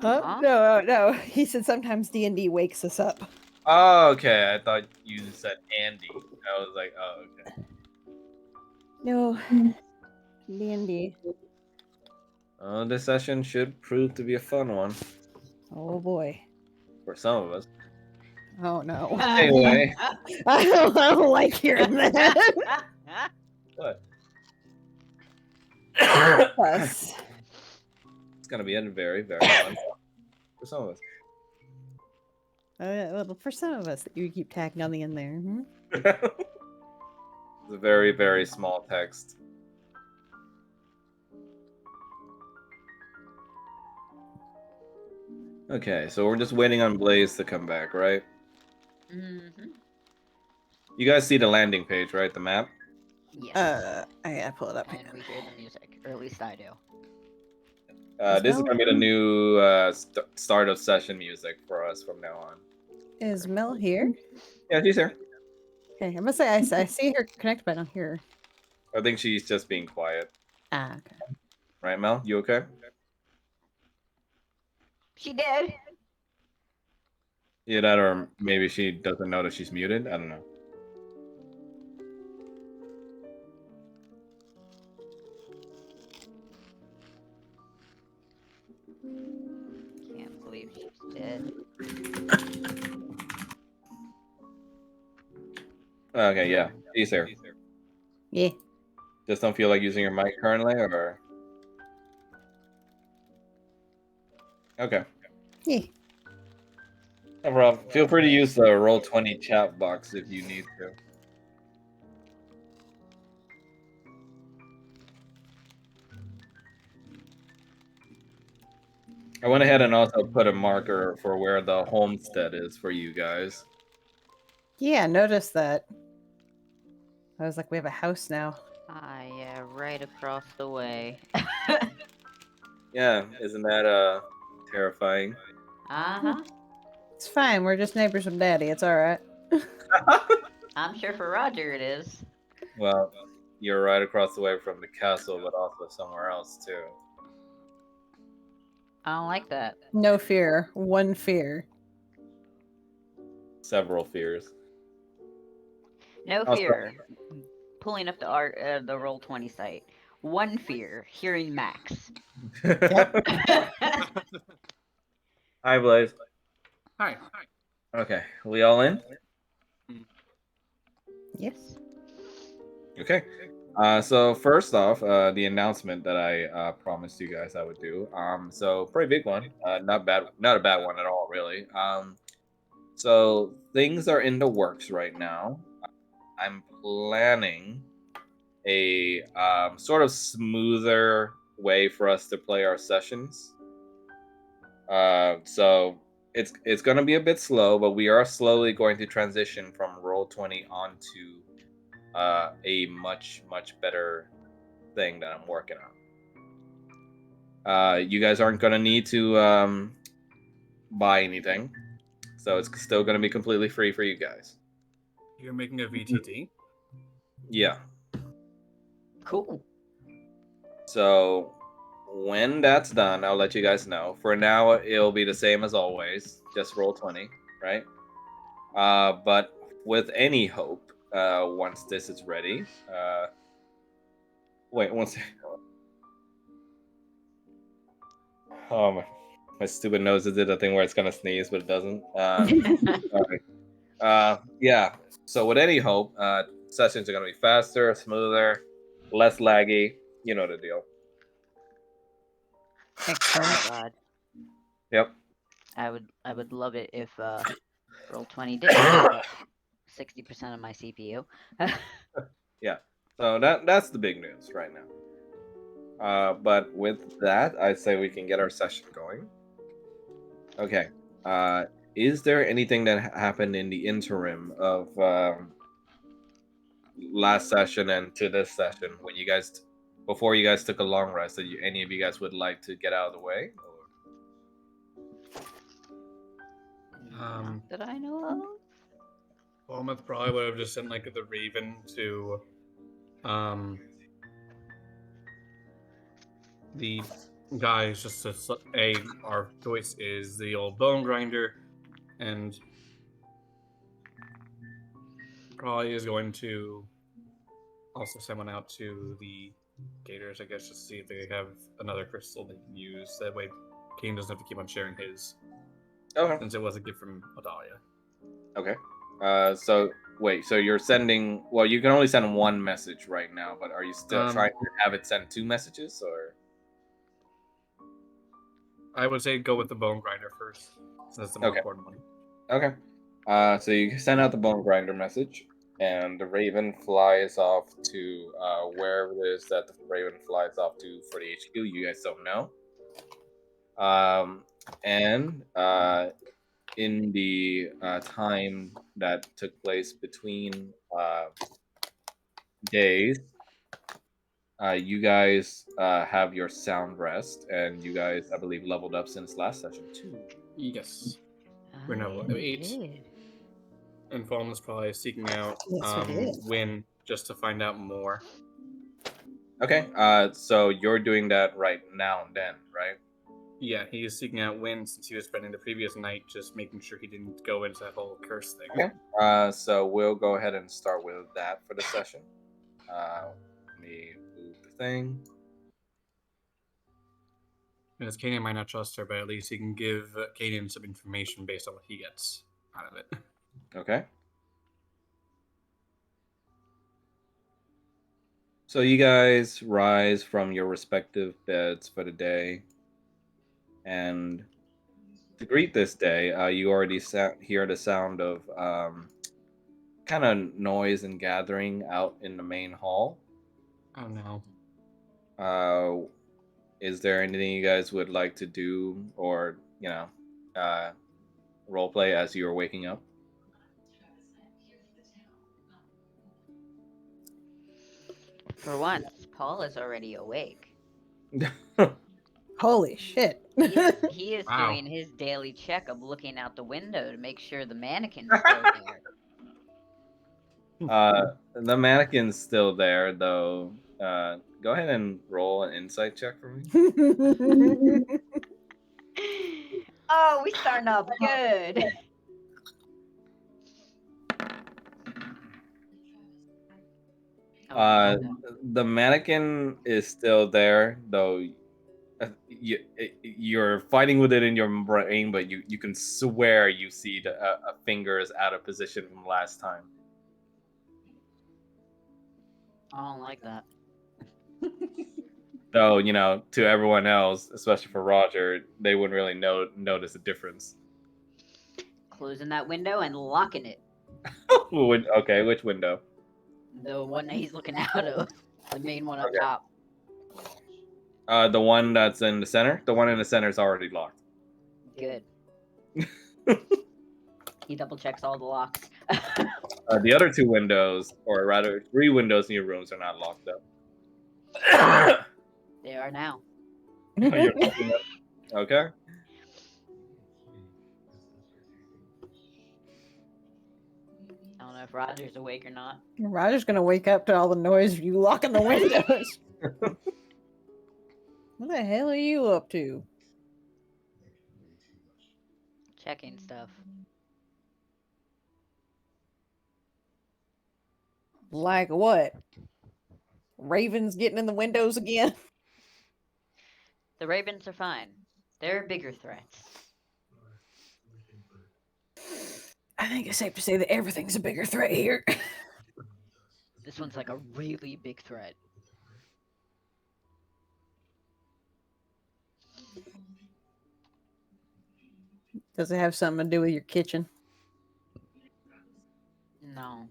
Huh? No. He said sometimes D&D wakes us up. Oh, okay. I thought you said Andy. I was like, oh, okay. No, D&D. This session should prove to be a fun one Oh boy. for some of us. Oh no. Anyway, I don't like hearing that. what? Yes. It's gonna be a very, very fun for some of us. Well, for some of us that you keep tagging on the end there. Hmm? It's a very, very small text. Okay, so we're just waiting on Blaze to come back, right? Mm-hmm. You guys see the landing page, right? The map? Yes. I gotta pull it up. And we hear the music, or at least I do. This is gonna be the new start of session music for us from now on. Is Mel here? Yeah, she's here. Okay, I must say I see her connect, but I don't hear her. I think she's just being quiet. Ah, okay. Right, Mel? You okay? She did. Yeah, that or maybe she doesn't know that she's muted. I don't know. Can't believe she's dead. Okay, yeah, she's here. Yeah. Just don't feel like using your mic currently, or okay. Yeah. No problem. Feel free to use the Roll20 chat box if you need to. I went ahead and also put a marker for where the homestead is for you guys. Yeah, notice that. I was like, we have a house now. Yeah, right across the way. Yeah, isn't that terrifying? Uh-huh. It's fine. We're just neighbors with Daddy. It's all right. I'm sure for Roger it is. Well, you're right across the way from the castle, but also somewhere else too. I don't like that. No fear. One fear. Several fears. No Also- fear. Pulling up the the Roll20 site. One fear. Hearing Max. Hi, Blaze. Hi. Okay, we all in? Yes. Okay. So first off, the announcement that I promised you guys I would do. So pretty big one. Not a bad one at all, really. So things are in the works right now. I'm planning a sort of smoother way for us to play our sessions. So it's going to be a bit slow, but we are slowly going to transition from Roll20 onto a much better thing that I'm working on. You guys aren't going to need to buy anything, so it's still going to be completely free for you guys. You're making a VTT? Yeah. Cool. So when that's done, I'll let you guys know. For now, it'll be the same as always, just Roll20, right? But with any hope, once this is ready, wait one second. Oh my stupid nose did a thing where it's gonna sneeze, but it doesn't. Sorry. Yeah. So with any hope, sessions are gonna be faster, smoother, less laggy. You know the deal. Excellent. Oh God. Yep. I would love it if Roll20 did take up 60% of my CPU. Yeah. So that's the big news right now. But with that, I'd say we can get our session going. Okay. Is there anything that happened in the interim of last session and to this session when you guys, before you guys took a long rest, that any of you guys would like to get out of the way? Not that I know of. Bournemouth probably would have just sent like the Raven to the guys, our choice is the old bone grinder, and probably is going to also send one out to the gators, I guess, just to see if they have another crystal they can use. That way, Kane doesn't have to keep on sharing his, Okay. since it was a gift from Adalia. Okay. So wait. So you're sending. Well, you can only send one message right now, but are you still trying to have it send 2 messages, or? I would say go with the bone grinder first, since that's the more Okay. important one. Okay. So you send out the bone grinder message, and the raven flies off to wherever it is that the raven flies off to for the HQ. You guys don't know. And in the time that took place between days, you guys have your sound rest, and you guys, I believe, leveled up since last session too. Yes. Oh, We're now yeah, at we 8. did. And Fallen is probably seeking out Yes, we did. Win just to find out more. Okay. So you're doing that right now and then, right? Yeah, he is seeking out Win since he was spending the previous night just making sure he didn't go into that whole curse thing. Okay. So we'll go ahead and start with that for the session. Let me move the thing. Because Kanan might not trust her, but at least he can give Kanan some information based on what he gets out of it. Okay. So you guys rise from your respective beds for the day, and to greet this day, you already hear the sound of kind of noise and gathering out in the main hall. Oh no. Is there anything you guys would like to do, or role play as you are waking up? For once, Paul is already awake. Holy shit. He is Wow. doing his daily checkup, looking out the window to make sure the mannequin's still there. The mannequin's still there, though. Go ahead and roll an insight check for me. Oh, we starting off good. Oh, no. The mannequin is still there, though. You're fighting with it in your brain, but you can swear you see the fingers out of position from last time. I don't like that. Though, to everyone else, especially for Roger, they wouldn't really notice a difference. Closing that window and locking it. Okay, which window? The one that he's looking out of. The main one up Okay. top. The one that's in the center? The one in the center is already locked. Good. He double checks all the locks. The other 2 windows, or rather 3 windows in your rooms, are not locked up. They are now. You're locking up. Okay. I don't know if Roger's awake or not. Roger's gonna wake up to all the noise of you locking the windows. What the hell are you up to? Checking stuff. Like what? Ravens getting in the windows again? The Ravens are fine. They're bigger threats. I think it's safe to say that everything's a bigger threat here. This one's like a really big threat. Does it have something to do with your kitchen? No.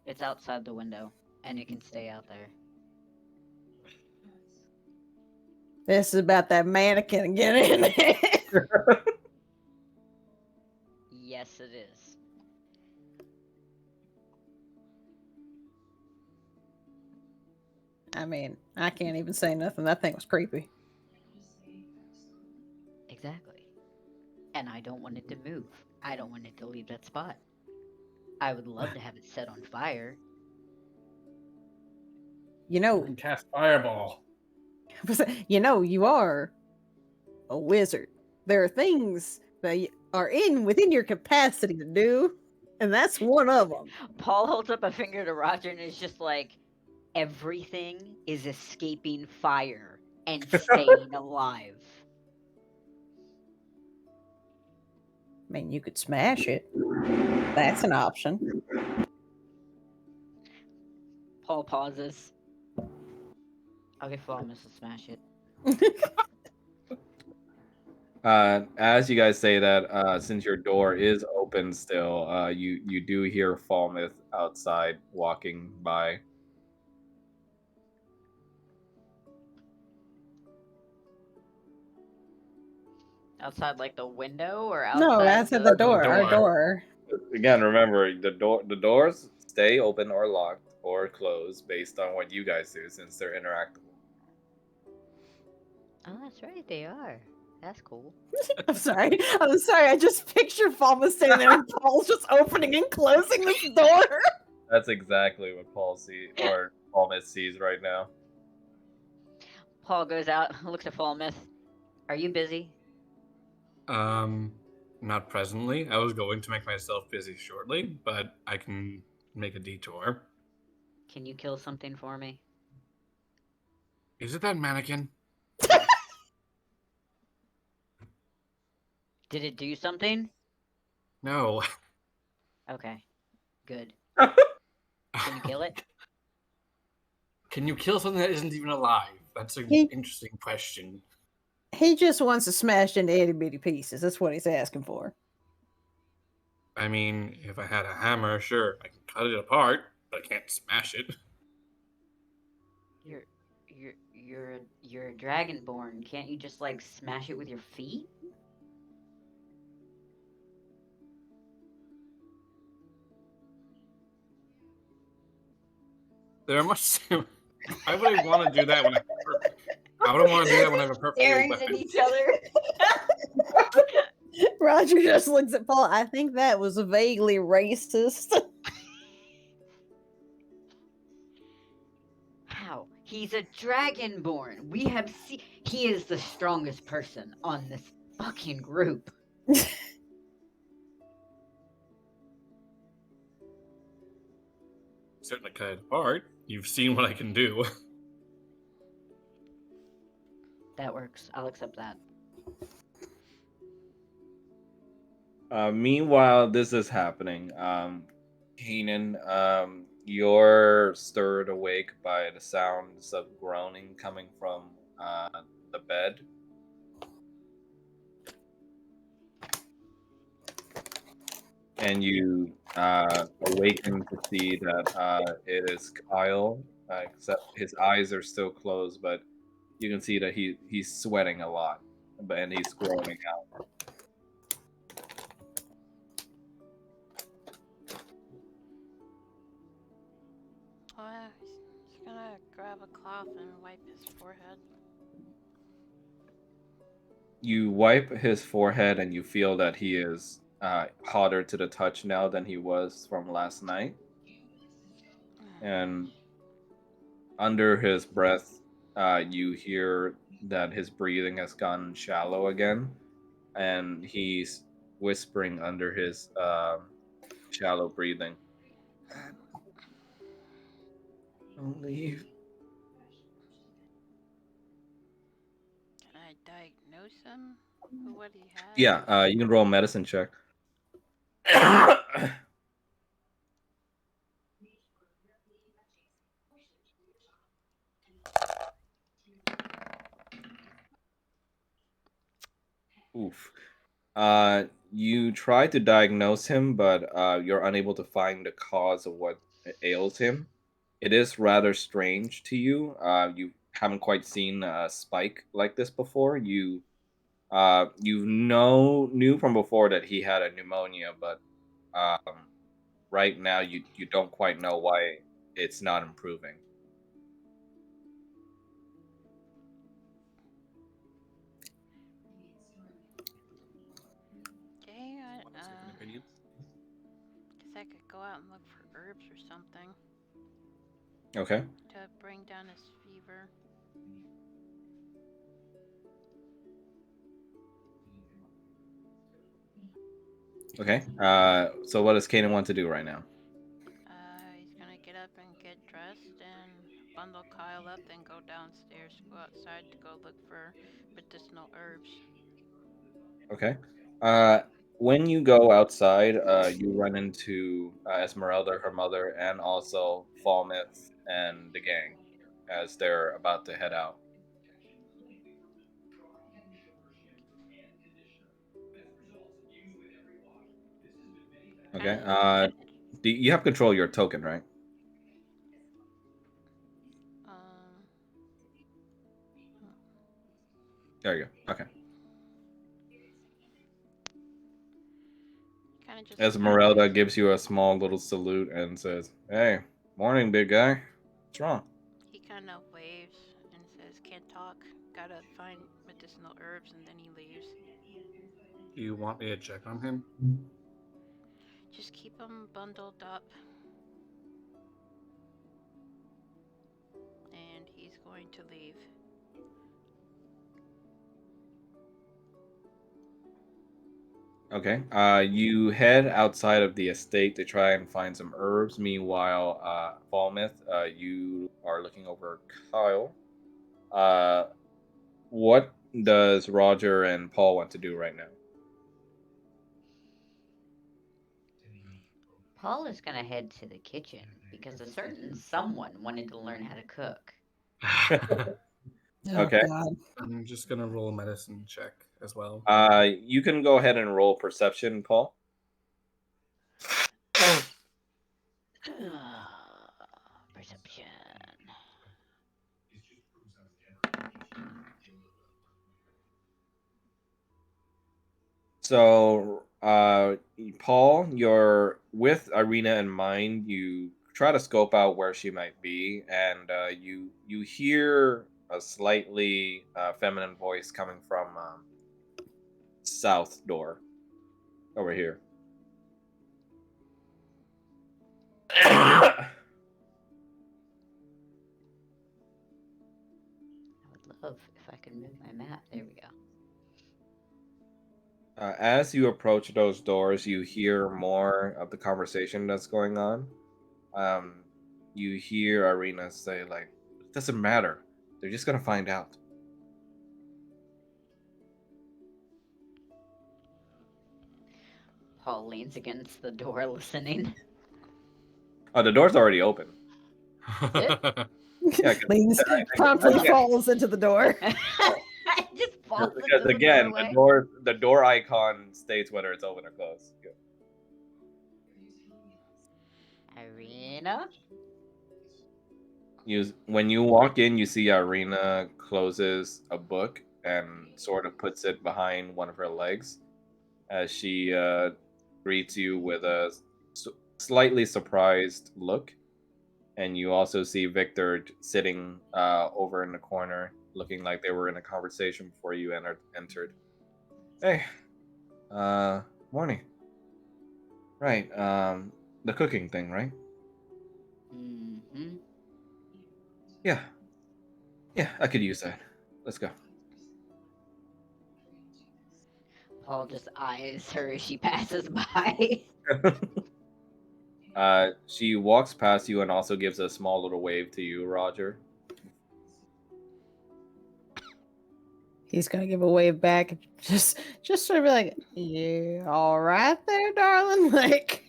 It's outside the window, and it can stay out there. This is about that mannequin again, isn't it? Yes, it is. I mean, I can't even say nothing. That thing was creepy. Exactly. And I don't want it to move. I don't want it to leave that spot. I would love to have it set on fire. You know, And cast Fireball. You know, you are a wizard. There are things that are within your capacity to do, and that's one of them. Paul holds up a finger to Roger and is just like, everything is escaping fire and staying alive. I mean, you could smash it. That's an option. Paul pauses. I'll get Flawless to smash it. As you guys say that, since your door is open still, you do hear Falmouth outside walking by. Outside, like the window, or No, outside outside the door. Our door. door. Again, remember the doors stay open or locked or closed based on what you guys do, since they're interactable. Oh, that's right, they are. That's cool. I'm sorry. I'm sorry. I just picture Falma standing there and Paul's just opening and closing this door. That's exactly what Falmouth sees right now. Paul goes out, looks at Falmouth. Are you busy? Not presently. I was going to make myself busy shortly, but I can make a detour. Can you kill something for me? Is it that mannequin? Did it do something? No. Okay, good. Can you kill it? Can you kill something that isn't even alive? That's an He- interesting question. He just wants to smash into itty bitty pieces. That's what he's asking for. I mean, if I had a hammer, sure, I can cut it apart, but I can't smash it. You're a dragonborn. Can't you just like smash it with your feet? There must. Why would I want to do that when I wouldn't want to do that when I have a perfect Staring weapon. at each other. Roger just looks at Paul. I think that was vaguely racist. How? He's a dragonborn. We have seen. He is the strongest person on this fucking group. Certainly cut it apart. You've seen what I can do. That works. I'll accept that. Meanwhile, this is happening. Kanan, you're stirred awake by the sounds of groaning coming from the bed. And you awaken to see that it is Kyle, except his eyes are still closed, but you can see that he's sweating a lot, and he's groaning out. He's gonna grab a cloth and wipe his forehead. You wipe his forehead, and you feel that he is hotter to the touch now than he was from last night. And under his breath, you hear that his breathing has gone shallow again, and he's whispering under his shallow breathing. Don't leave. Can I diagnose him for what he has? Yeah, you can roll a medicine check. Oof. You try to diagnose him, but you're unable to find the cause of what ails him. It is rather strange to you. You haven't quite seen a spike like this before. You knew from before that he had a pneumonia, but right now you don't quite know why it's not improving. Okay, Second opinion. guess I could go out and look for herbs or something Okay. to bring down his fever. Okay. So what does Kanan want to do right now? He's gonna get up and get dressed and bundle Kyle up, then go downstairs, go outside to go look for medicinal herbs. Okay. When you go outside, you run into Esmeralda, her mother, and also Falmouth and the gang as they're about to head out. Okay. Kinda, You have control of your token, right? um, There you go. Okay. kind of just Esmeralda gives you a small little salute and says, "Hey, morning, big guy. What's wrong?" he kind of waves and says, "Can't talk. Gotta find medicinal herbs," and then he leaves. Do you want me to check on him? Just keep him bundled up, and he's going to leave. Okay. You head outside of the estate to try and find some herbs. Meanwhile, Falmouth, you are looking over Kyle. Uh, what does Roger and Paul want to do right now? Paul is going to head to the kitchen because a certain someone wanted to learn how to cook. Oh Okay. God. I'm just gonna roll a medicine check as well. You can go ahead and roll perception, Paul. Perception. So, Paul, you're with Irina in mind. You try to scope out where she might be, and you hear a slightly feminine voice coming from south door over here. I would love if I could move my map. There we go. As you approach those doors, you hear more of the conversation that's going on. Um, you hear Irina say, like, "It doesn't matter. They're just gonna find out." Paul leans against the door listening. Oh, the door's already open. It? Yeah, 'cause- Leans yeah, promptly yeah. falls into the door. I just falls Because into the again, doorway. the door icon states whether it's open or closed. Yeah. Irina? When you walk in, you see Irina closes a book and sort of puts it behind one of her legs as she greets you with a slightly surprised look. And you also see Victor sitting over in the corner, looking like they were in a conversation before you entered. Hey, morning. Right, the cooking thing, right? Mm-hmm. Yeah, yeah, I could use that. Let's go. Paul just eyes her as she passes by. She walks past you and also gives a small little wave to you, Roger. He's gonna give a wave back, and just sort of be like, "Yeah, all right there, darling." Like,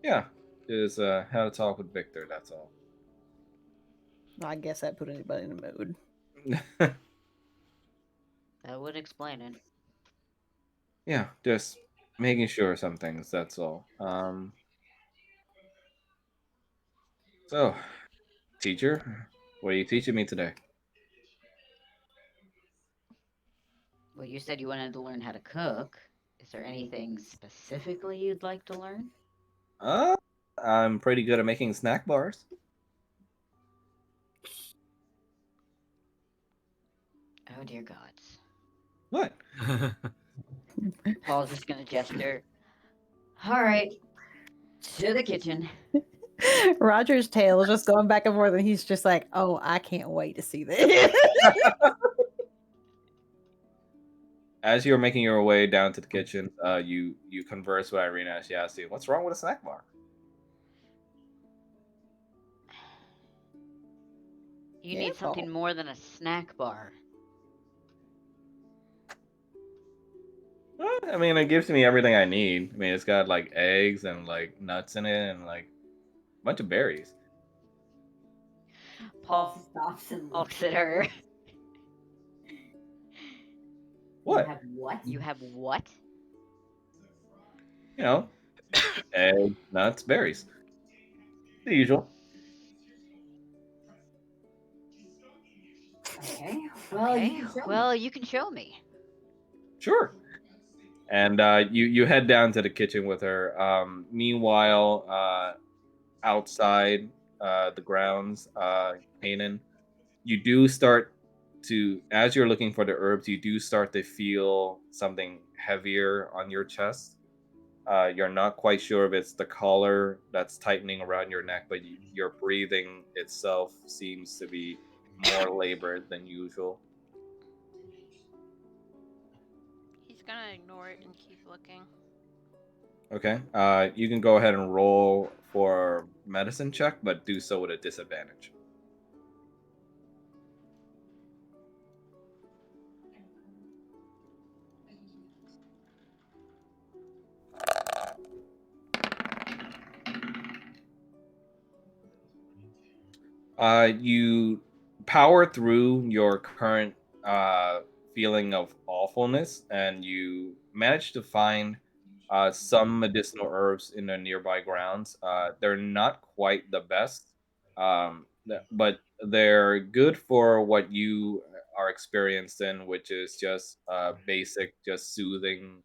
Yeah, just had a talk with Victor. That's all. I guess that put anybody in the mood. That would explain it. Yeah, just making sure some things. That's all. So, teacher, what are you teaching me today? Well, you said you wanted to learn how to cook. Is there anything specifically you'd like to learn? Uh, I'm pretty good at making snack bars. Oh, dear gods. What? Paul's just gonna gesture. All right, to the kitchen. Roger's tail is just going back and forth, and he's just like, "Oh, I can't wait to see this." as you're making your way down to the kitchen, you converse with Irina as she asks you, "What's wrong with a snack bar?" You Yeah, need something more than a snack bar. Well, I mean, it gives me everything I need. I mean, it's got like eggs and like nuts in it and like a bunch of berries. Paul stops and looks at her. What? have what? You have what? You know, eggs, nuts, berries. The usual. Okay. Well, Okay, you can show me. well, you can show me. Sure. And you head down to the kitchen with her. Meanwhile, outside the grounds, Kanan, you do start to, as you're looking for the herbs, you do start to feel something heavier on your chest. You're not quite sure if it's the collar that's tightening around your neck, but your breathing itself seems to be more labored than usual. He's gonna ignore it and keep looking. Okay. You can go ahead and roll for medicine check, but do so with a disadvantage. You power through your current uh, feeling of awfulness, and you manage to find some medicinal herbs in the nearby grounds. They're not quite the best, but they're good for what you are experienced in, which is just basic, just soothing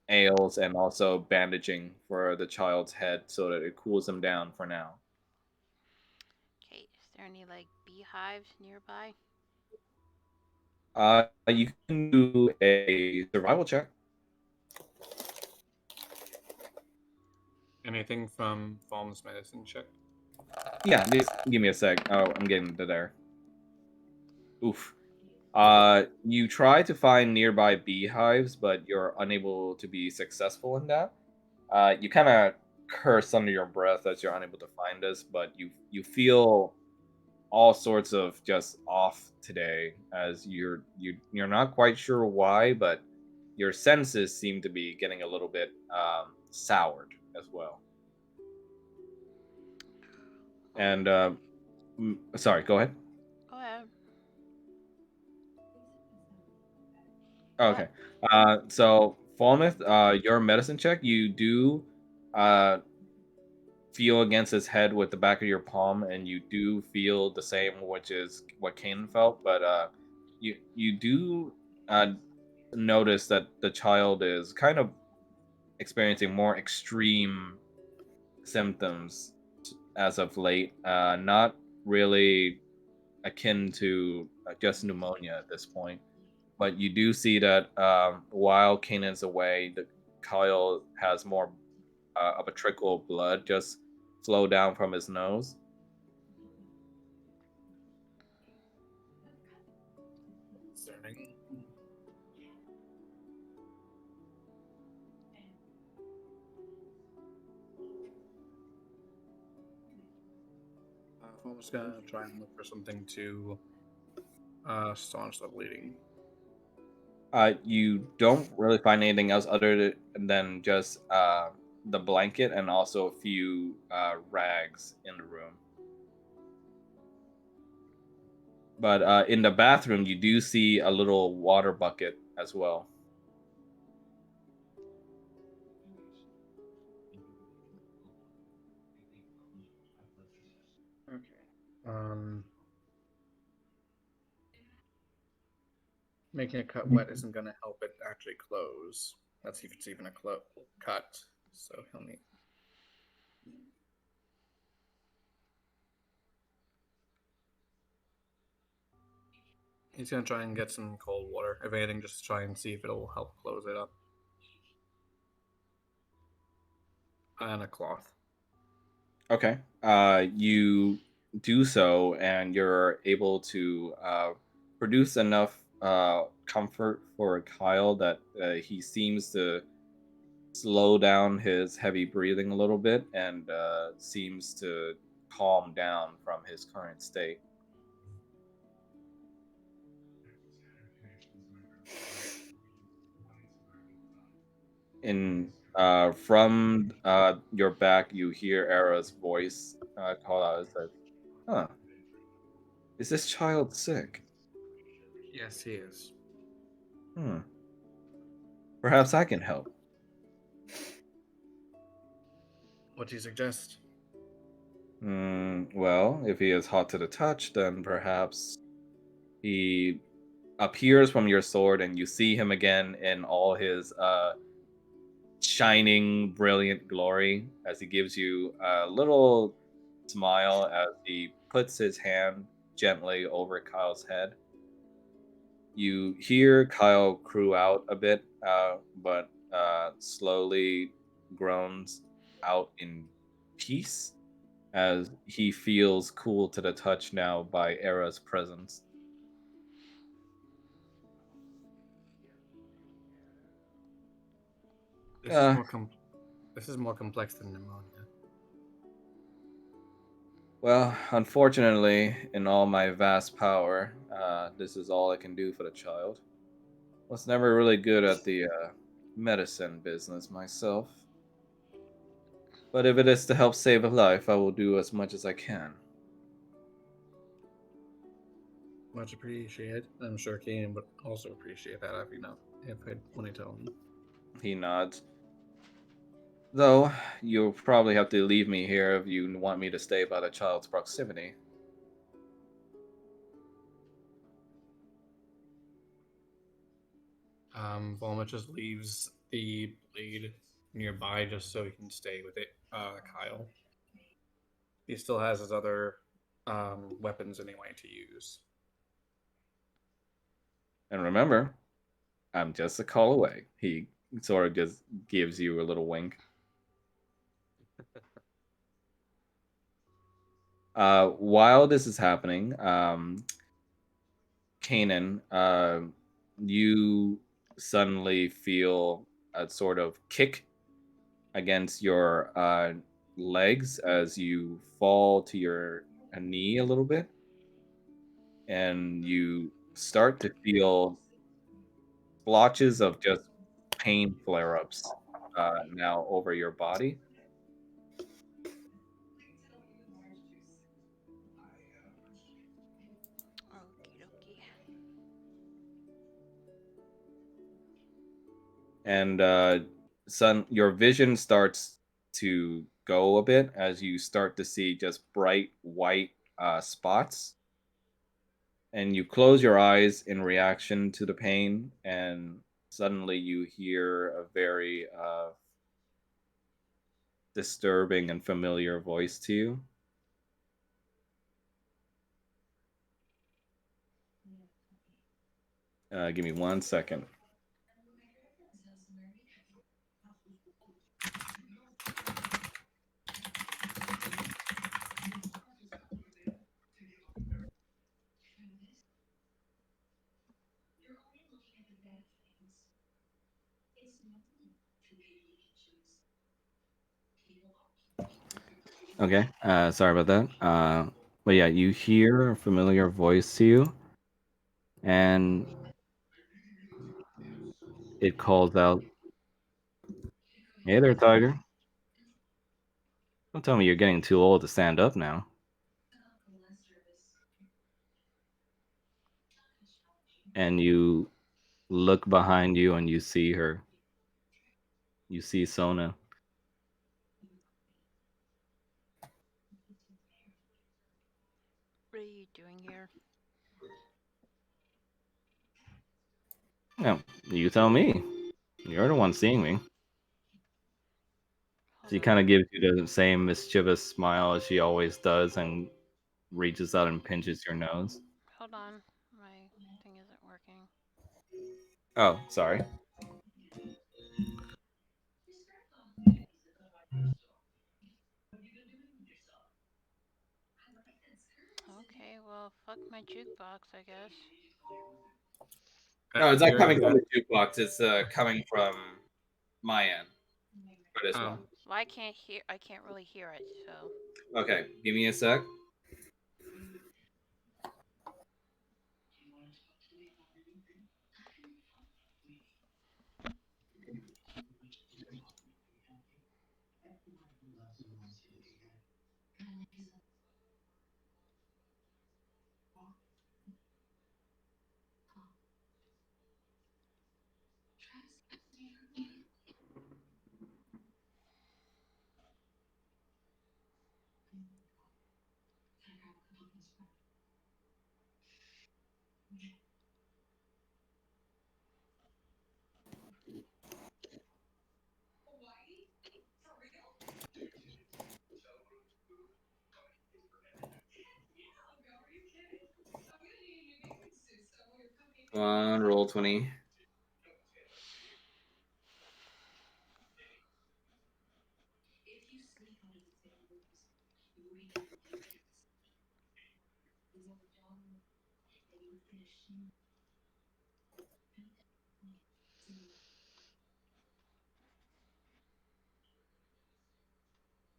ails, and also bandaging for the child's head so that it cools him down for now. Okay, is there any like beehives nearby? You can do a survival check. Anything from Falm's medicine check? Yeah, just give me a sec. Oh, I'm getting to there. Oof. You try to find nearby beehives, but you're unable to be successful in that. You kind of curse under your breath as you're unable to find this, but you feel all sorts of just off today, as you're not quite sure why, but your senses seem to be getting a little bit soured as well. And sorry, go ahead. Go ahead. Okay. So Falmouth, your medicine check, you do uh feel against his head with the back of your palm, and you do feel the same, which is what Kane felt, but you do uh notice that the child is kind of experiencing more extreme symptoms as of late. Not really akin to just pneumonia at this point. But you do see that while Kanan's away, Kyle has more of a trickle of blood just flow down from his nose. Concerning. I'm just gonna try and look for something to staunch the bleeding. You don't really find anything else other than just the blanket and also a few rags in the room. But in the bathroom, you do see a little water bucket as well. Okay. Making a cut wet isn't gonna help it actually close. Let's see if it's even a cut. So he'll need. He's gonna try and get some cold water. If anything, just to try and see if it'll help close it up. And a cloth. Okay. You do so, and you're able to produce enough comfort for Kyle that he seems to slow down his heavy breathing a little bit and seems to calm down from his current state. In from your back, you hear Era's voice call out and says, "Huh? Is this child sick? Yes, he is. Hmm. Perhaps I can help." What do you suggest? Well, if he is hot to the touch, then perhaps he appears from your sword and you see him again in all his shining, brilliant glory as he gives you a little smile as he puts his hand gently over Kyle's head. You hear Kyle crew out a bit, but slowly groans out in peace as he feels cool to the touch now by Era's presence. This is Uh, more com- this is more complex than pneumonia. well, unfortunately, in all my vast power, this is all I can do for the child. Was never really good at the medicine business myself, but if it is to help save a life, I will do as much as I can. Much appreciated. I'm sure Kanan would also appreciate that if if I'd wanted to own. He nods. Though, you'll probably have to leave me here if you want me to stay by the child's proximity. Volma just leaves the blade nearby just so he can stay with it. Kyle. He still has his other weapons anyway to use. And remember, I'm just a call away. He sort of just gives you a little wink. While this is happening, Kanan, you suddenly feel a sort of kick against your legs as you fall to your knee a little bit, and you start to feel splotches of just pain flare ups now over your body. Okie dokie. And your vision starts to go a bit as you start to see just bright white spots, and you close your eyes in reaction to the pain, and suddenly you hear a very disturbing and familiar voice to you. Give me 1 second. Okay, sorry about that. But yeah, you hear a familiar voice to you, and it calls out, "Hey there, Tiger. Don't tell me you're getting too old to stand up now." And you look behind you and you see her. You see Sona. What are you doing here? Yeah, you tell me. You're the one seeing me. Hold She on. kind of gives you the same mischievous smile as she always does and reaches out and pinches your nose. Hold on. My thing isn't working. Oh, sorry. Okay, well, fuck my jukebox, I guess. No, it's not You're coming able from to- the jukebox. It's coming from my end for this Oh. one. Well, I can't hear. I can't really hear it. So Okay, give me a sec. Come on, roll 20.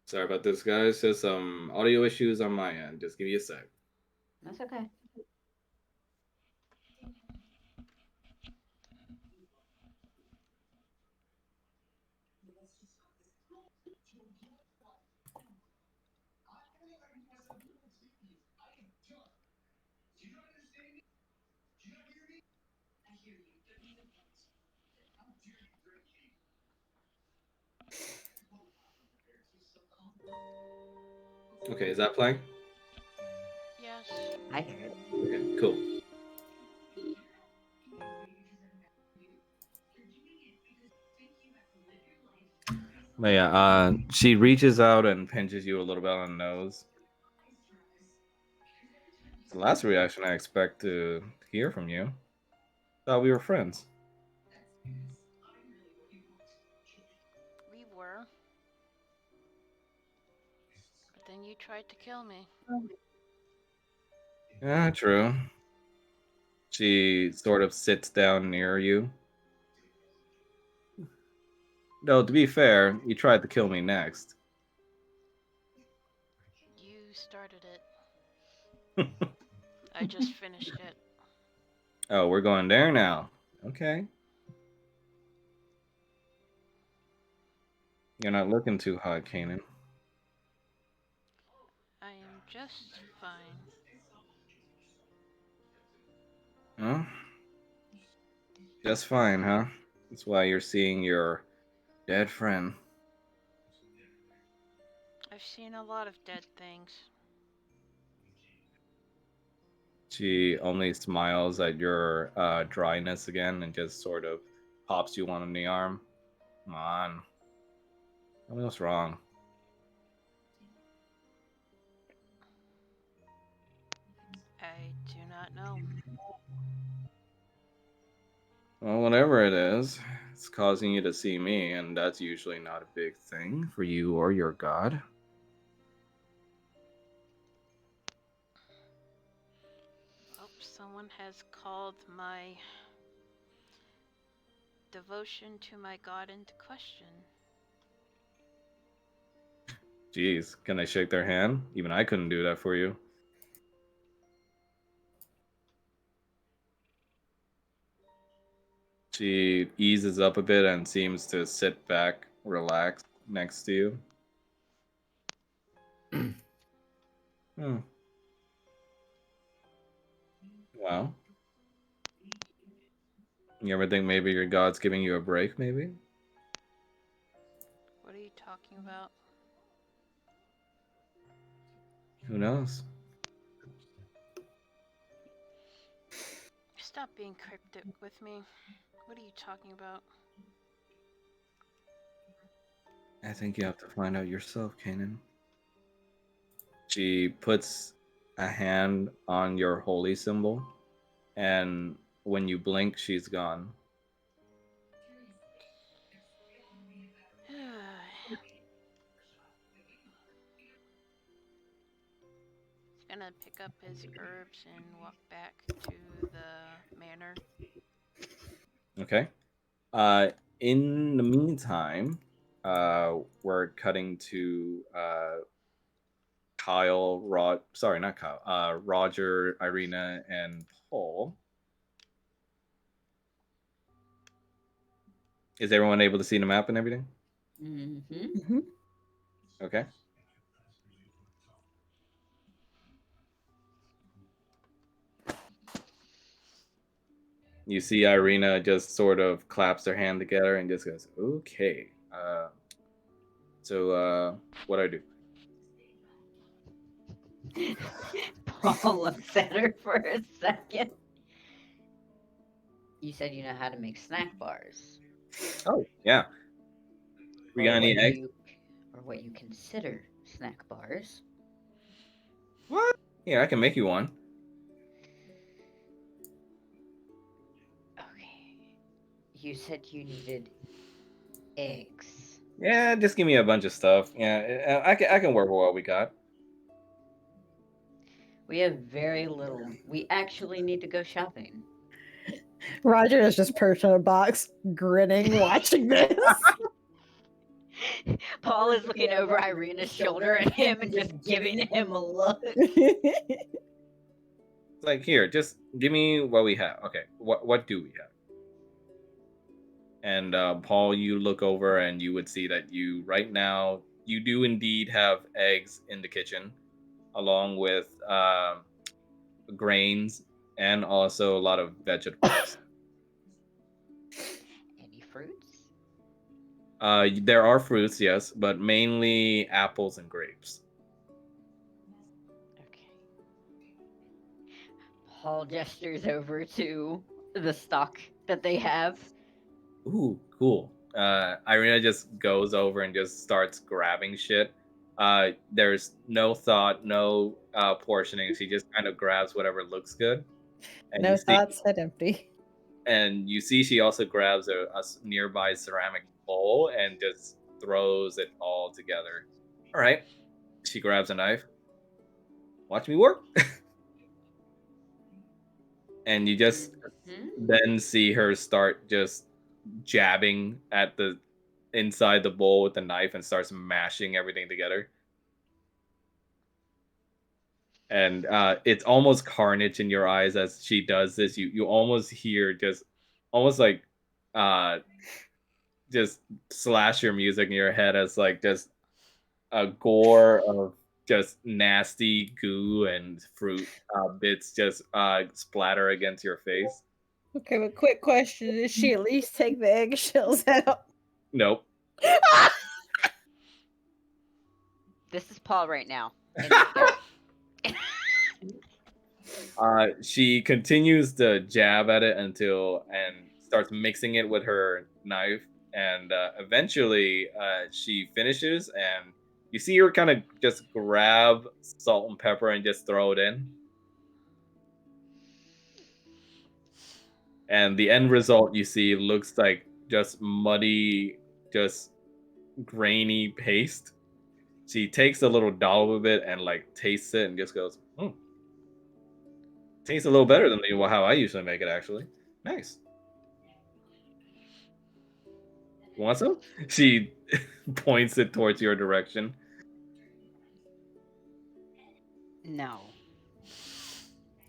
Sorry about this, guys. Just some audio issues on my end. Just give me a sec. That's okay. Okay, is that playing? yes. I hear it. Okay, cool. But yeah, she reaches out and pinches you a little bit on the nose. It's the last reaction I expect to hear from you. Thought we were friends. We were. But then you tried to kill me. Yeah, true. She sort of sits down near you. No, to be fair, you tried to kill me next. You started it. I just finished it. Oh, we're going there now. Okay. You're not looking too hot, Kanan. I am just fine. Huh? Just fine, huh? That's why you're seeing your dead friend. I've seen a lot of dead things. She only smiles at your dryness again and just sort of pops you one on the arm. Come on. Tell me what's wrong. I do not know. Well, whatever it is, it's causing you to see me, and that's usually not a big thing for you or your god. Well, someone has called my devotion to my god into question. Jeez, can I shake their hand? Even I couldn't do that for you. She eases up a bit and seems to sit back, relaxed next to you. Hmm. Well, you ever think maybe your god's giving you a break, maybe? What are you talking about? Who knows? Stop being cryptic with me. What are you talking about? I think you have to find out yourself, Kanan. She puts a hand on your holy symbol, and when you blink, she's gone. He's gonna pick up his herbs and walk back to the manor. Okay. In the meantime, we're cutting to Kyle, sorry, not Kyle, Roger, Irina, and Paul. Is everyone able to see the map and everything? Mm-hmm. Okay. You see Irina just sort of claps her hand together and just goes, okay. So what do I do? Paul looks at her for a second. You said you know how to make snack bars. Oh, yeah. We got any eggs? Or what you consider snack bars. What? Yeah, I can make you one. Okay. You said you needed eggs. Yeah, just give me a bunch of stuff. Yeah, I can work with what we got. We have very little. We actually need to go shopping. Roger is just perched on a box, grinning, watching this. Paul is looking over Irina's shoulder at him and just giving him a look. It's like, here, just give me what we have. Okay, what do we have? And Paul, you look over and you would see that right now you do indeed have eggs in the kitchen, along with grains and also a lot of vegetables. Any fruits? There are fruits, yes, but mainly apples and grapes. Okay. Paul gestures over to the stock that they have. Ooh, cool. Irina just goes over and just starts grabbing shit. There's no thought, no portioning. She just kind of grabs whatever looks good. And No thoughts, head empty. And you see she also grabs a nearby ceramic bowl and just throws it all together. All right. She grabs a knife. Watch me work. And you just then see her start just jabbing at the inside the bowl with the knife and starts mashing everything together. And it's almost carnage in your eyes as she does this. You almost hear just almost like just slasher music in your head as like just a gore of just nasty goo and fruit bits just splatter against your face. Okay, but quick question: did she at least take the eggshells out? Nope. This is Paul right now. She continues to jab at it and starts mixing it with her knife, and eventually she finishes, and you see her kind of just grab salt and pepper and just throw it in. And the end result you see looks like just muddy, just grainy paste. She takes a little dollop of it and like tastes it and just goes, tastes a little better than how I usually make it, actually. Nice. Want some? She points it towards your direction. No.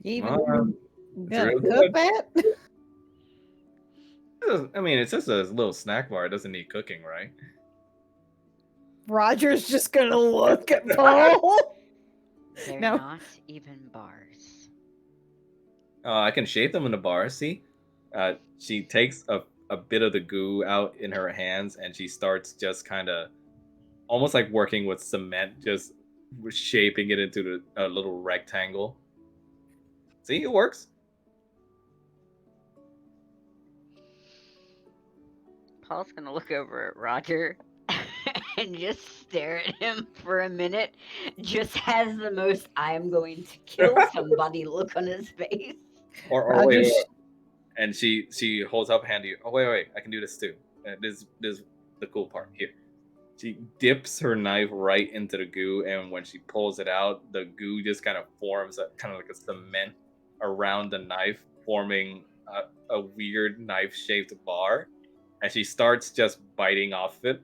You even It's gonna real cook good. that? I mean, it's just a little snack bar. It doesn't need cooking, right? Roger's just gonna look at Paul. They're No. not even bars. I can shape them into bars. See, she takes a bit of the goo out in her hands, and she starts just kind of almost like working with cement, just shaping it into a little rectangle. See, it works. Paul's gonna look over at Roger and just stare at him for a minute. Just has the most "I'm going to kill somebody" look on his face. Or wait, and she holds up a hand to you. Oh wait, I can do this too. This is the cool part here. She dips her knife right into the goo, and when she pulls it out, the goo just kind of forms kind of like a cement around the knife, forming a weird knife-shaped bar, and she starts just biting off it,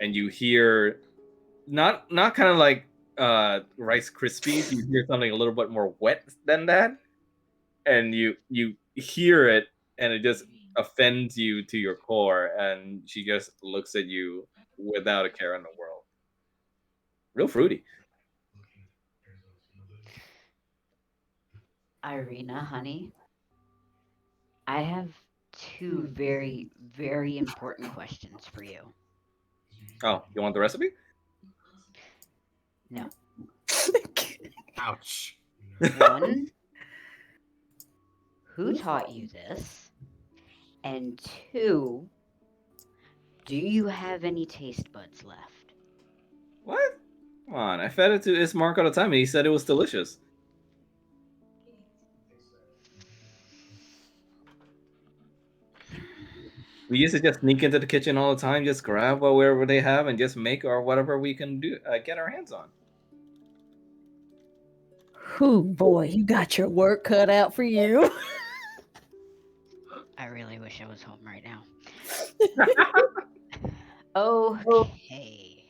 and you hear not kind of like Rice Krispies. You hear something a little bit more wet than that, and you hear it, and it just offends you to your core, and she just looks at you without a care in the world. Real fruity. Irina, honey, I have two very, very important questions for you. Oh, you want the recipe? No. Ouch. One, who taught you this? And two, do you have any taste buds left? What? Come on, I fed it to Ismark all the time, and he said it was delicious. We used to just sneak into the kitchen all the time, just grab whatever they have, and just make or whatever we can do, get our hands on. Whew, boy, you got your work cut out for you. I really wish I was home right now. Okay.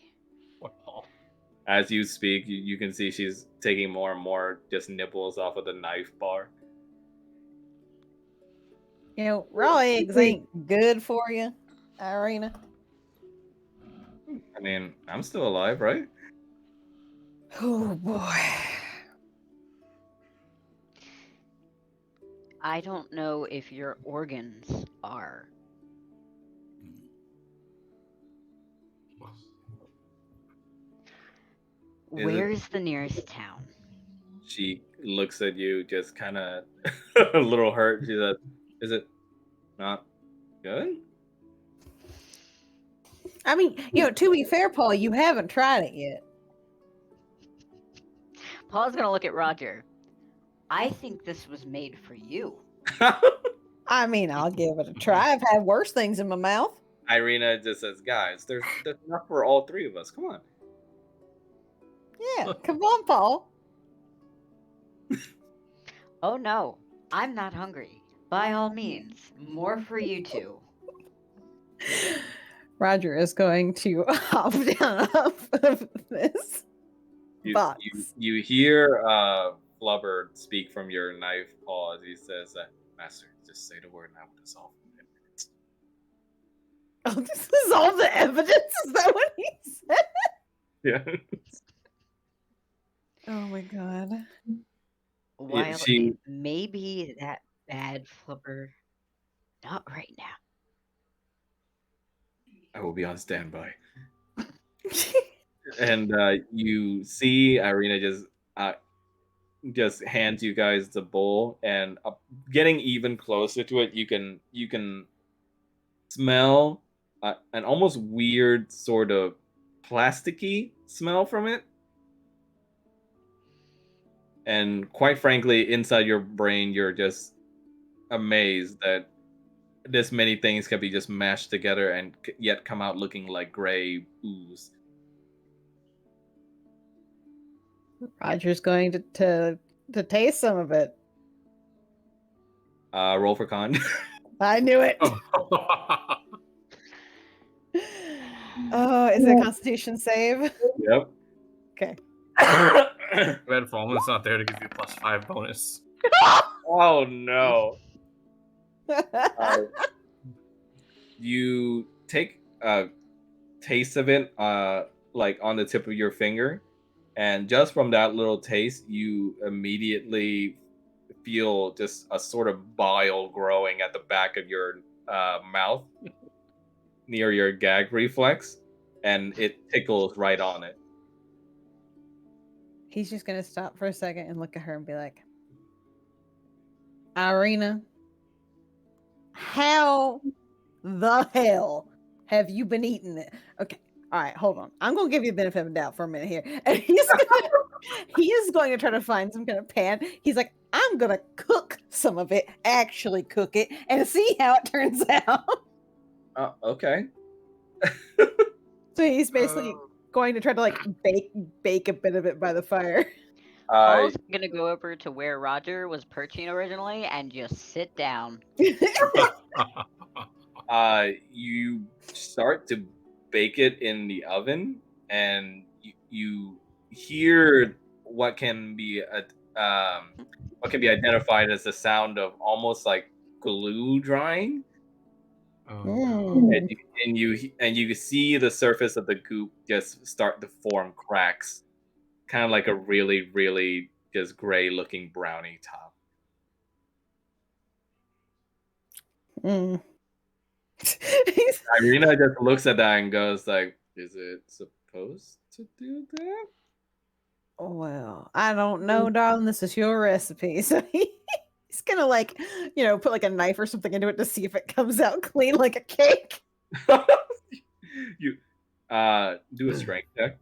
As you speak, you can see she's taking more and more just nibbles off of the knife bar. You know, raw eggs ain't good for you, Irina. I mean, I'm still alive, right? Oh boy. I don't know if your organs are. Where's the nearest town? She looks at you, just kind of a little hurt. She said, "Is it not good?" I mean, you know, to be fair, Paul, you haven't tried it yet. Paul's gonna look at Roger. I think this was made for you. I mean, I'll give it a try. I've had worse things in my mouth. Irina just says, "Guys, there's enough for all three of us. Come on." Yeah, come on, Paul. Oh no, I'm not hungry. By all means, more for you two. Roger is going to hop down off of this box. You hear Flubber speak from your knife paw as he says, "Master, just say the word and I will dissolve it." Oh, this is all the evidence? Is that what he said? Yeah. Oh my god. While she- it may be that bad, Flubber, not right now. I will be on standby. And you see Irina just hands you guys the bowl, and getting even closer to it, you can smell an almost weird sort of plasticky smell from it. And quite frankly, inside your brain, you're just amazed that this many things can be just mashed together and yet come out looking like gray ooze. Roger's going to taste some of it. Roll for con. I knew it. Oh, is it a Constitution save? Yep. Okay. Red Fallen's not there to give you a +5 bonus. Oh no. You take a taste of it, like on the tip of your finger, and just from that little taste, you immediately feel just a sort of bile growing at the back of your mouth near your gag reflex, and it tickles right on it. He's just going to stop for a second and look at her and be like, Irina, how the hell have you been eating it? Okay. All right, hold on. I'm going to give you the benefit of the doubt for a minute here. And he is going to try to find some kind of pan. He's like, I'm going to cook some of it, actually cook it, and see how it turns out. Okay. So he's basically going to try to like bake a bit of it by the fire. Paul's gonna go over to where Roger was perching originally and just sit down. You start to bake it in the oven, and you hear what can be identified as the sound of almost like glue drying. Oh, Mm. And you see the surface of the goop just start to form cracks, kind of like a really, really just gray looking brownie top. Mm. Irina just looks at that and goes like, "Is it supposed to do that?" Well, I don't know, darling. This is your recipe. So he's gonna like, put like a knife or something into it to see if it comes out clean like a cake. You do a strength check.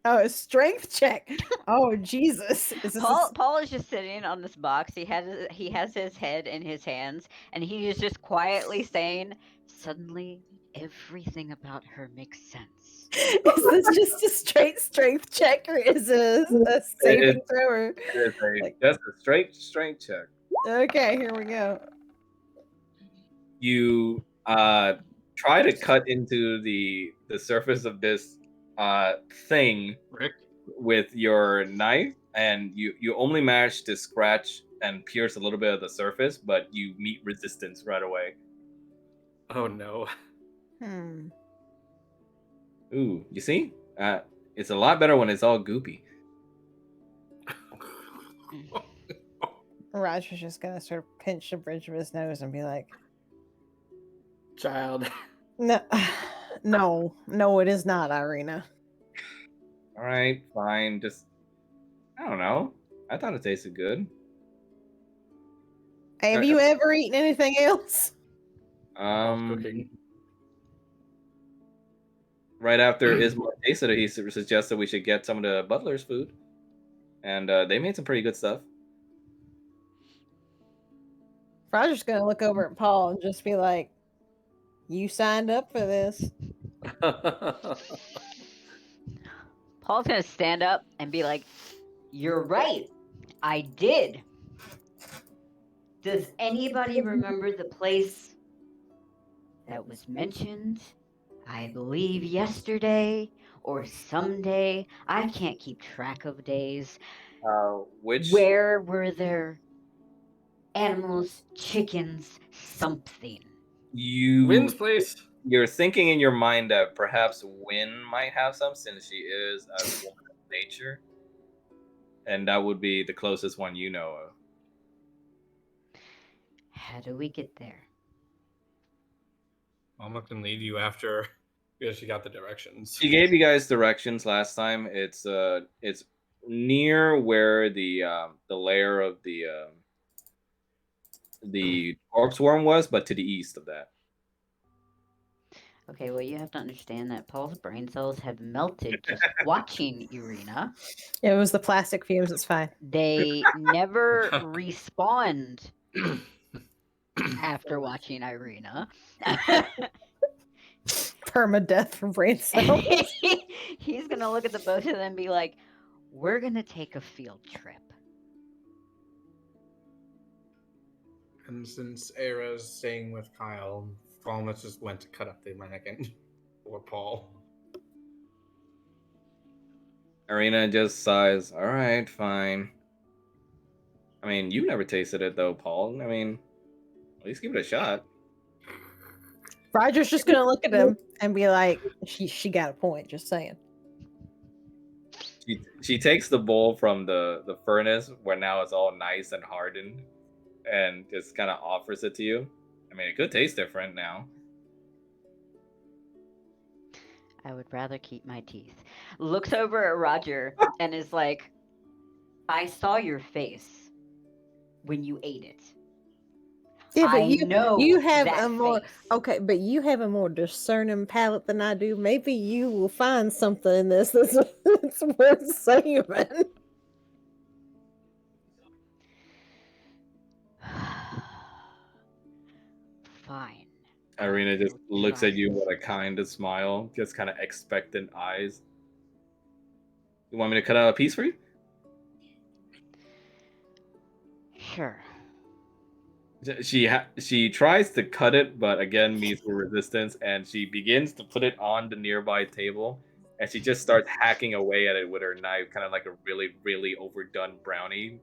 Oh, a strength check. Oh, Jesus. Is this Paul is just sitting on this box. He has his head in his hands, and he is just quietly saying, "Suddenly, everything about her makes sense." is this just a straight strength check or is it a saving throw? Or, It is like, just a straight strength check. okay, here we go. You try to cut into the surface of this thing Rick? with your knife, and you only manage to scratch and pierce a little bit of the surface, but you meet resistance right away. Oh no. Hmm. Ooh, you see? It's a lot better when it's all goopy. Roger's just gonna sort of pinch the bridge of his nose and be like, Child. "No, no, it is not, Irina." All right, fine. Just I don't know. I thought it tasted good. Have you ever eaten anything else? Cooking. Right after Isma tasted it, he suggested we should get some of the butler's food, and they made some pretty good stuff. Roger's gonna look over at Paul and just be like, "You signed up for this." Paul's gonna stand up and be like, "You're right. I did. Does anybody remember the place that was mentioned? I believe yesterday or someday. I can't keep track of days. Which Where were there animals, chickens, something?" Wynn's place. you're thinking in your mind that perhaps Wynn might have some, since she is a woman of nature, and that would be the closest one you know of. How do we get there? Mama can lead you after because she got the directions. She gave you guys directions last time. It's near where the lair of the corpse worm was, but to the east of that. Okay, well, you have to understand that Paul's brain cells have melted just watching Irina. It was the plastic fumes. It's fine. They never respawned after watching Irina. Permadeath from brain cells. He's gonna look at the both of them and be like, "We're gonna take a field trip." And since Era's staying with Kyle, Falmouth just went to cut up the mannequin for Paul. Irina just sighs. All right, fine. I mean, you never tasted it though, Paul. I mean, at least give it a shot. Roger's just gonna look at him and be like, "She got a point." Just saying. She takes the bowl from the furnace where now it's all nice and hardened, and just kind of offers it to you. I mean, it could taste different now. I would rather keep my teeth. Looks over at Roger and is like, "I saw your face when you ate it. Yeah, but I know you have that a more face." okay, but you have a more discerning palate than I do. Maybe you will find something in this that's worth saving. Fine. Irina just We'll looks try at you it. with a kind of smile, just kind of expectant eyes. You want me to cut out a piece for you? Sure. She tries to cut it, but again meets with resistance, and she begins to put it on the nearby table, and she just starts hacking away at it with her knife, kind of like a really overdone brownie.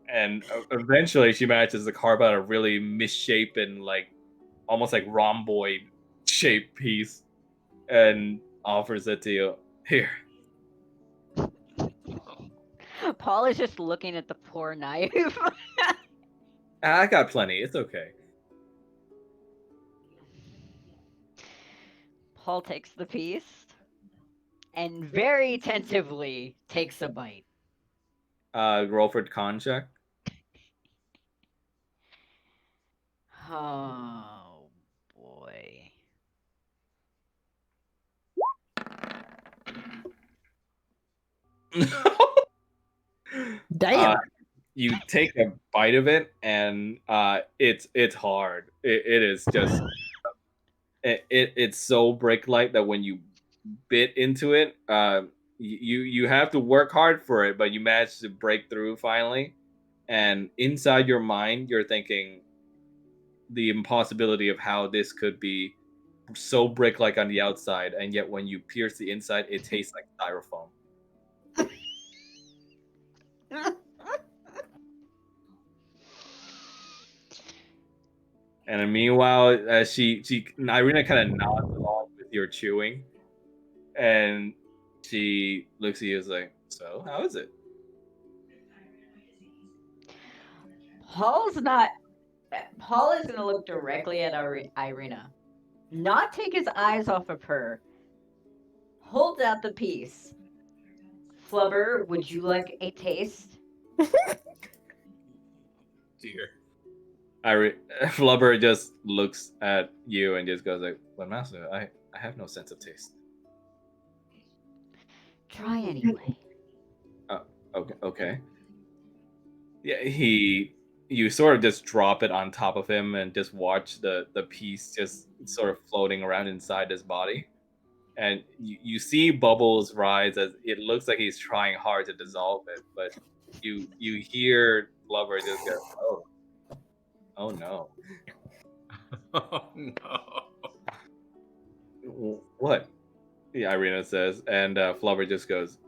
And eventually, she manages to carve out a really misshapen, like almost like rhomboid shaped piece, and offers it to you. Here. Paul is just looking at the poor knife. I got plenty. It's okay. Paul takes the piece and very tentatively takes a bite. Roll for con check. Oh boy. Damn. You take a bite of it, and it's hard. It is just it's so brick like that when you bit into it, you have to work hard for it, but you manage to break through finally. And inside your mind, you're thinking the impossibility of how this could be so brick like on the outside, and yet when you pierce the inside, it tastes like styrofoam. And then meanwhile, Irina kind of nods along with your chewing, and she looks at you as like, "So, how is it?" Paul's not. Paul is going to look directly at Irina, not take his eyes off of her, holds out the piece. Flubber, would you like a taste? Dear. Flubber just looks at you and just goes like, "But master, I have no sense of taste." Try anyway. Okay. Yeah, you sort of just drop it on top of him and just watch the piece just sort of floating around inside his body. And you see bubbles rise as it looks like he's trying hard to dissolve it, but you hear Flubber just go, oh no. Oh no. What? Yeah, Irina says, and Flubber just goes,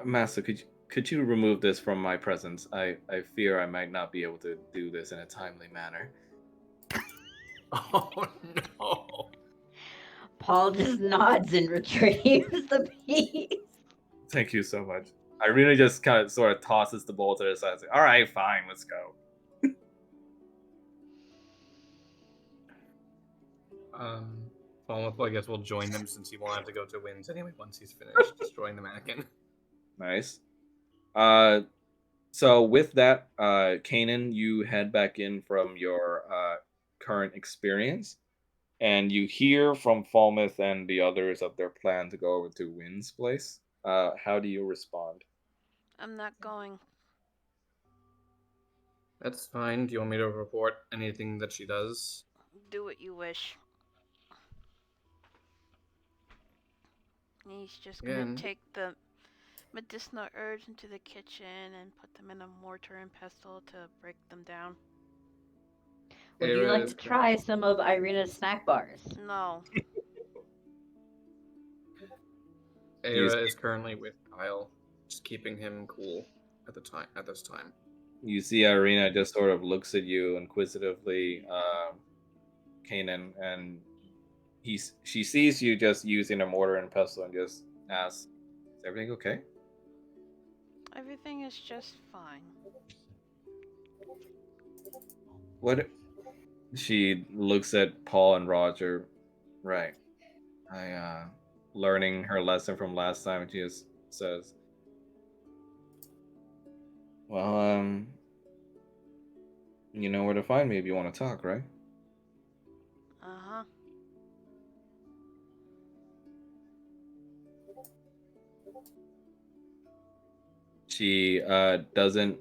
Master, could you remove this from my presence? I fear I might not be able to do this in a timely manner. Oh no. Paul just nods and retrieves the piece. Thank you so much. Irina just kind of sort of tosses the bowl to the side. Like, all right, fine, let's go. Well, I guess we'll join them since he will have to go to Winds anyway once he's finished destroying the mannequin. Nice. So with that, Kanan, you head back in from your current experience, and you hear from Falmouth and the others of their plan to go over to Wynn's place. How do you respond? I'm not going. That's fine. Do you want me to report anything that she does? Do what you wish. He's just gonna Again. take the medicinal herbs into the kitchen and put them in a mortar and pestle to break them down. Would you Era like is to try currently- some of Irina's snack bars? No. Era is currently with Kyle, just keeping him cool at this time. You see Irina just sort of looks at you inquisitively, Kanan, and she sees you just using a mortar and pestle and just asks, "Is everything okay?" Everything is just fine. What? She looks at Paul and Roger. Right. I learning her lesson from last time, and she just says, "Well, you know where to find me if you want to talk, right?" Uh-huh. She doesn't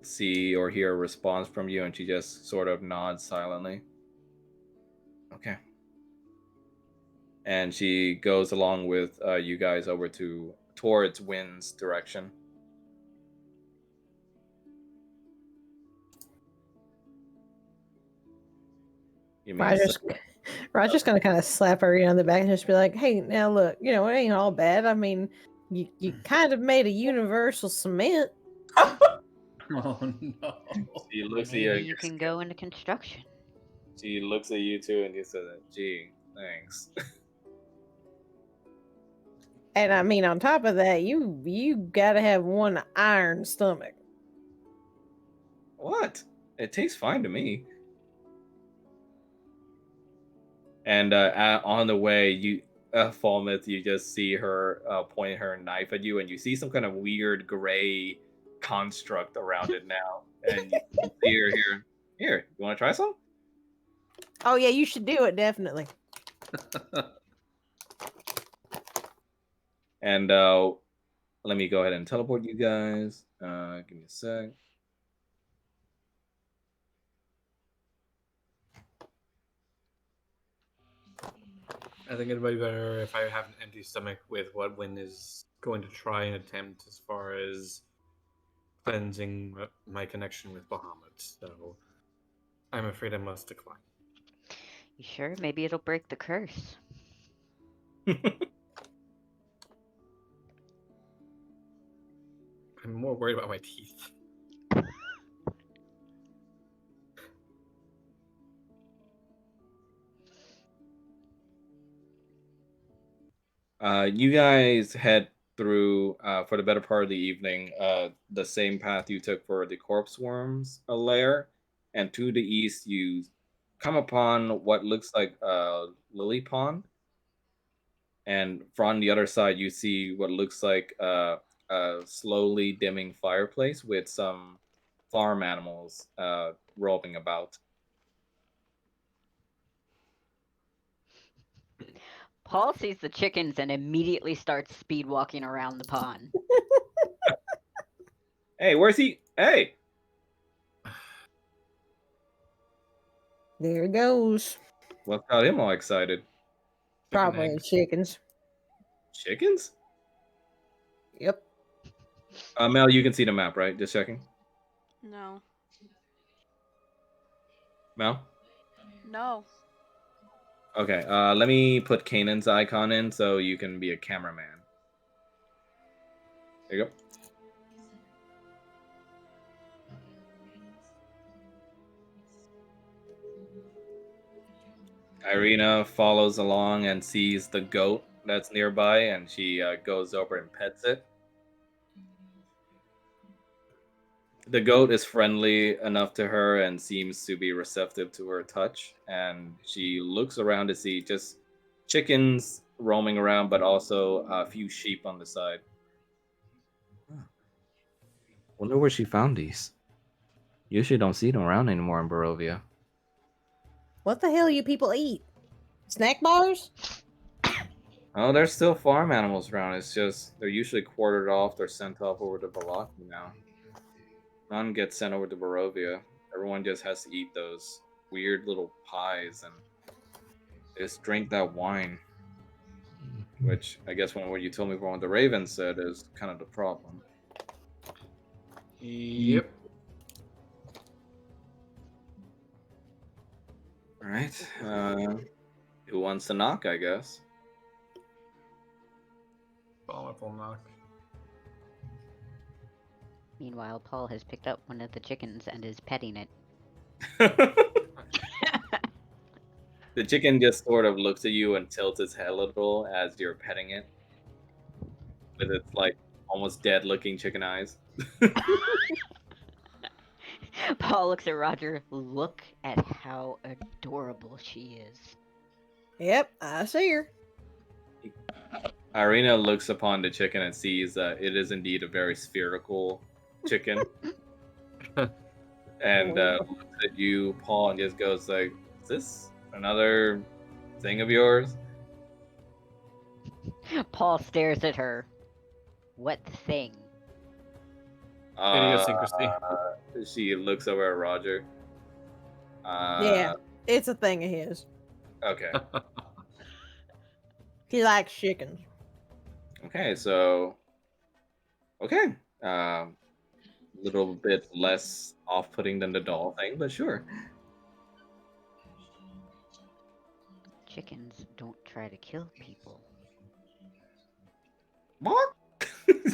see or hear a response from you, and she just sort of nods silently. Okay. And she goes along with you guys over towards Wynn's direction. Give me a sec. Roger's gonna kind of slap her on the back and just be like, "Hey, now look, it ain't all bad. I mean, you kind of made a universal cement." Oh no. She looks at Maybe you. you can go into construction. She looks at you too, and you said, "Gee, thanks." And I mean, on top of that, you gotta have one iron stomach. What? It tastes fine to me. And on the way, Falmouth, you just see her point her knife at you, and you see some kind of weird gray construct around it now. And you see her here. Here, you want to try some? Oh yeah, you should do it definitely. And let me go ahead and teleport you guys. Give me a sec. I think it'd be better if I have an empty stomach with what Win is going to try and attempt as far as cleansing my connection with Bahamut. So I'm afraid I must decline. You sure? Maybe it'll break the curse. I'm more worried about my teeth. You guys head through for the better part of the evening the same path you took for the corpse worms lair, and to the east you come upon what looks like a lily pond, and from the other side you see what looks like a slowly dimming fireplace with some farm animals roaming about. Paul sees the chickens and immediately starts speed walking around the pond. Hey, where's he? Hey, There it goes. what got him all excited? Probably eggs. chickens. Chickens? Yep. Mel, you can see the map, right? Just checking. No. Mel? No. Okay, let me put Kanan's icon in so you can be a cameraman. There you go. Irina follows along and sees the goat that's nearby, and she goes over and pets it. The goat is friendly enough to her and seems to be receptive to her touch, and she looks around to see just chickens roaming around, but also a few sheep on the side. Wonder where she found these. Usually don't see them around anymore in Barovia. What the hell you people eat? Snack bars? Oh, there's still farm animals around. It's just they're usually quartered off. They're sent off over to Balaki now. None gets sent over to Barovia. Everyone just has to eat those weird little pies and just drink that wine. Which I guess when what you told me from what the Raven said is kind of the problem. Yep. All right. Who wants to knock? I guess. Bahamut will knock. Meanwhile, Paul has picked up one of the chickens and is petting it. The chicken just sort of looks at you and tilts its head a little as you're petting it, with its like almost dead-looking chicken eyes. Paul looks at Roger. Look at how adorable she is. Yep, I see her. Irina looks upon the chicken and sees that it is indeed a very spherical chicken, and looks at you, Paul, and just goes like, "Is this another thing of yours?" Paul stares at her. What thing? Idiosyncrasy. She looks over at Roger. Yeah, it's a thing of his. Okay. He likes chickens. Okay, so okay. Little bit less off-putting than the doll thing, but sure. Chickens don't try to kill people. What?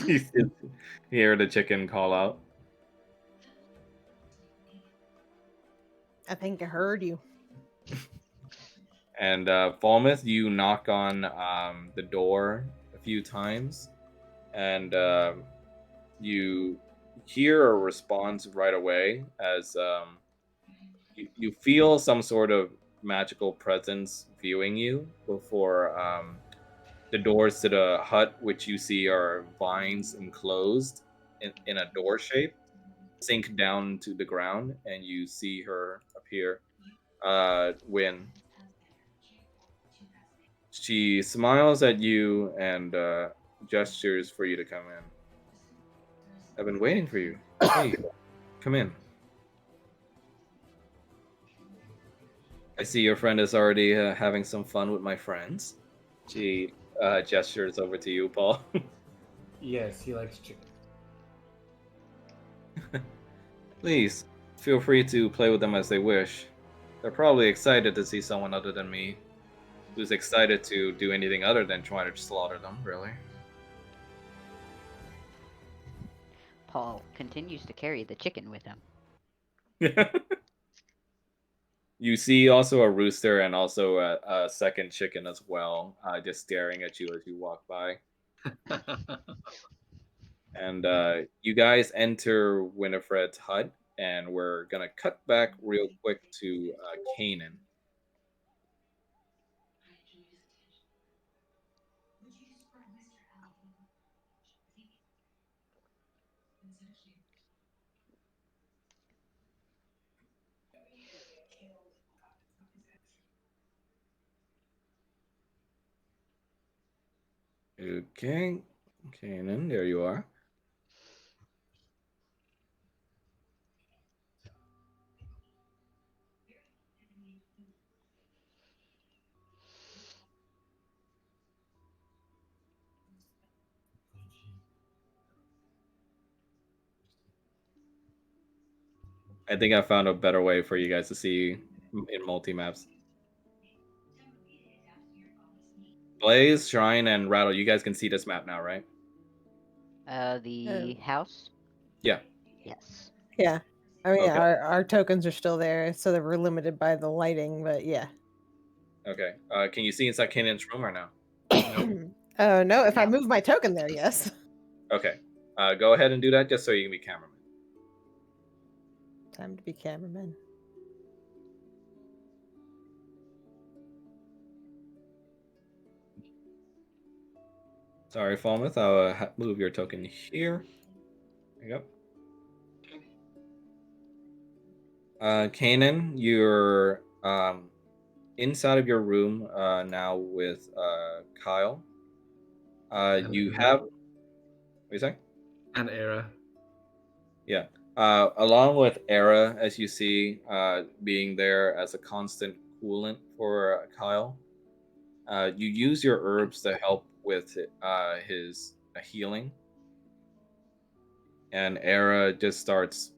You hear the chicken call out. I think I heard you. And Falmouth, you knock on the door a few times, and you hear a response right away as you feel some sort of magical presence viewing you before the doors to the hut, which you see are vines enclosed in a door shape, sink down to the ground, and you see her appear. When she smiles at you and gestures for you to come in. I've been waiting for you. Please, come in. I see your friend is already having some fun with my friends. She gestures over to you, Paul. Yes, he likes chicken. Please, feel free to play with them as they wish. They're probably excited to see someone other than me who's excited to do anything other than try to slaughter them, really. Paul continues to carry the chicken with him. You see also a rooster and also a second chicken as well, just staring at you as you walk by. And you guys enter Winifred's hut, and we're gonna cut back real quick to Canaan. Okay, Canaan, there you are. I think I found a better way for you guys to see in multi maps. Blaze, Shrine, and Rattle. You guys can see this map now, right? The house? Yeah. Yes. Yeah. I mean, Okay. our tokens are still there, so that we're limited by the lighting, but yeah. Okay. Can you see inside Canaan's room or no? Oh, no, if I No. move my token there, yes. Okay. Go ahead and do that just so you can be cameraman. Time to be cameraman. Sorry, Falmouth. I'll move your token here. There you go. Kanan, you're inside of your room now with Kyle. You have. What are you saying? And Era. Yeah. Along with Era, as you see, being there as a constant coolant for Kyle, you use your herbs to help with his healing. And Era just starts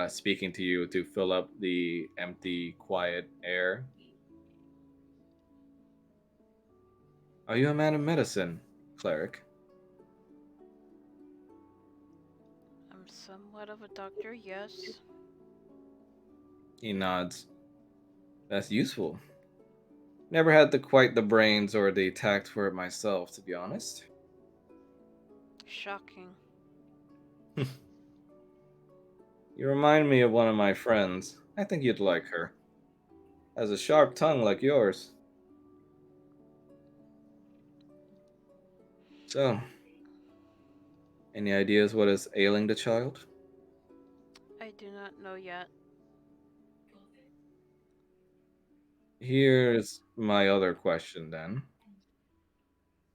speaking to you to fill up the empty, quiet air. Are you a man of medicine, cleric? I'm somewhat of a doctor, yes. He nods. That's useful. Never had quite the brains or the tact for it myself, to be honest. Shocking. You remind me of one of my friends. I think you'd like her. Has a sharp tongue like yours. So, any ideas what is ailing the child? I do not know yet. Here's my other question then.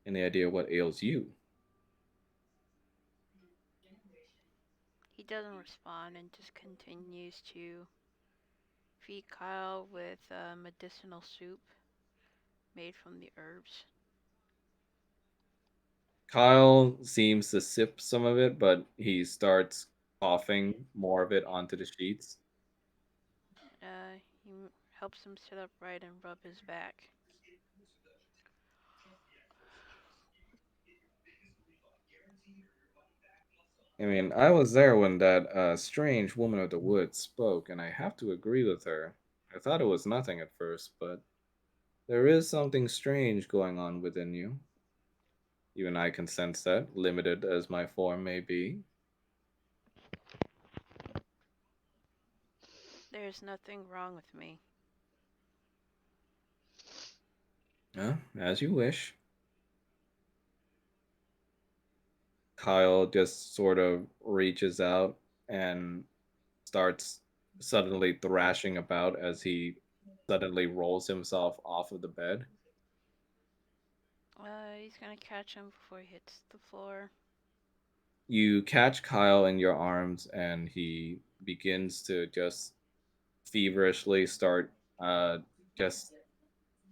Any idea what ails you? He doesn't respond and just continues to feed Kyle with medicinal soup made from the herbs. Kyle seems to sip some of it, but he starts coughing more of it onto the sheets. He helps him sit upright and rub his back. I mean, I was there when that strange woman of the woods spoke, and I have to agree with her. I thought it was nothing at first, but there is something strange going on within you. Even I can sense that, limited as my form may be. There's nothing wrong with me. As you wish. Kyle just sort of reaches out and starts suddenly thrashing about as he suddenly rolls himself off of the bed. He's gonna catch him before he hits the floor. You catch Kyle in your arms, and he begins to just feverishly start uh, just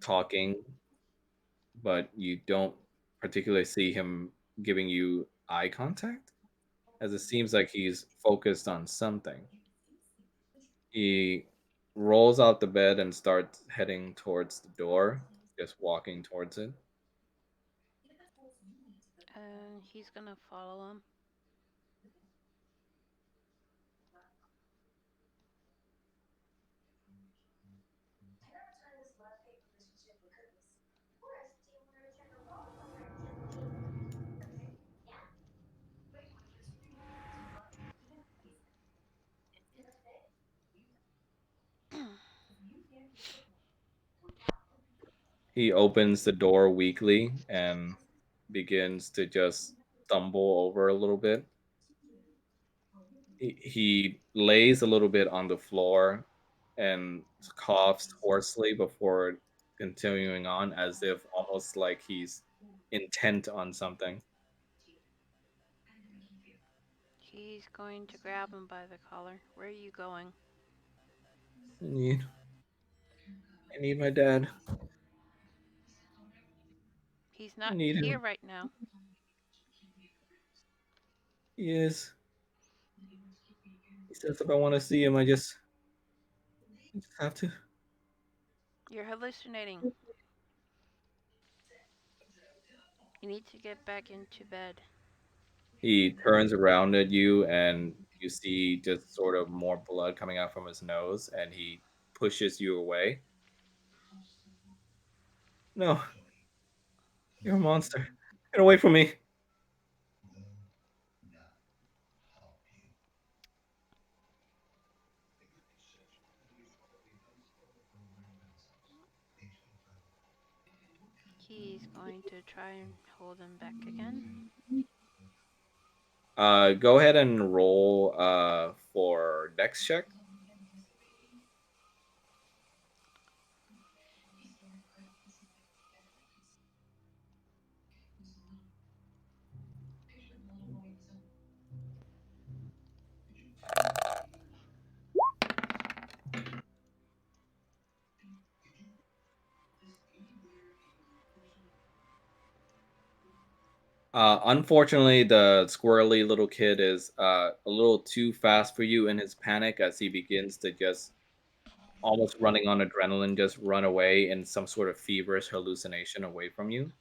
talking, but you don't particularly see him giving you eye contact, as it seems like he's focused on something. He rolls out the bed and starts heading towards the door, just walking towards it. And he's gonna follow him. He opens the door weakly and begins to just stumble over a little bit. He lays a little bit on the floor and coughs hoarsely before continuing on, as if almost like he's intent on something. He's going to grab him by the collar. Where are you going? I need, I need my dad. He's I not need here him. right now. He is. He says if I want to see him, I just have to. You're hallucinating. You need to get back into bed. He turns around at you, and you see just sort of more blood coming out from his nose, and he pushes you away. No, you're a monster. Get away from me. He's going to try and hold him back again. Go ahead and roll for Dex check. Unfortunately, the squirrely little kid is a little too fast for you in his panic as he begins to just almost running on adrenaline, just run away in some sort of feverish hallucination away from you.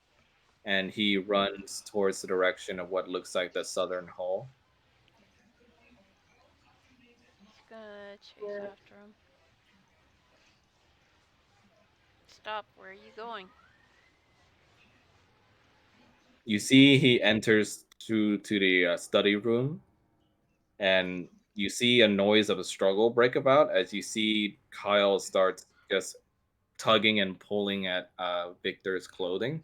And he runs towards the direction of what looks like the southern hall. He's gonna chase after him. Stop. Where are you going? You see, he enters to the study room, and you see a noise of a struggle break about as you see Kyle starts just tugging and pulling at Victor's clothing.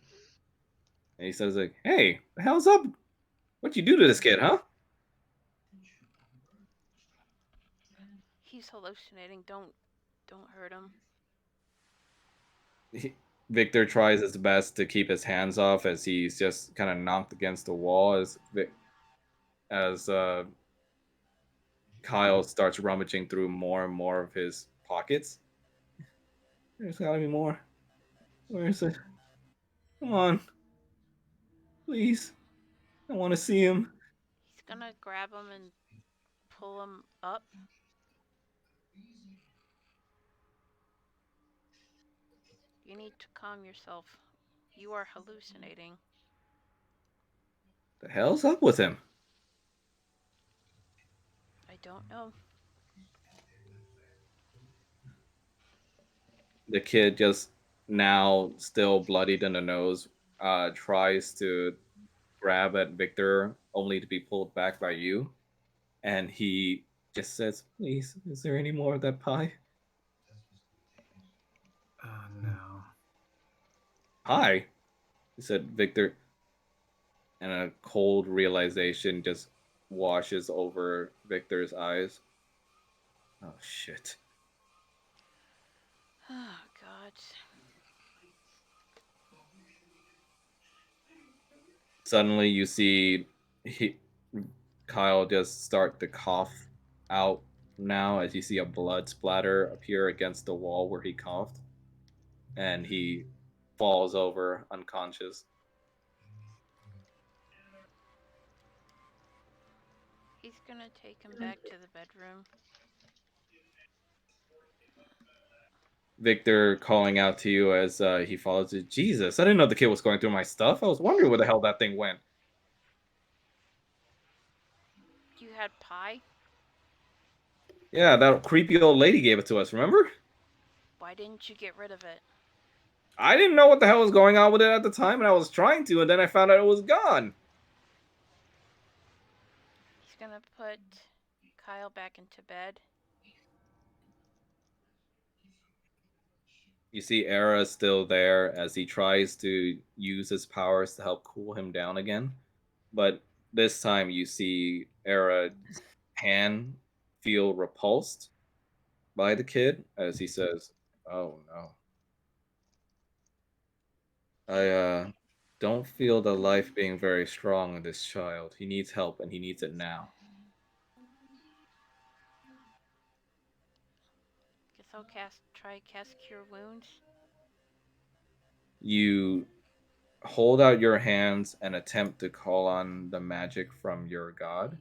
And he says, like, "Hey, the hell's up? What'd you do to this kid, huh?" He's hallucinating. Don't hurt him. He, Victor tries his best to keep his hands off as he's just kind of knocked against the wall as Kyle starts rummaging through more and more of his pockets. There's gotta be more. Where is it? Come on, please. I want to see him. He's gonna grab him and pull him up. You need to calm yourself. You are hallucinating. The hell's up with him? don't know. The kid just now still bloodied in the nose, tries to grab at Victor, only to be pulled back by you. And he just says, "Please, is there any more of that pie?" No. Pie, he said. Victor, and a cold realization just washes over Victor's eyes. Oh shit. Oh God. Suddenly you see he, Kyle just start to cough out now as you see a blood splatter appear against the wall where he coughed, and he falls over unconscious. He's gonna take him back to the bedroom. Victor calling out to you as he follows you. Jesus, I didn't know the kid was going through my stuff. I was wondering where the hell that thing went. You had pie? Yeah, that creepy old lady gave it to us, remember? Why didn't you get rid of it? I didn't know what the hell was going on with it at the time, and I was trying to, and then I found out it was gone. He's gonna put Kyle back into bed. You see Era still there as he tries to use his powers to help cool him down again. But this time you see Era's hand feel repulsed by the kid as he says, "Oh no. I don't feel the life being very strong in this child. He needs help and he needs it now." Guess I'll try cast cure wounds. You hold out your hands and attempt to call on the magic from your god.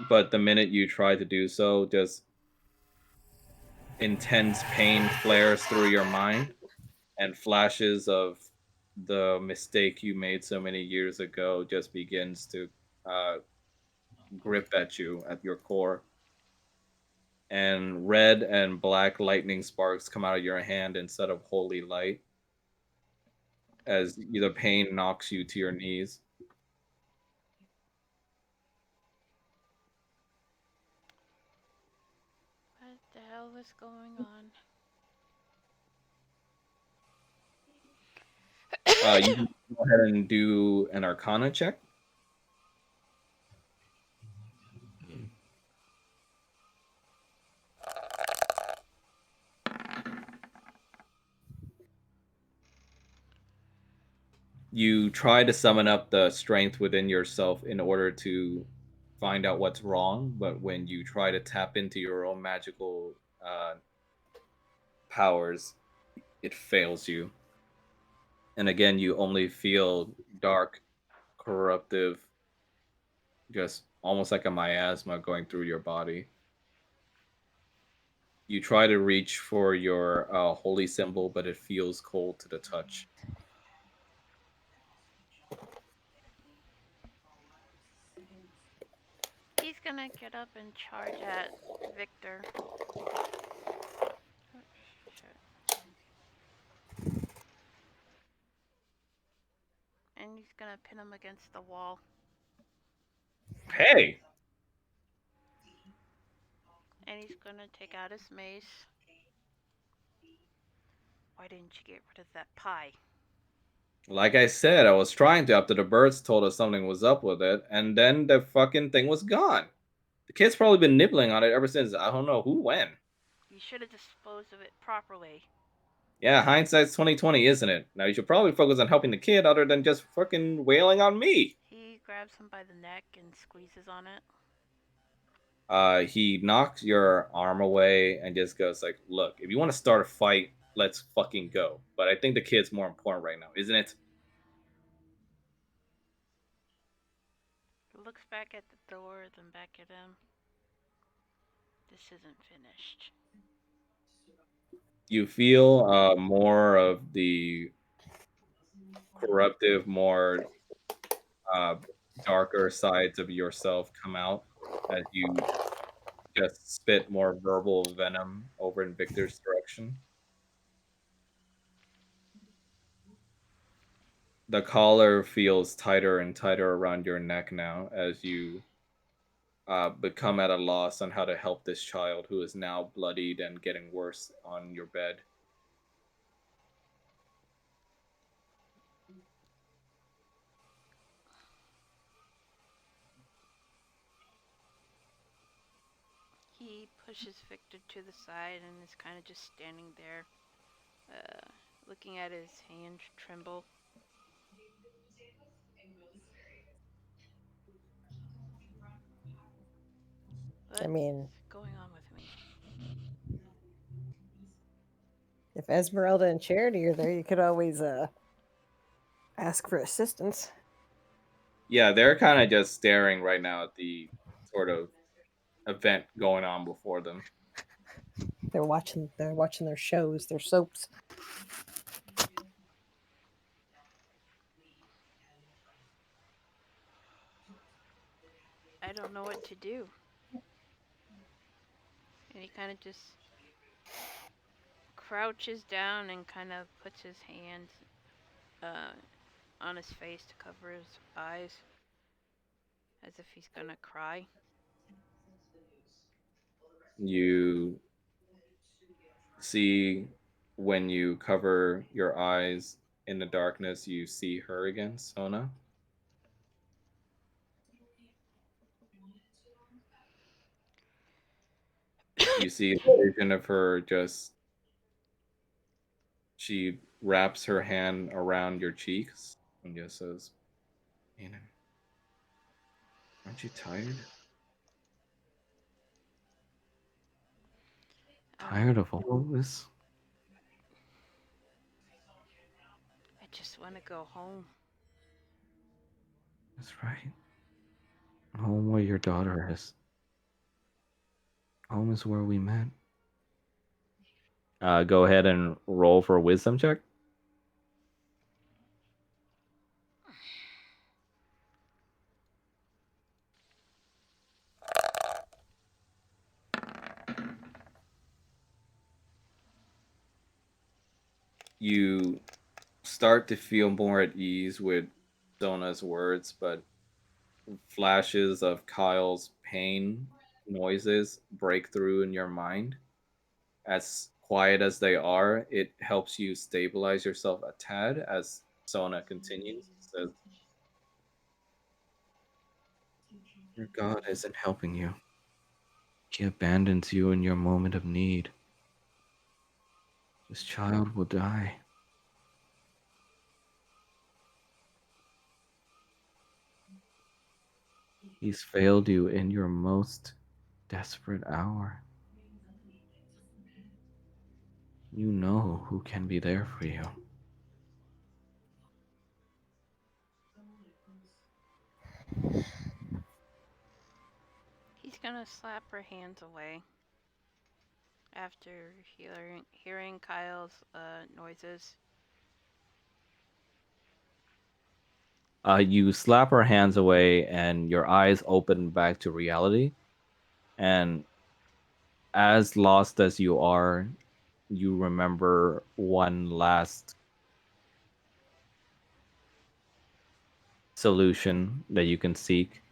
But the minute you try to do so, just intense pain flares through your mind, and flashes of the mistake you made so many years ago just begins to uh, grip at you at your core. And red and black lightning sparks come out of your hand instead of holy light as the pain knocks you to your knees. What the hell is going on? You can go ahead and do an Arcana check. You try to summon up the strength within yourself in order to find out what's wrong, but when you try to tap into your own magical powers, it fails you. And again, you only feel dark, corruptive, just almost like a miasma going through your body. You try to reach for your holy symbol, but it feels cold to the touch. He's gonna get up and charge at Victor. Oh, shit. And he's gonna pin him against the wall. Hey! And he's gonna take out his mace. Why didn't you get rid of that pie? Like I said, I was trying to after the birds told us something was up with it, and then the fucking thing was gone. The kid's probably been nibbling on it ever since. I don't know who when. You should have disposed of it properly. Yeah, hindsight's 2020, isn't it? Now you should probably focus on helping the kid other than just fucking wailing on me. He grabs him by the neck and squeezes on it. He knocks your arm away and just goes like, "Look, if you want to start a fight, let's fucking go. But I think the kid's more important right now, isn't it?" He looks back at the door, then back at him. This isn't finished. You feel more of the corruptive, more uh, darker sides of yourself come out as you just spit more verbal venom over in Victor's direction. The collar feels tighter and tighter around your neck now as you become at a loss on how to help this child who is now bloodied and getting worse on your bed. He pushes Victor to the side and is kind of just standing there, uh, looking at his hand tremble. I What's mean, going on with me? if Esmeralda and Charity are there, you could always ask for assistance. Yeah, they're kind of just staring right now at the sort of event going on before them. They're watching their shows, their soaps. I don't know what to do. And he kind of just crouches down and kind of puts his hand uh, on his face to cover his eyes as if he's gonna cry. You see when you cover your eyes in the darkness, you see her again, Sona. You see a vision of her just, she wraps her hand around your cheeks and just says, Aiden, aren't you tired? Um, Tired of all of this? I just want to go home. That's right. Home where your daughter is. Home is where we met. Go ahead and roll for a wisdom check. You start to feel more at ease with Sona's words, but flashes of Kyle's pain noises break through in your mind. As quiet as they are, it helps you stabilize yourself a tad as Sona continues. Says, your God isn't helping you. He abandons you in your moment of need. This child will die. He's failed you in your most desperate hour. You know who can be there for you. He's gonna slap her hands away after hearing Kyle's noises. You slap her hands away, and your eyes open back to reality. And as lost as you are, you remember one last solution that you can seek,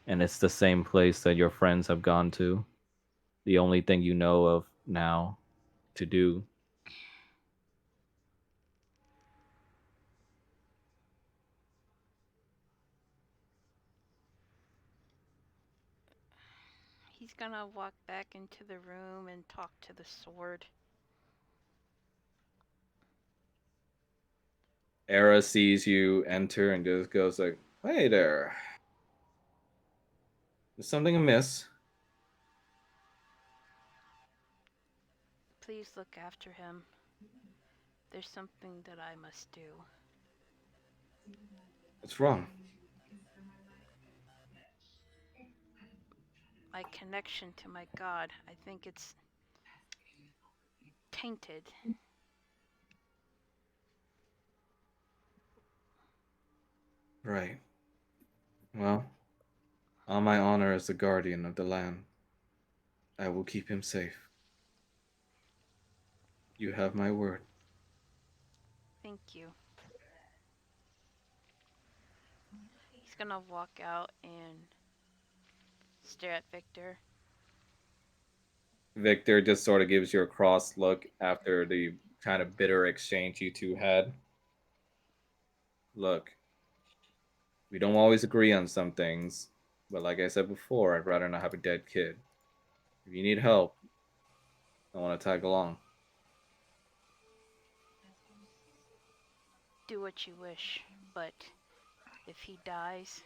and it's the same place that your friends have gone to. The only thing you know of now to do. He's gonna walk back into the room and talk to the sword. Era sees you enter and just goes like, "Hey there, is something amiss?" Please look after him. There's something that I must do. What's wrong? My connection to my God. I think it's tainted. Right. Well, on my honor as the guardian of the land, I will keep him safe. You have my word. Thank you. He's gonna walk out and stare at Victor. Victor just sort of gives you a cross look after the kind of bitter exchange you two had. Look, we don't always agree on some things, but like I said before, I'd rather not have a dead kid. If you need help, I want to tag along. Do what you wish, but if he dies,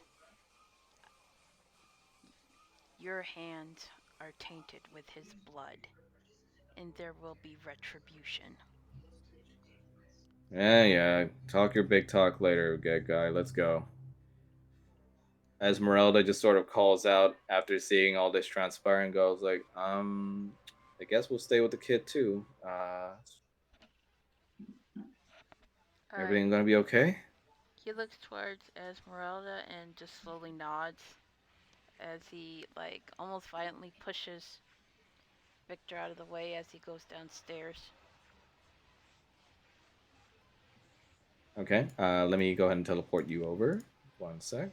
your hands are tainted with his blood, and there will be retribution. Yeah, yeah. Talk your big talk later, good guy. Let's go. Esmeralda just sort of calls out after seeing all this transpire and goes like, I guess we'll stay with the kid too. Uh, Everything gonna be okay? he looks towards Esmeralda and just slowly nods as he almost violently pushes Victor out of the way as he goes downstairs. Okay. Let me go ahead and teleport you over. One sec.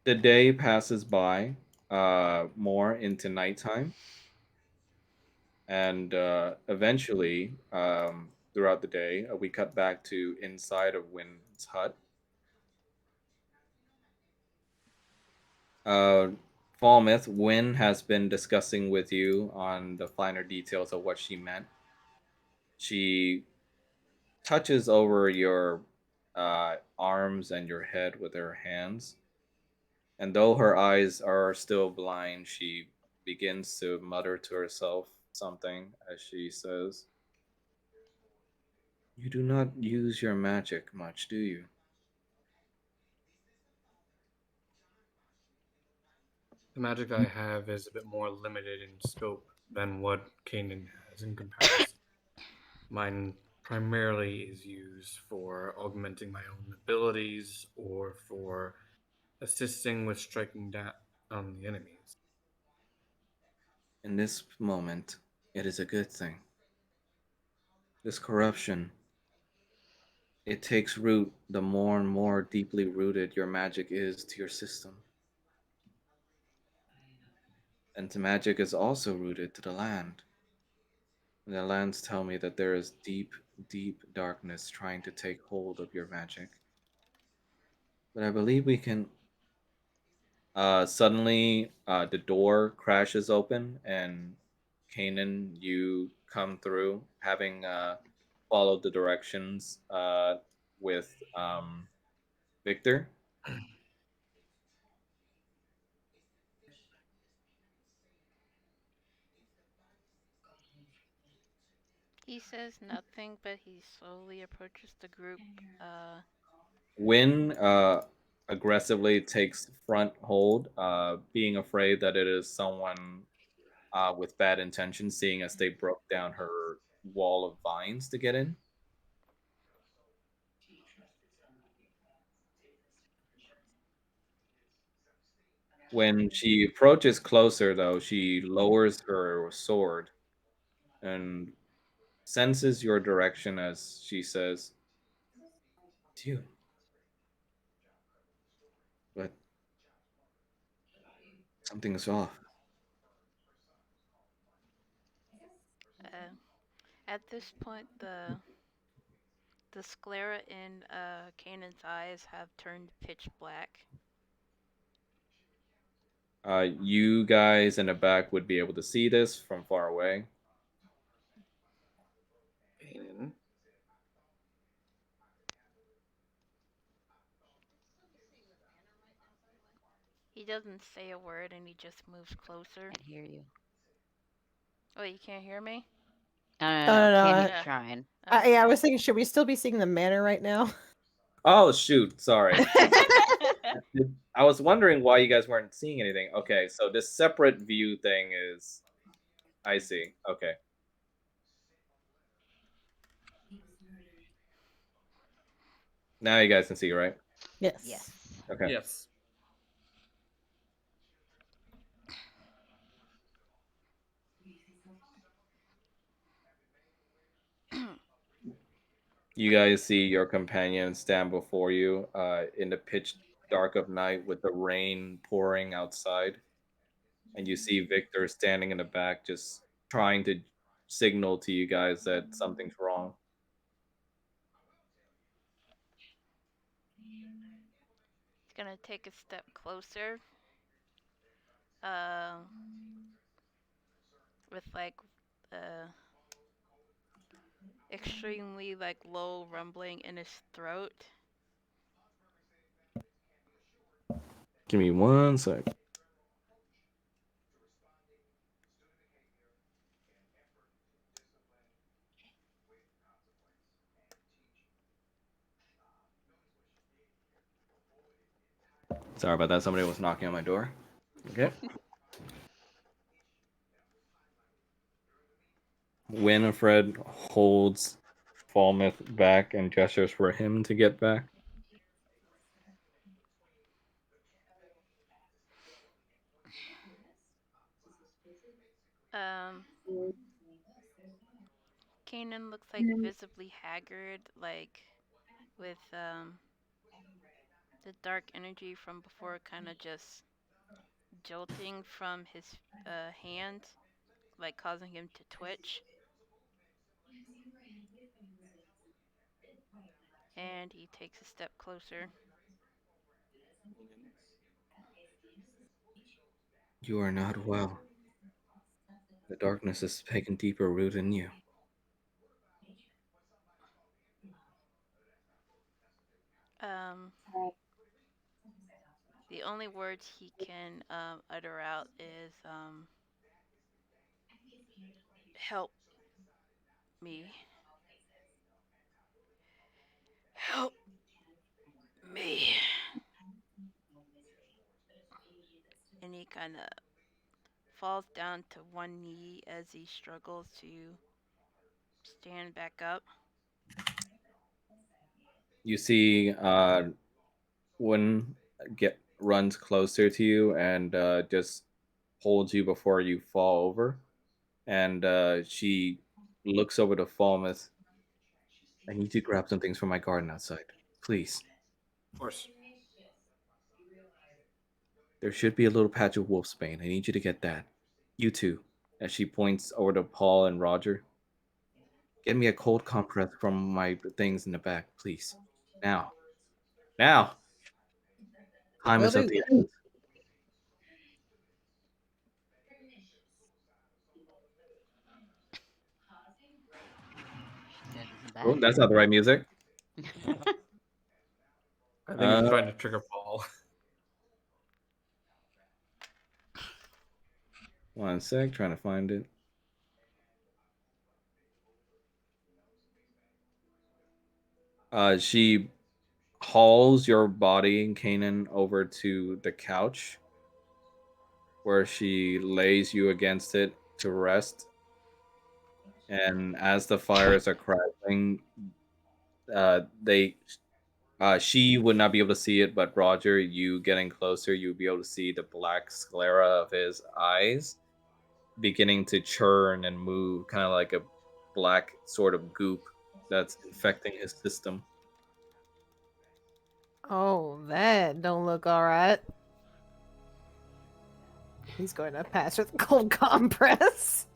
The day passes by, more into nighttime, and eventually, throughout the day, we cut back to inside of Wynn's hut. Uh, Falmouth, Wynn has been discussing with you on the finer details of what she meant. She touches over your arms and your head with her hands, and though her eyes are still blind, she begins to mutter to herself something as she says, "You do not use your magic much, do you?" The magic I have is a bit more limited in scope than what Kanan has in comparison. Mine primarily is used for augmenting my own abilities or for assisting with striking down on the enemies. In this moment, it is a good thing. This corruption, it takes root the more and more deeply rooted your magic is to your system. And the magic is also rooted to the land. The lands tell me that there is deep, deep darkness trying to take hold of your magic. But I believe we can. Suddenly, the door crashes open, and Kanan, you come through, having followed the directions with Victor. He says nothing, but he slowly approaches the group. Win aggressively takes front hold, being afraid that it is someone with bad intentions, seeing as they broke down her wall of vines to get in. When she approaches closer, though, she lowers her sword and senses your direction as she says, "It's you, but something is off." Uh, at this point, the sclera in Kanan's eyes have turned pitch black. You guys in the back would be able to see this from far away. Kanan, He doesn't say a word and he just moves closer. Can't hear you. Oh, you can't hear me? No, Oh, no, no. no, Candy's Yeah. trying. yeah, I Okay. was thinking, should we still be seeing the manor right now? Oh shoot, sorry. I was wondering why you guys weren't seeing anything. Okay, so this separate view thing is I see. Okay. Now you guys can see, right? Yes. Yes. Okay. Yes. You guys see your companion stand before you in the pitch dark of night with the rain pouring outside. And you see Victor standing in the back just trying to signal to you guys that something's wrong. He's gonna take a step closer. Uh, with like, uh, extremely like low rumbling in his throat. Give me one sec. Sorry about that. Somebody was knocking on my door. Okay. Winifred holds Falmouth back and gestures for him to get back. Um, Kanan looks like visibly haggard, like with the dark energy from before kind of just jolting from his hand, like causing him to twitch. And he takes a step closer. You are not well. The darkness has taken deeper root in you. Um, the only words he can utter out is "Help me, help me," and he kind of falls down to one knee as he struggles to stand back up. You see Win get runs closer to you and just holds you before you fall over. And she looks over to Falmouth. I need to grab some things from my garden outside. Please. Of course. There should be a little patch of wolfsbane. I need you to get that. You too. As she points over to Paul and Roger. Get me a cold compress from my things in the back, please. Now. Now! Time Will is of do. the essence. She said in the Oh, back. that's not the right music. I think Uh, he's trying to trigger Paul. One sec, trying to find it. She hauls your body, Kanan, over to the couch where she lays you against it to rest. And as the fires are crashing, they she would not be able to see it, but Roger, you getting closer, you'll be able to see the black sclera of his eyes beginning to churn and move, kind of like a black sort of goop that's infecting his system. Oh, that don't look all right. He's going to pass with cold compress.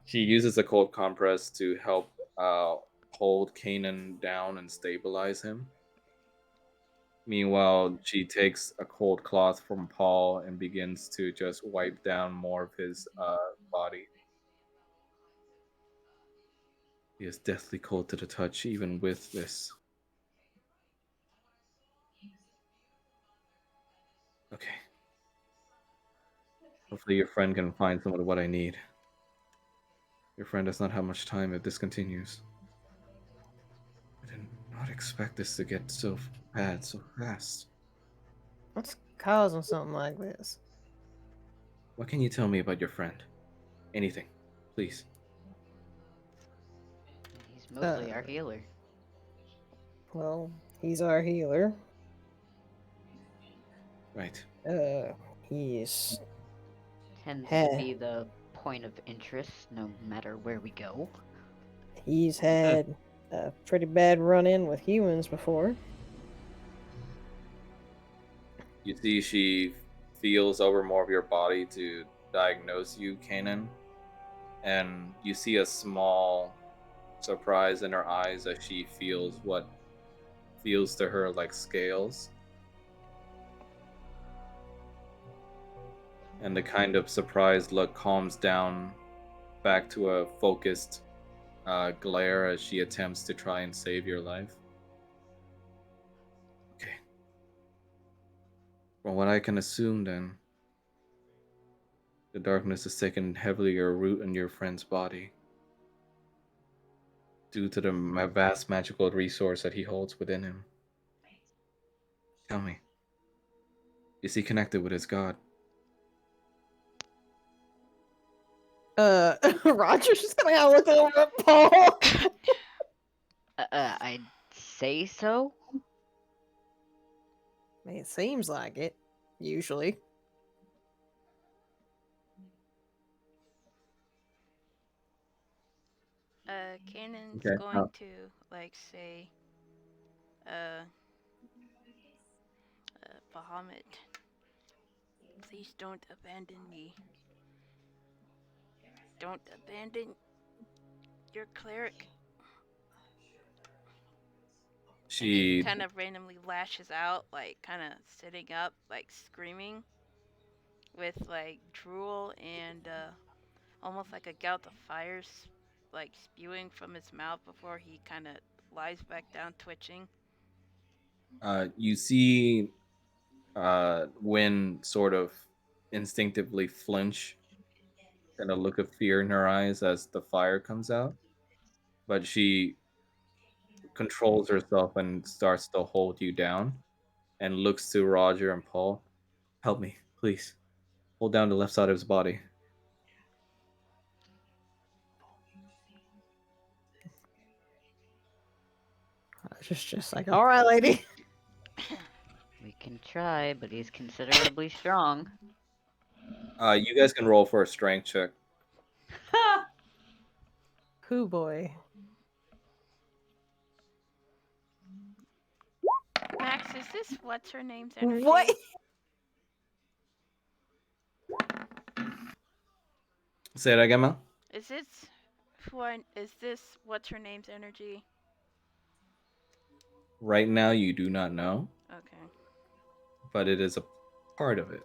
She uses a cold compress to help hold Kanan down and stabilize him. Meanwhile, she takes a cold cloth from Paul and begins to just wipe down more of his body. He is deathly cold to the touch, even with this. Okay. Hopefully your friend can find some of what I need. Your friend does not have much time if this continues. I did not expect this to get so bad so fast. What's causing something like this? What can you tell me about your friend? Anything, please. He's mostly our Uh, healer. Well, he's our healer. Right. He's Tends to had be the point of interest no matter where we go. he's had a pretty bad run-in with humans before. You see, she feels over more of your body to diagnose you, Kanan. And you see a small surprise in her eyes as she feels what feels to her like scales. And the kind of surprised look calms down back to a focused glare as she attempts to try and save your life. Okay. From what I can assume, then, the darkness has taken heavier root in your friend's body due to the vast magical resource that he holds within him. Tell me, is he connected with his god? Roger's just gonna look over at Paul. I'd say so. I mean, it seems like it, usually. Kanan's Okay. going to like say, Bahamut, please don't abandon me. Don't abandon your cleric. And he She kind of randomly lashes out, like kind of sitting up, like screaming, with like drool and almost like a gout of fire, like spewing from his mouth before he kind of lies back down, twitching. you see Wynn sort of instinctively flinch and a look of fear in her eyes as the fire comes out. But she controls herself and starts to hold you down and looks to Roger and Paul. Help me, please. Hold down the left side of his body. Just like, all right, lady. We can try, but he's considerably strong. You guys can roll for a strength check. Hoo boy. Max, is this what's her name's energy? What? Say it again, Mel. Is this what's her name's energy? Right now, you do not know, Okay. but it is a part of it.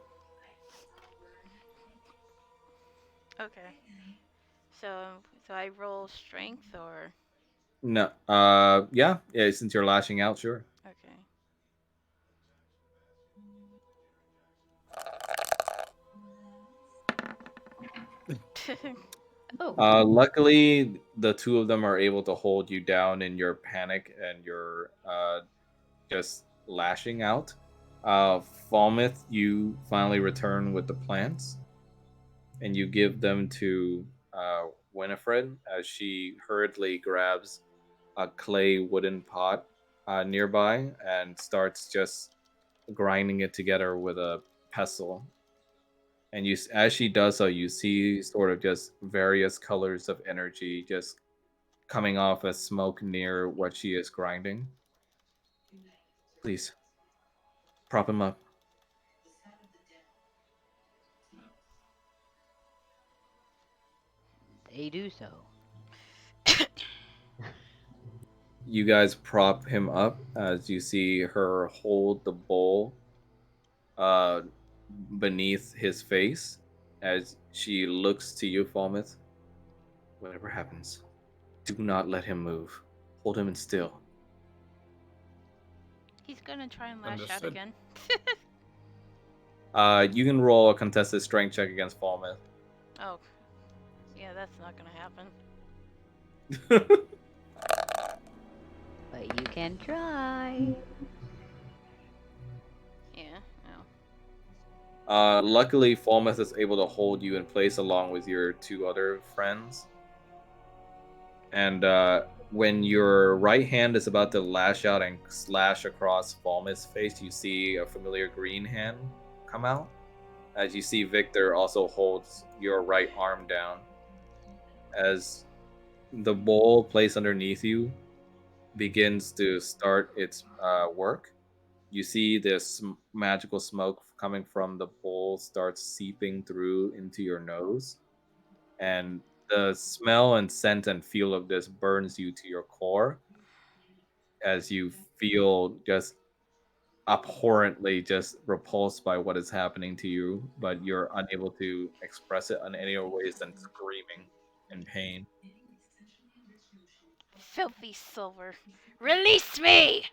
Okay. So I roll strength or No. Yeah. Since you're lashing out, sure. okay. Oh, Luckily, the two of them are able to hold you down in your panic and your just lashing out. Falmouth, you finally return with the plants, and you give them to Winifred as she hurriedly grabs a clay wooden pot nearby and starts just grinding it together with a pestle. And as she does so, you see sort of just various colors of energy just coming off as smoke near what she is grinding. Please, prop him up. they do so. You guys prop him up as you see her hold the bowl uh, beneath his face as she looks to you, Falmouth. Whatever happens, do not let him move. Hold him still. He's gonna try and lash out Understood. again. You can roll a contested strength check against Falmouth. Oh, yeah, that's not gonna happen. But you can try. Yeah, no. Luckily, Falmouth is able to hold you in place along with your two other friends. And when your right hand is about to lash out and slash across Falmouth's face, you see a familiar green hand come out. As you see, Victor also holds your right arm down. As the bowl placed underneath you begins to start its work, you see this magical smoke coming from the bowl starts seeping through into your nose, and the smell and scent and feel of this burns you to your core as you feel just abhorrently just repulsed by what is happening to you, but you're unable to express it in any other ways than screaming in pain. Filthy silver, release me!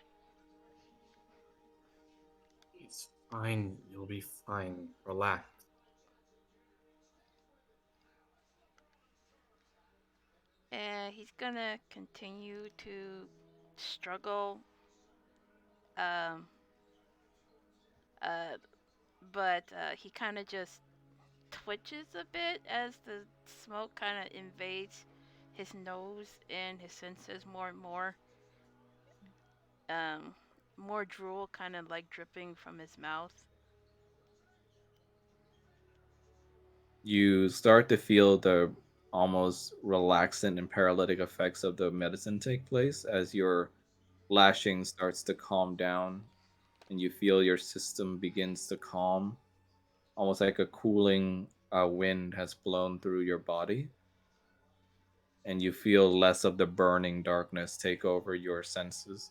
It's fine. You'll be fine. Relax. He's gonna continue to struggle. Um, uh, but he kind of just twitches a bit as the smoke kind of invades his nose and his senses more and more. Um, More drool kind of like dripping from his mouth. You start to feel the almost relaxant and paralytic effects of the medicine take place as your lashing starts to calm down and you feel your system begins to calm, almost like a cooling wind has blown through your body, and you feel less of the burning darkness take over your senses.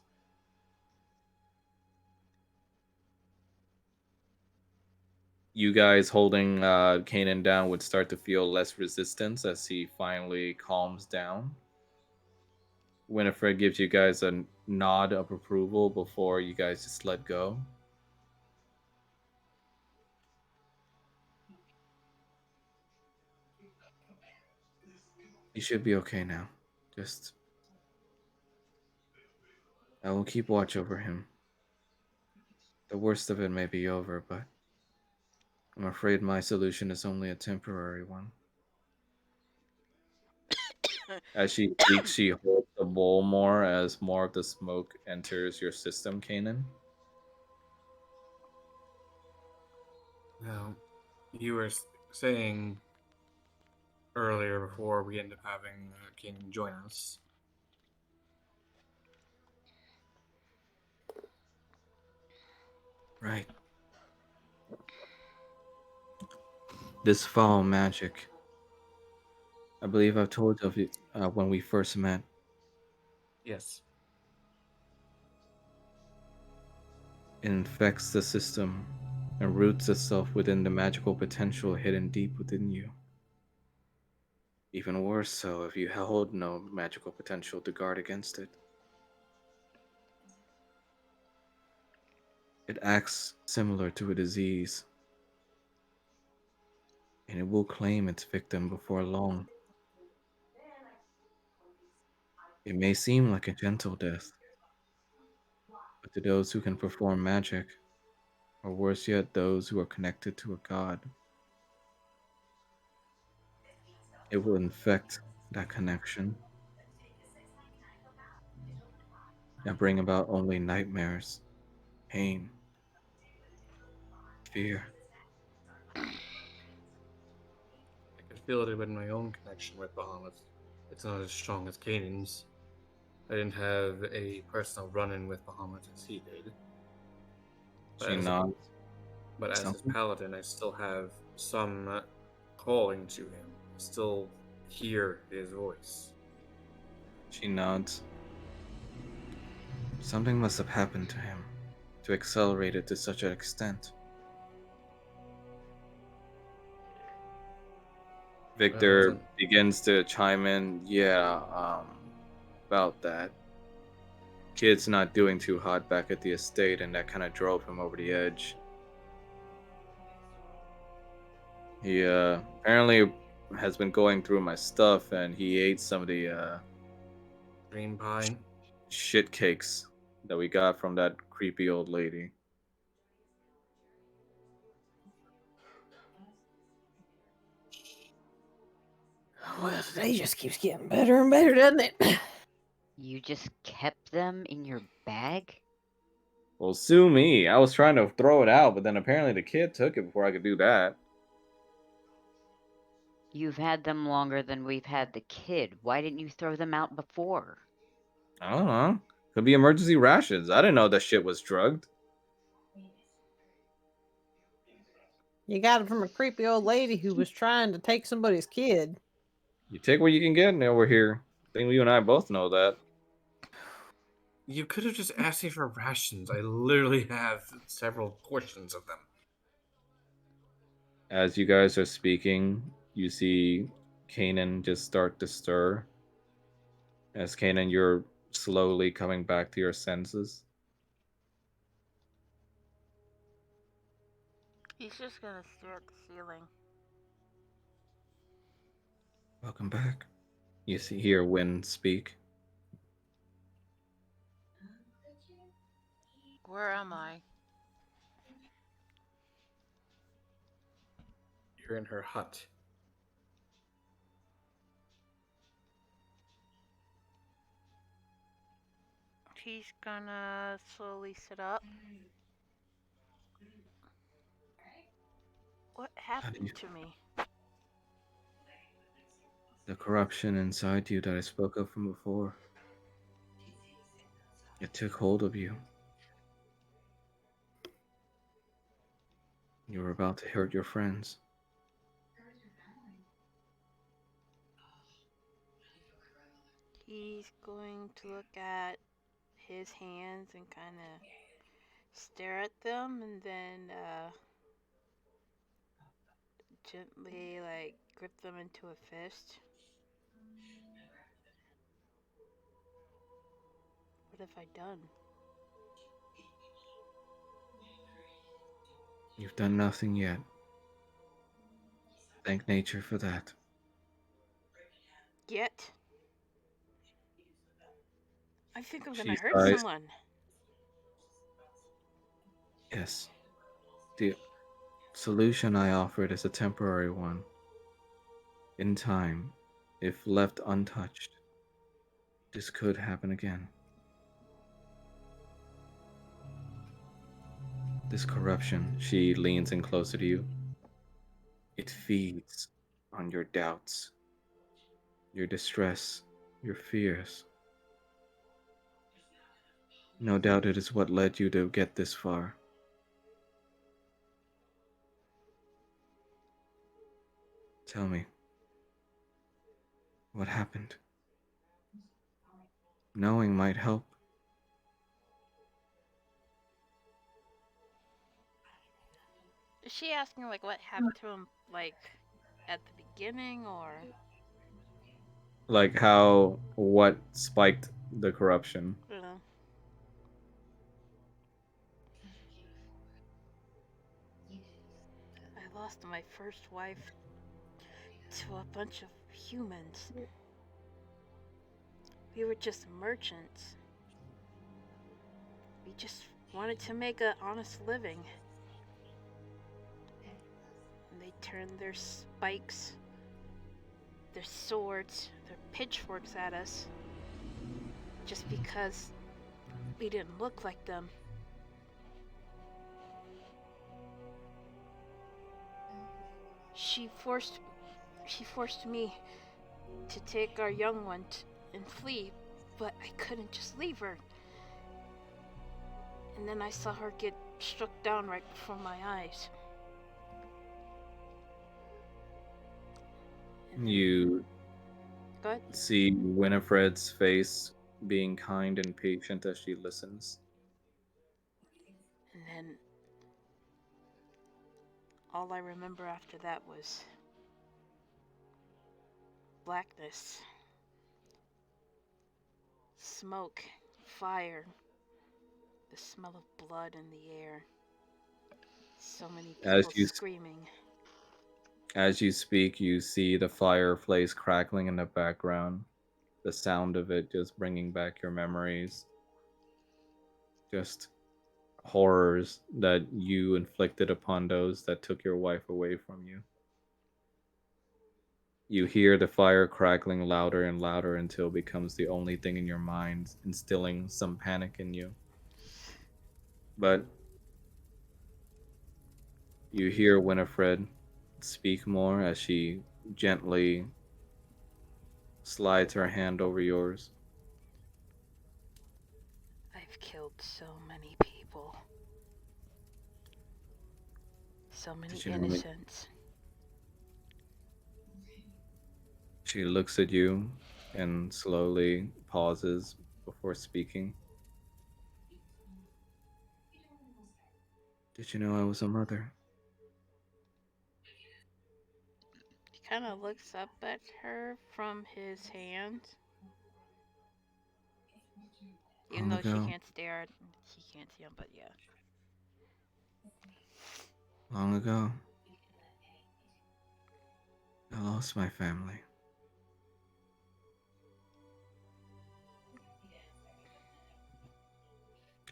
You guys holding Kanan down would start to feel less resistance as he finally calms down. Winifred gives you guys a nod of approval before you guys just let go. You should be okay now. Just, I will keep watch over him. The worst of it may be over, but I'm afraid my solution is only a temporary one. As she speaks, she holds the bowl more as more of the smoke enters your system, Kanan. Now, you were saying earlier before we end up having King join us. Right. This foul magic. I believe I've told of it when we first met. Yes. It infects the system and roots itself within the magical potential hidden deep within you. Even worse so if you hold no magical potential to guard against it. It acts similar to a disease, and it will claim its victim before long. It may seem like a gentle death, but to those who can perform magic, or worse yet, those who are connected to a god, it will infect that connection and bring about only nightmares, pain, fear. I could feel it in my own connection with Bahamut. It's not as strong as Kanan's. I didn't have a personal run-in with Bahamut as he did. But She as, nods. but as his Something? paladin, I still have some calling to him. I still hear his voice. She nods. Something must have happened to him to accelerate it to such an extent. Victor begins to chime in. Yeah, about that. Kid's not doing too hot back at the estate, and that kind of drove him over the edge. He apparently has been going through my stuff, and he ate some of the Green pie. shit cakes that we got from that creepy old lady. Well, today just keeps getting better and better, doesn't it? You just kept them in your bag? Well, sue me. I was trying to throw it out, but then apparently the kid took it before I could do that. You've had them longer than we've had the kid. Why didn't you throw them out before? I don't know. Could be emergency rations. I didn't know that shit was drugged. You got it from a creepy old lady who was trying to take somebody's kid. You take what you can get over here. I think you and I both know that. You could have just asked me for rations. I literally have several portions of them. As you guys are speaking, you see Kanan just start to stir. As Kanan, you're slowly coming back to your senses. He's just gonna stare at the ceiling. Welcome back. You see, hear Wynn speak. Where am I? You're in her hut. He's gonna slowly sit up. What happened to me? The corruption inside you that I spoke of from before. It took hold of you. You were about to hurt your friends. He's going to look at his hands and kind of stare at them and then gently like grip them into a fist. What have I done? You've done nothing yet. Thank nature for that. Yet? I think I'm gonna She hurt sighs. someone. Yes. The solution I offered is a temporary one. In time, if left untouched, this could happen again. This corruption, she leans in closer to you. It feeds on your doubts, your distress, your fears. No doubt it is what led you to get this far. Tell me, what happened? Knowing might help. Is she asking like what happened to him like at the beginning or Like what spiked the corruption? you know? I lost my first wife to a bunch of humans. We were just merchants. We just wanted to make an honest living. And they turned their spikes, their swords, their pitchforks at us just because we didn't look like them. She forced me to take our young one and flee, but I couldn't just leave her. And then I saw her get struck down right before my eyes. You Go ahead. see Winifred's face being kind and patient as she listens. And then all I remember after that was blackness, smoke, fire, the smell of blood in the air. So many As people you screaming. As you speak, you see the fireplace crackling in the background, the sound of it just bringing back your memories, just horrors that you inflicted upon those that took your wife away from you. You hear the fire crackling louder and louder until it becomes the only thing in your mind, instilling some panic in you. But you hear Winifred speak more as she gently slides her hand over yours. I've killed so many people, so many Did you know me? innocents. She looks at you and slowly pauses before speaking. Did you know I was a mother? He kind of looks up at her from his hands, even Long though she ago, can't stare. He can't see him, but yeah. long ago, I lost my family.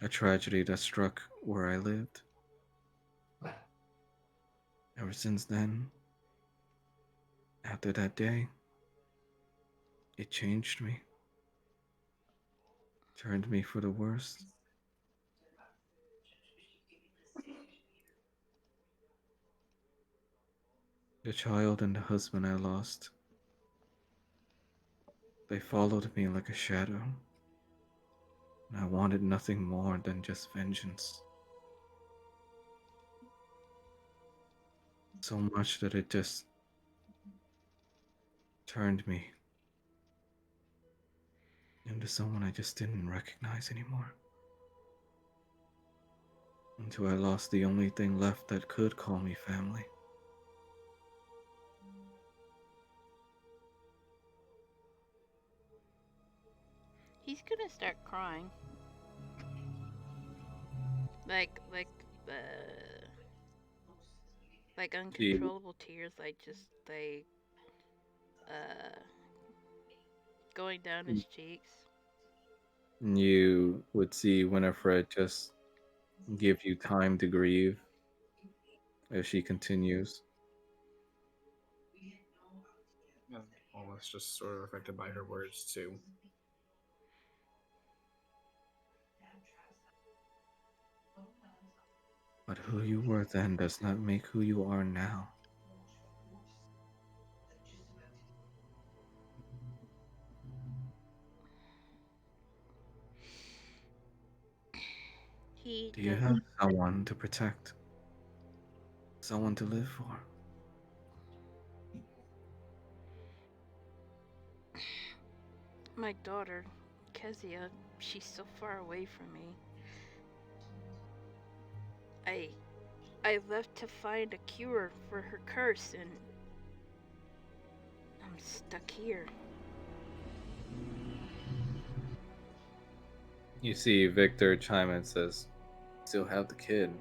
A tragedy that struck where I lived. Ever since then, after that day, it changed me, turned me for the worst. The child and the husband I lost, they followed me like a shadow, and I wanted nothing more than just vengeance. So much that it just turned me into someone I just didn't recognize anymore. Until I lost the only thing left that could call me family. He's gonna start crying, like uh, like She, uncontrollable tears, like just like uh going down his cheeks. you would see Winifred just give you time to grieve as she continues. And all that's just sort of affected by her words too. But who you were then does not make who you are now. He Do you have doesn't. someone to protect? Someone to live for? My daughter, Kezia, she's so far away from me. I I left to find a cure for her curse, and I'm stuck here. You see Victor chime in and says, still have the kid.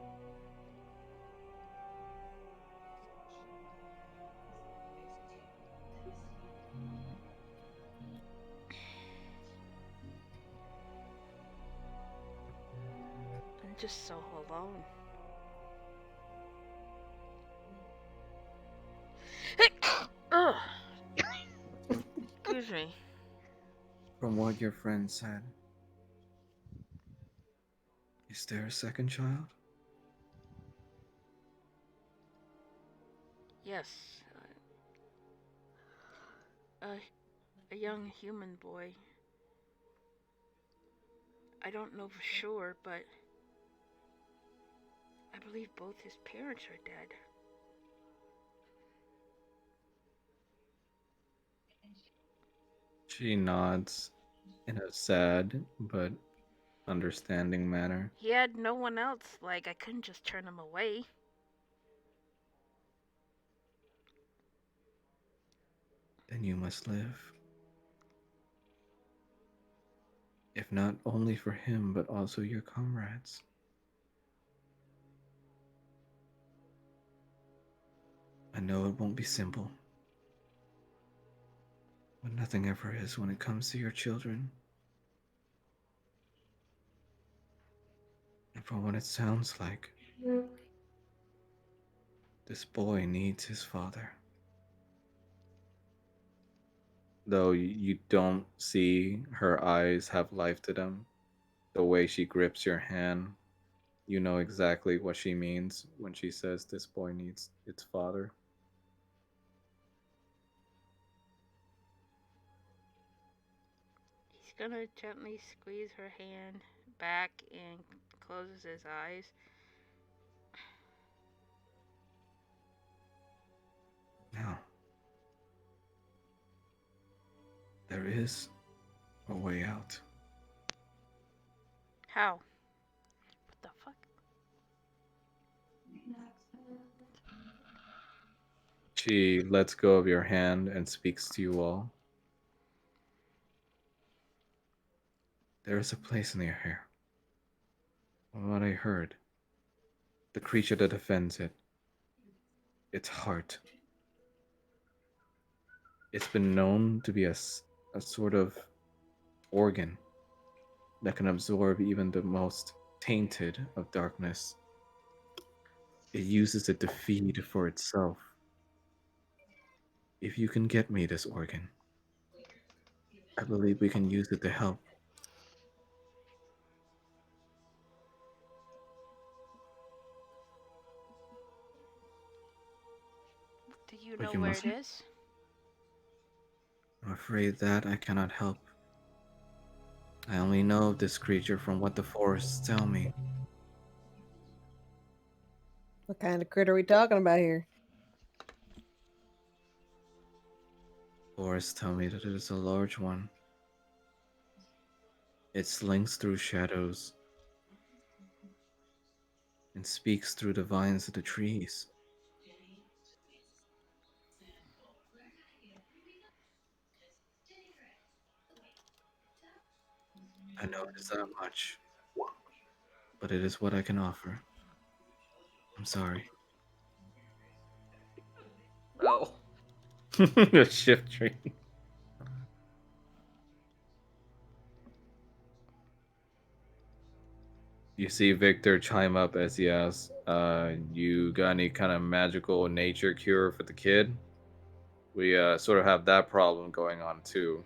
I'm just so alone. Ugh. Excuse me. From what your friend said, is there a second child? Yes, a young human boy. I don't know for sure, but I believe both his parents are dead. She nods in a sad but understanding manner. He had no one else. Like, I couldn't just turn him away. Then you must live. If not only for him, but also your comrades. I know it won't be simple, but nothing ever is when it comes to your children. And from what it sounds like, this boy needs his father. Though you don't see her eyes have life to them, the way she grips your hand, you know exactly what she means when she says this boy needs its father. He's gonna gently squeeze her hand back and closes his eyes. Now, there is a way out. How? What the fuck? She lets go of your hand and speaks to you all. There is a place near here. From what I heard, the creature that defends it, its heart, it's been known to be a sort of organ that can absorb even the most tainted of darkness. It uses it to feed for itself. If you can get me this organ, I believe we can use it to help. Do you But know you where must. it is? I'm afraid that I cannot help. I only know of this creature from what the forests tell me. What kind of critter are we talking about here? Forests tell me that it is a large one. It slinks through shadows and speaks through the vines of the trees. I know it is that much, but it is what I can offer. I'm sorry. Oh. A shift tree. You see Victor chime up as he asks, you got any kind of magical nature cure for the kid? We sort of have that problem going on too.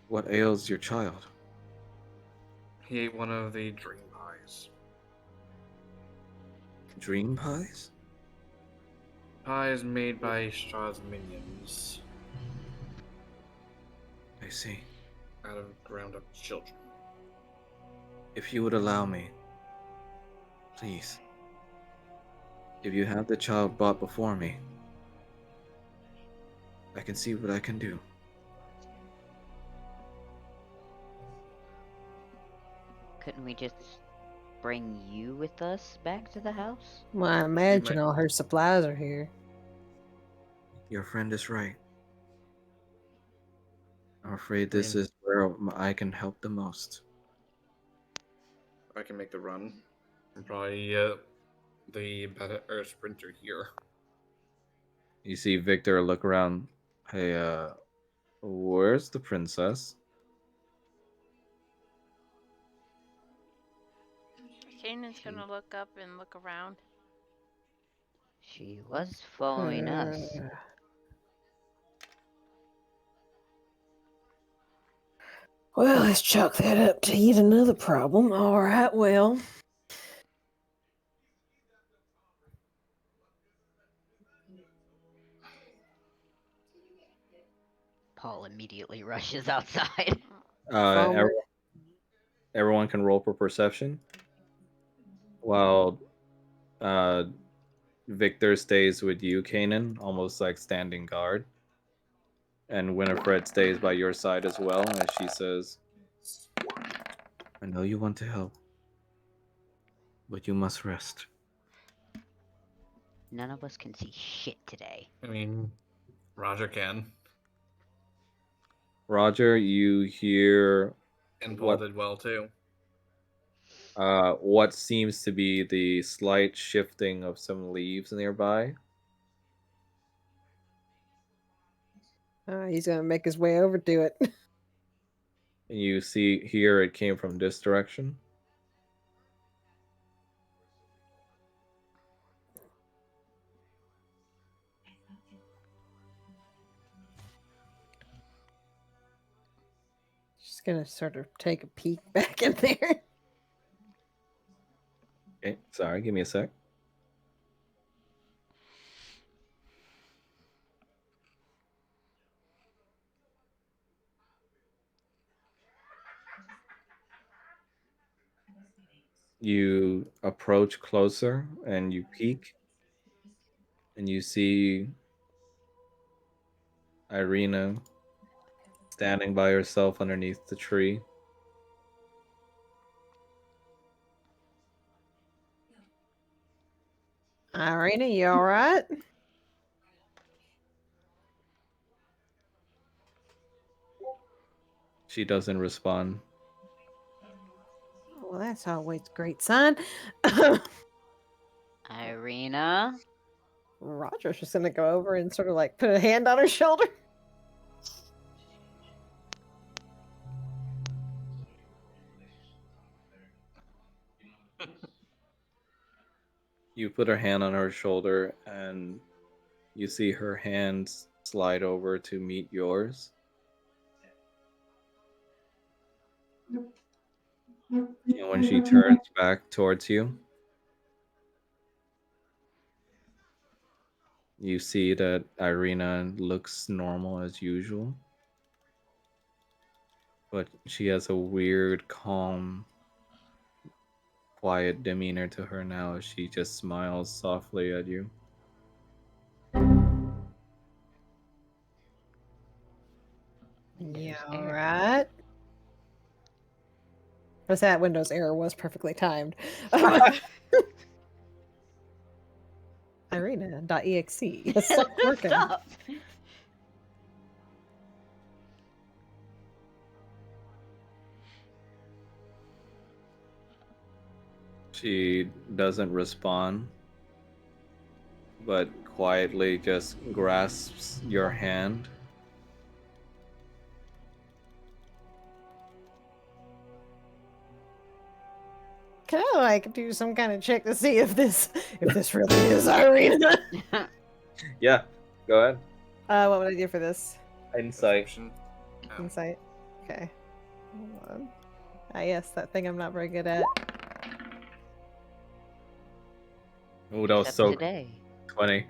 What ails your child? He ate one of the dream pies. Dream pies? Pies made by Strahd's minions I see. out of ground up children. If you would allow me, please. If you have the child brought before me, I can see what I can do. Couldn't we just bring you with us back to the house? Well, I You imagine might- all her supplies are here. Your friend is right. I'm afraid this mean- is where I can help the most. I can make the run. I'm probably the better sprinter here. You see Victor look around. Hey, where's the princess? Kanan's gonna look up and look around. She was following us. Well, let's chalk that up to yet another problem. All right, well. Paul immediately rushes outside. Uh, From- ev- everyone can roll for perception. While uh, Victor stays with you, Kanan, almost like standing guard. And Winifred stays by your side as well, as she says, I know you want to help, but you must rest. None of us can see shit today. I mean, Roger can. Roger, you hear And Paul what? did well too. what seems to be the slight shifting of some leaves nearby. He's gonna make his way over to it. And you see here it came from this direction. Just gonna sort of take a peek back in there. Okay, sorry, give me a sec. You approach closer and you peek, and you see Irina standing by herself underneath the tree. Irina, you all right? She doesn't respond. Well, that's always a great sign. Irina? Roger's just gonna go over and sort of like put a hand on her shoulder. You put her hand on her shoulder, and you see her hands slide over to meet yours. And when she turns back towards you, you see that Irina looks normal as usual. But she has a weird, calm, quiet demeanor to her now as she just smiles softly at you. Yeah, There's all air. right. What's that? Windows error was perfectly timed. Irina.exe. Stop working. Stop. She doesn't respond, but quietly just grasps your hand. Can I like do some kind of check to see if this really is Irina? Yeah, go ahead. What would I do for this? Insight. Perception. Insight. Okay. Hold on. Yes, that thing I'm not very good at. Oh, that was Except so today. 20.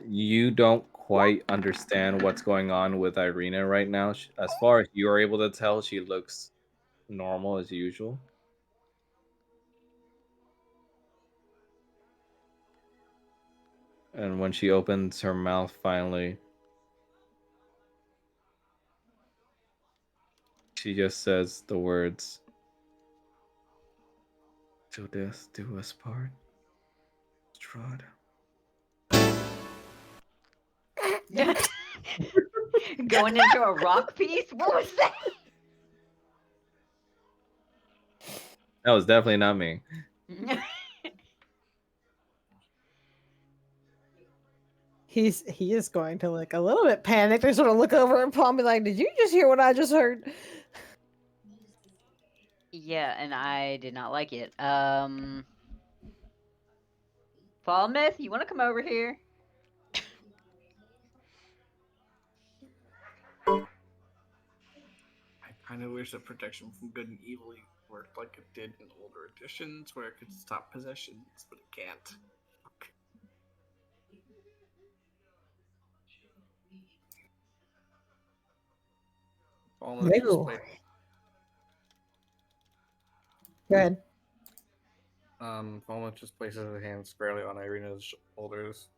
You don't quite understand what's going on with Irina right now. As far as you're able to tell, she looks normal as usual. And when she opens her mouth finally, she just says the words, "Till death do us part, Strahd." Going into a rock piece? What was that? That was definitely not me. He is going to look a little bit panicked and sort of look over at Paul and be like, "Did you just hear what I just heard?" Yeah, and I did not like it. Falmouth, you want to come over here? I kind of wish that protection from good and evil worked like it did in older editions, where it could stop possessions, but it can't. Fuck. Almost just No. play, Go ahead. Almost just places his hand squarely on Irina's shoulders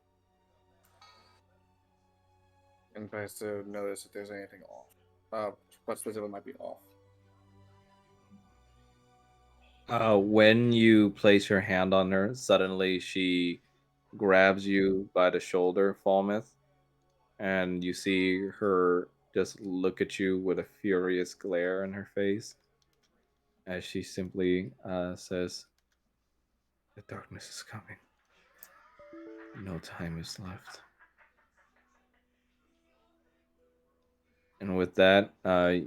and tries to notice if there's anything off. What specifically might be off. When you place your hand on her, suddenly she grabs you by the shoulder, Falmouth, and you see her just look at you with a furious glare in her face as she simply says, "The darkness is coming. No time is left." And with that,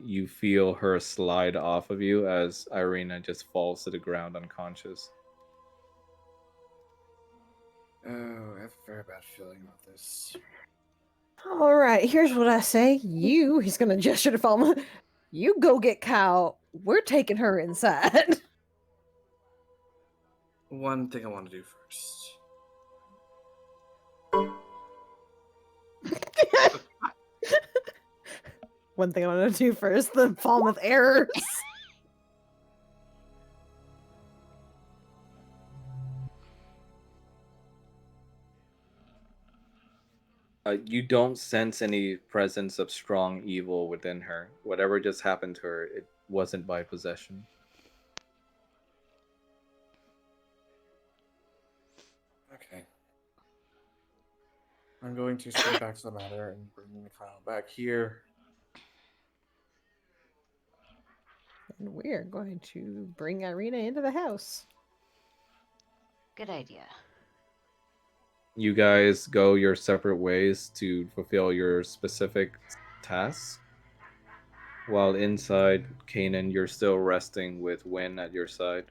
you feel her slide off of you as Irina just falls to the ground unconscious. Oh, I have a very bad feeling about this. All right, here's what I say. He's gonna gesture to Falma. You go get Kyle. We're taking her inside. One thing I want to do first. One thing I want to do first: the Falmouth errors. You don't sense any presence of strong evil within her. Whatever just happened to her, it wasn't by possession. Okay. I'm going to swing back to the matter and bring Kyle back here. And we're going to bring Irina into the house. Good idea. You guys go your separate ways to fulfill your specific tasks. While inside, Kanan, you're still resting with Win at your side.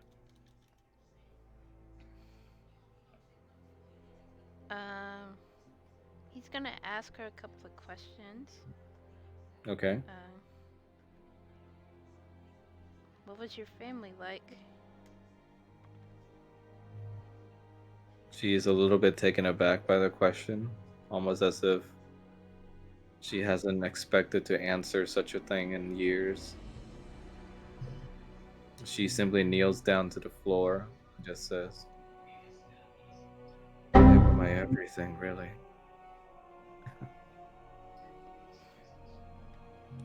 Um, he's gonna ask her a couple of questions. Okay. What was your family like? She's a little bit taken aback by the question, almost as if she hasn't expected to answer such a thing in years. She simply kneels down to the floor and just says, "They were my everything, really.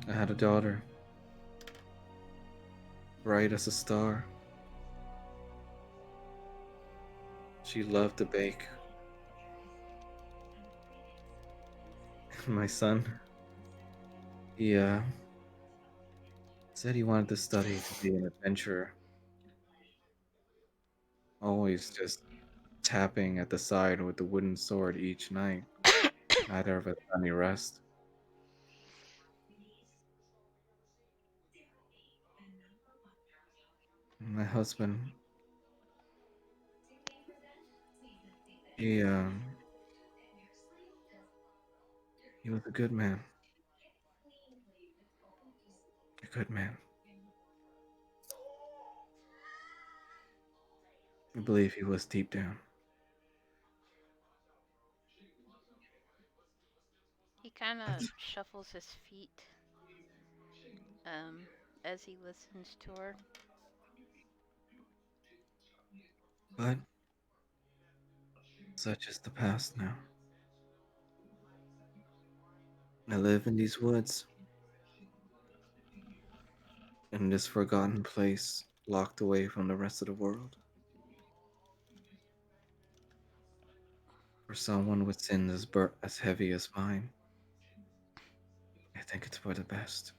I had a daughter, bright as a star. She loved to bake. My son, he said he wanted to study to be an adventurer, always just tapping at the side with the wooden sword each night, neither of us any rest. My husband, he he was a good man, a good man. I believe he was deep down. He kind of But, shuffles his feet um, as he listens to her. but such is the past now. I live in these woods, in this forgotten place, locked away from the rest of the world. For someone with sins as heavy as mine, I think it's for the best.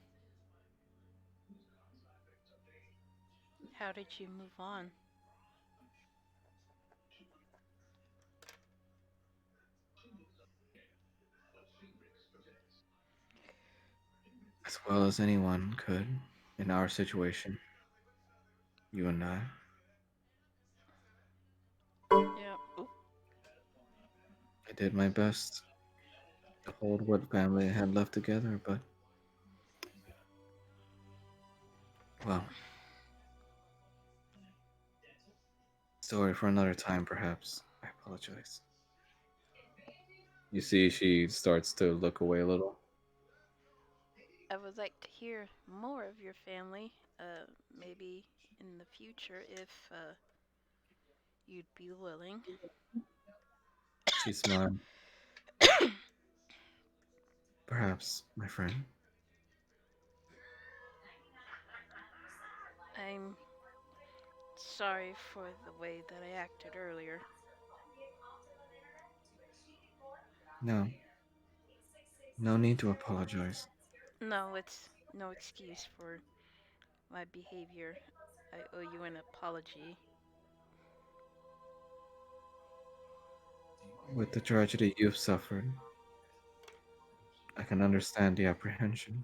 How did you move on? As well as anyone could in our situation, you and I. Yeah. Oop. I did my best to hold what family I had left together, but, well, story for another time, perhaps. I apologize. You see, she starts to look away a little. I would like to hear more of your family. Maybe in the future if you'd be willing. She smiled. Perhaps, my friend. I'm sorry for the way that I acted earlier. No, No need to apologize. No, it's no excuse for my behavior. I owe you an apology. With the tragedy you've suffered, I can understand the apprehension.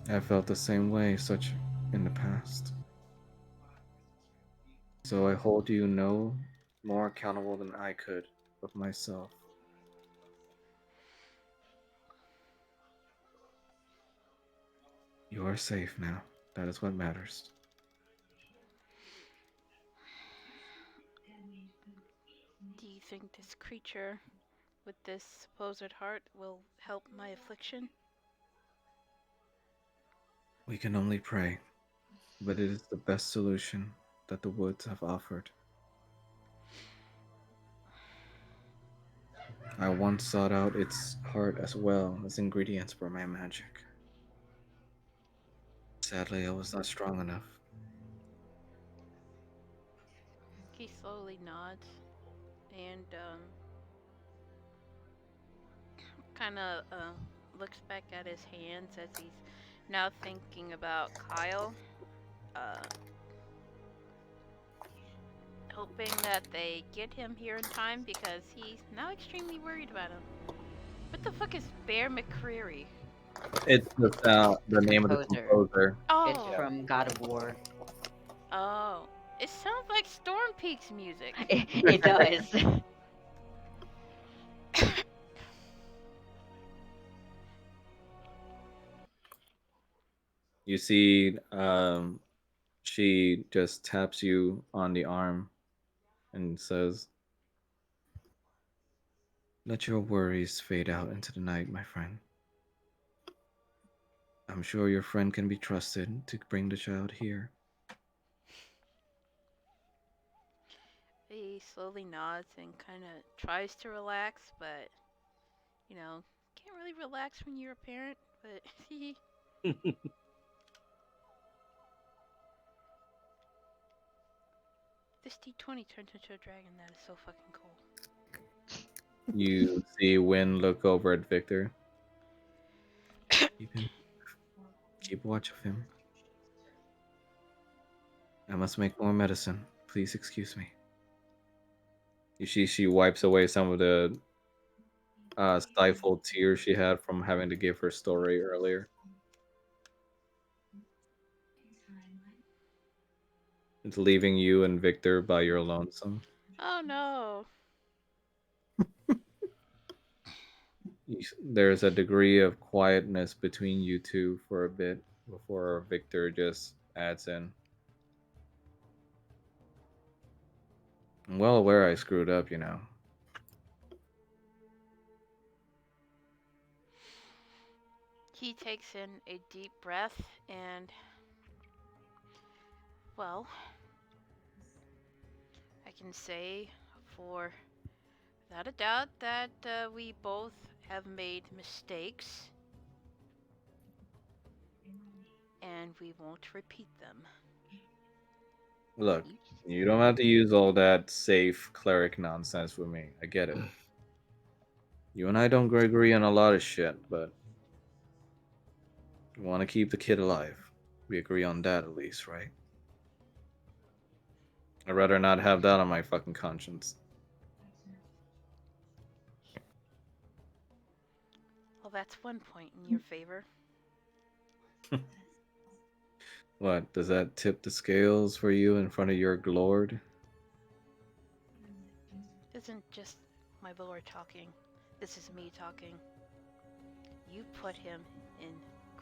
I felt the same way such in the past. So I hold you no more accountable than I could of myself. You are safe now. That is what matters. Do you think this creature with this supposed heart will help my affliction? We can only pray, but it is the best solution that the woods have offered. I once sought out its heart as well as ingredients for my magic. Sadly, I was not strong enough. He slowly nods and kind of looks back at his hands as he's now thinking about Kyle, uh, hoping that they get him here in time because he's now extremely worried about him. What the fuck is Bear McCreary? It's just the name of the Composer. composer. It's Oh, from God of War. oh, it sounds like Storm Peak's music. It does. You see, she just taps you on the arm and says, "Let your worries fade out into the night, my friend. I'm sure your friend can be trusted to bring the child here." He slowly nods and kind of tries to relax, but you know, can't really relax when you're a parent. But he, this D20 turns into a dragon. That is so fucking cool. You see Win look over at Victor. Keep him, keep watch of him. I must make more medicine. Please excuse me. You see, she wipes away some of the stifled tears she had from having to give her story earlier. It's leaving you and Victor by your lonesome. Oh no. There's a degree of quietness between you two for a bit before Victor just adds in. I'm well aware I screwed up, you know. He takes in a deep breath and, well, I can say for without a doubt that we both have made mistakes and we won't repeat them. Look, you don't have to use all that safe cleric nonsense with me. I get it. You and I don't agree on a lot of shit, but we want to keep the kid alive. We agree on that at least, right? I'd rather not have that on my fucking conscience. Well, that's one point in your favor. What, does that tip the scales for you in front of your lord? This isn't just my lord talking. This is me talking. You put him in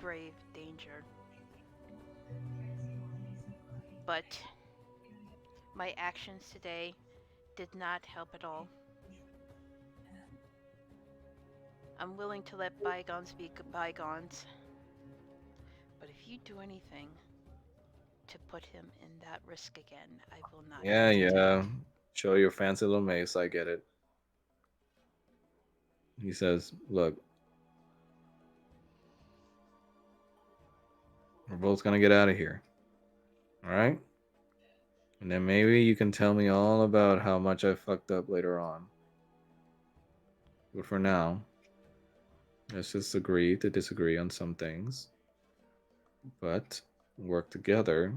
grave danger. But my actions today did not help at all. I'm willing to let bygones be bygones. But if you do anything to put him in that risk again, I will not Yeah, hesitate. yeah. Show your fancy little mace, I get it. He says, "Look, we're both gonna get out of here. Alright? And then maybe you can tell me all about how much I fucked up later on. But for now, let's just agree to disagree on some things, but work together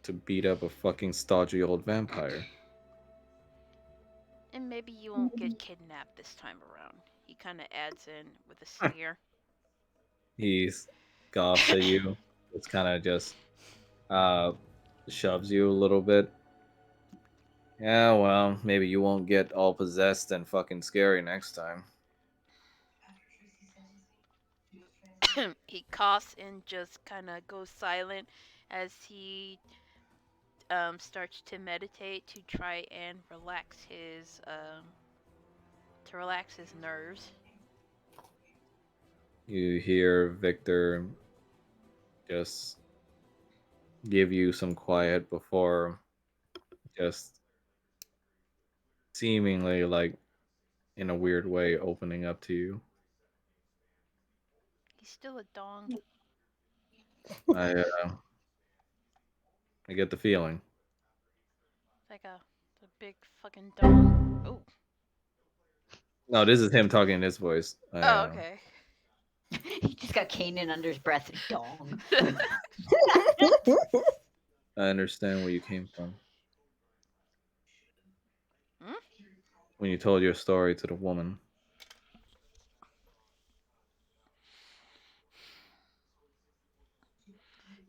to beat up a fucking stodgy old vampire. And maybe you won't get kidnapped this time around. He kind of adds in with a sneer. He scoffs at you. It's kind of just uh, shoves you a little bit. Yeah, well, maybe you won't get all possessed and fucking scary next time. He coughs and just kind of goes silent as he starts to meditate to try and relax his nerves. You hear Victor just give you some quiet before just seemingly like in a weird way opening up to you. He's still a dong. I I get the feeling. It's like a big fucking dong. Oh, No, this is him talking in his voice. oh, okay. He just got Kanan under his breath. Dong. I understand where you came from Hmm? when you told your story to the woman.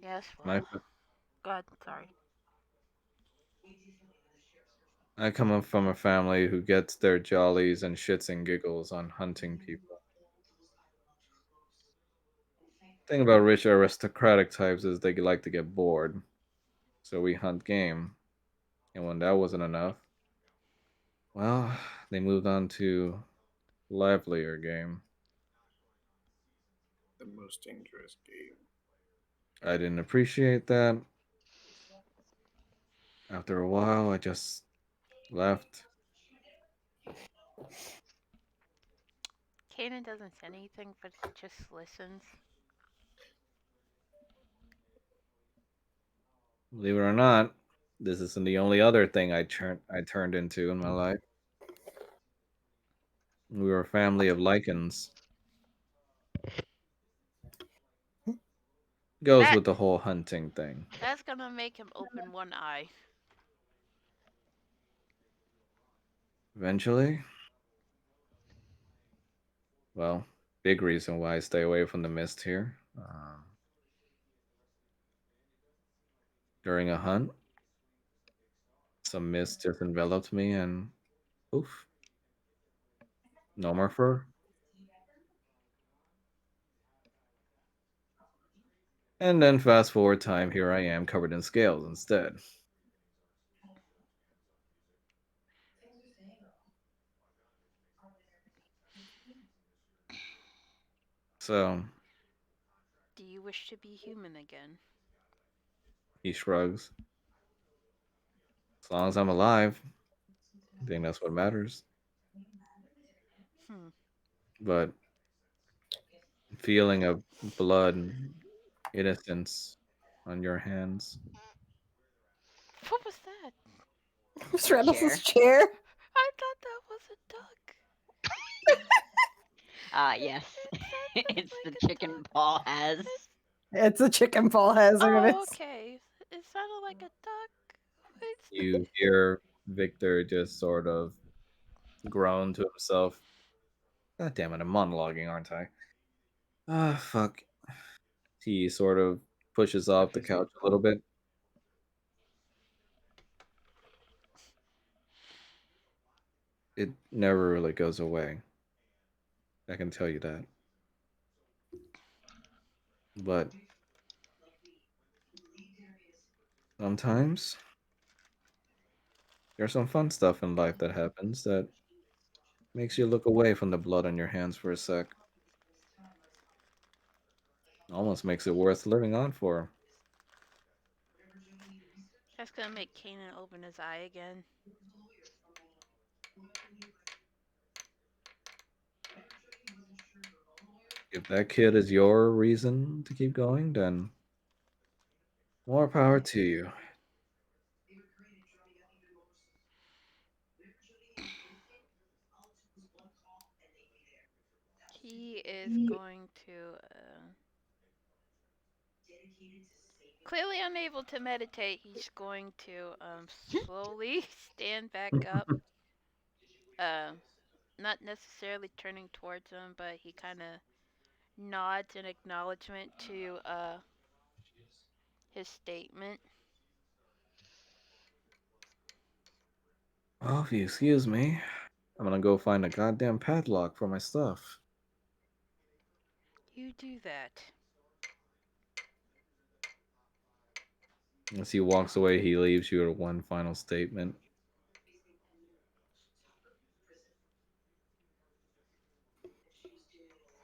Yes, My, well, God, sorry. I come up from a family who gets their jollies and shits and giggles on hunting people. Thing about rich aristocratic types is they like to get bored, so we hunt game. And when that wasn't enough, well, they moved on to livelier game. The most dangerous game. I didn't appreciate that. After a while, I just left. Kanan doesn't say anything, but he just listens. Believe it or not, this isn't the only other thing I turned into in my life. We were a family of lichens. Goes That with the whole hunting thing. that's gonna make him open one eye. Eventually, well, big reason why I stay away from the mist here. During a hunt, some mist just enveloped me, and oof, no more fur. And then fast forward time, here I am covered in scales instead. So Do you wish to be human again? he shrugs. As long as I'm alive, I think that's what matters. Hmm. But feeling of blood and innocence on your hands. What was that? Stratus's Chair. chair. I thought that was a duck. Ah, yes. It sounded It's the like a chicken duck. Paul has. It's a chicken Paul has. Oh, okay. It sounded like a duck. It's You hear Victor just sort of groan to himself. God damn it, I'm monologuing, aren't I? Ah, fuck. He sort of pushes off the couch a little bit. It never really goes away. I can tell you that. But sometimes there's some fun stuff in life that happens that makes you look away from the blood on your hands for a sec. Almost makes it worth living on for. that's gonna make Kanan open his eye again. If that kid is your reason to keep going, then more power to you. He is going to clearly unable to meditate. He's going to slowly stand back up. Uh, Not necessarily turning towards him, but he kind of nods in acknowledgement to his statement. Oh, if you excuse me, I'm gonna go find a goddamn padlock for my stuff. You do that. As he walks away, he leaves you with one final statement.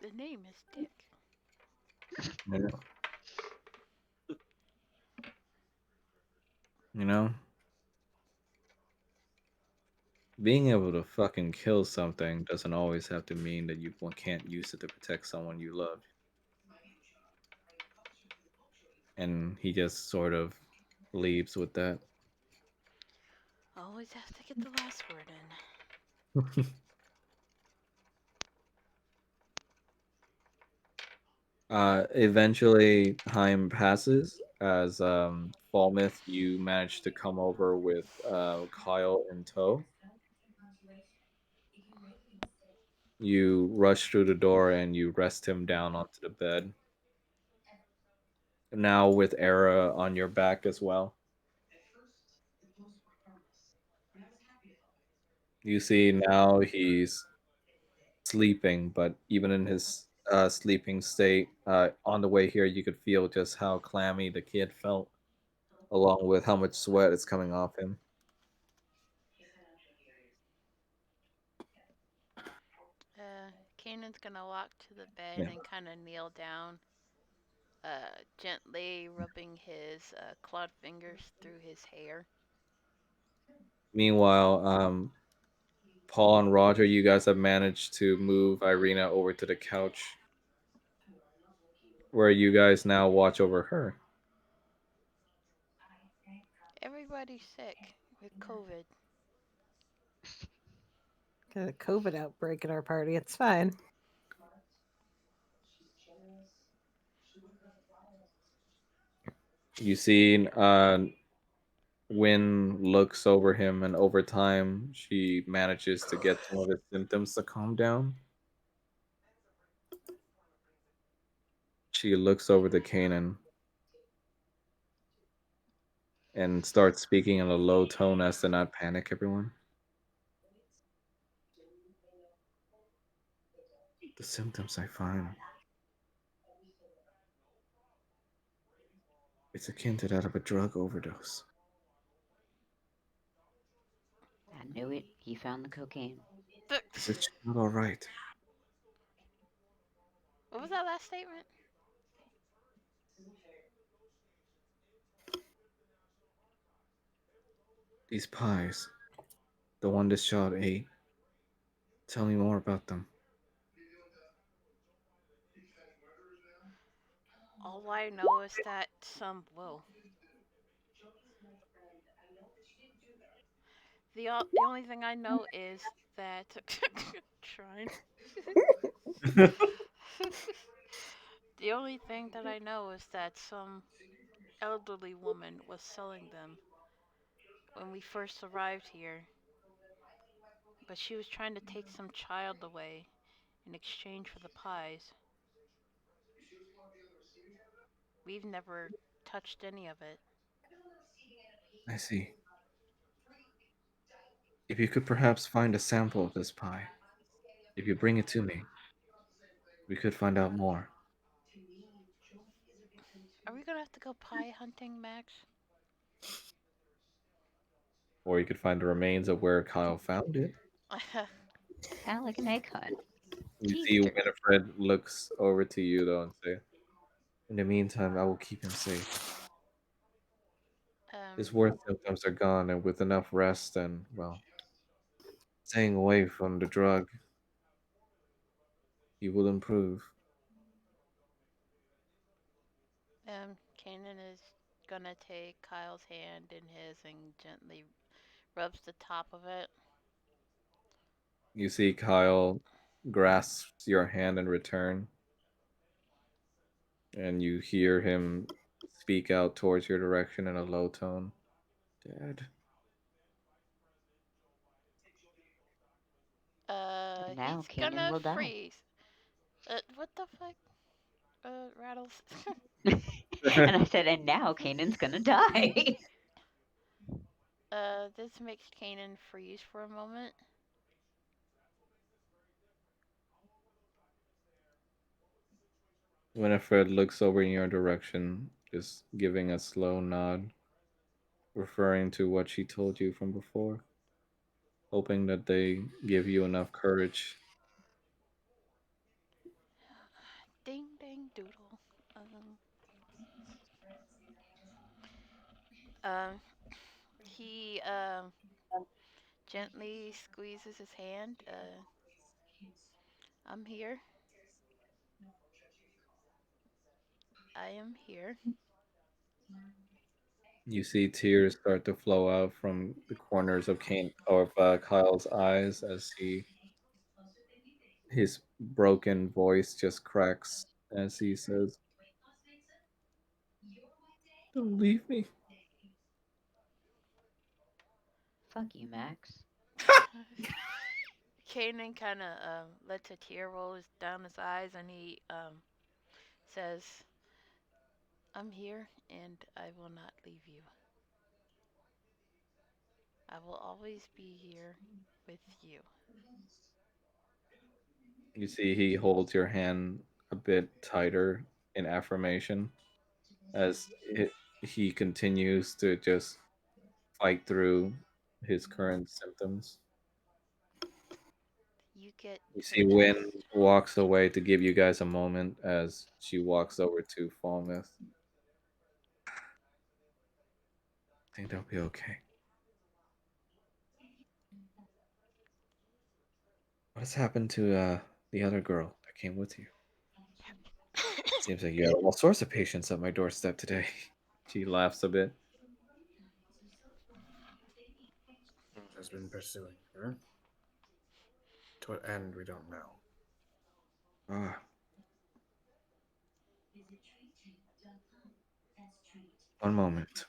The name is Dick. Yeah. You know, being able to fucking kill something doesn't always have to mean that you can't use it to protect someone you love. And he just sort of leaves with that. Always have to get the last word in. Eventually, time passes as Falmouth, you manage to come over with Kyle in tow. You rush through the door and you rest him down onto the bed. Now with Era on your back as well. You see now he's sleeping, but even in his sleeping state, on the way here, you could feel just how clammy the kid felt, along with how much sweat is coming off him. Kanan's gonna walk to the bed Yeah. and kind of kneel down, gently rubbing his clawed fingers through his hair. Meanwhile, Paul and Roger, you guys have managed to move Irina over to the couch, where you guys now watch over her. Everybody's sick with COVID. Got a COVID outbreak at our party. It's fine. You see, Win looks over him, and over time, she manages to get some of his symptoms to calm down. She looks over to Kanan and starts speaking in a low tone as to not panic everyone. The symptoms I find, it's akin to that of a drug overdose. I knew it. He found the cocaine. Is the child all right? What was that last statement? These pies, the one this child ate. Tell me more about them. All I know is that some whoa. The only thing I know is that trying. The only thing that I know is that some elderly woman was selling them when we first arrived here, but she was trying to take some child away in exchange for the pies. We've never touched any of it. I see. If you could perhaps find a sample of this pie, if you bring it to me, we could find out more. Are we gonna have to go pie hunting, Max? Or you could find the remains of where Kyle found it. Kind of like an egg hunt. You see Teaster. Winifred looks over to you though and say, in the meantime, I will keep him safe. um, His worst symptoms are gone, and with enough rest and, well, staying away from the drug, he will improve. Kanan is gonna take Kyle's hand in his and gently rubs the top of it. You see Kyle grasps your hand in return, and you hear him speak out towards your direction in a low tone. Dad. And now He's Kanan gonna will die. freeze. What the fuck? Rattles. And I said, and now Kanan's gonna die. This makes Kanan freeze for a moment. Winifred looks over in your direction, just giving a slow nod, referring to what she told you from before, hoping that they give you enough courage. Ding dang doodle. Um, um, he gently squeezes his hand. I'm here. I am here. You see tears start to flow out from the corners of Kyle's eyes as his broken voice just cracks as he says, "Don't leave me." Fuck you, Max. Kanan kind of lets a tear roll down his eyes, and he says, "I'm here, and I will not leave you. I will always be here with you." You see he holds your hand a bit tighter in affirmation as he continues to just fight through his current symptoms. You get You the see Win gist. walks away to give you guys a moment as she walks over to Falmouth. I think they'll be okay. What has happened to the other girl that came with you? Seems like you have all sorts of patients at my doorstep today. She laughs a bit. Has been pursuing her. To what end, we don't know. Ah, one moment.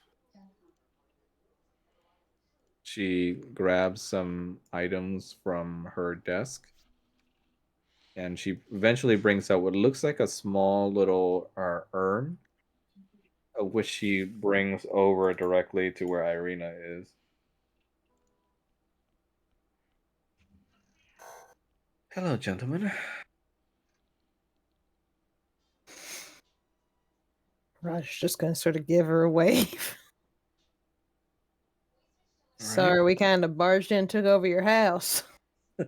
She grabs some items from her desk and she eventually brings out what looks like a small little urn, which she brings over directly to where Irina is. Hello, gentlemen. Raj just gonna sort of give her a wave. All right. Sorry, we kind of barged in, took over your house. Oh,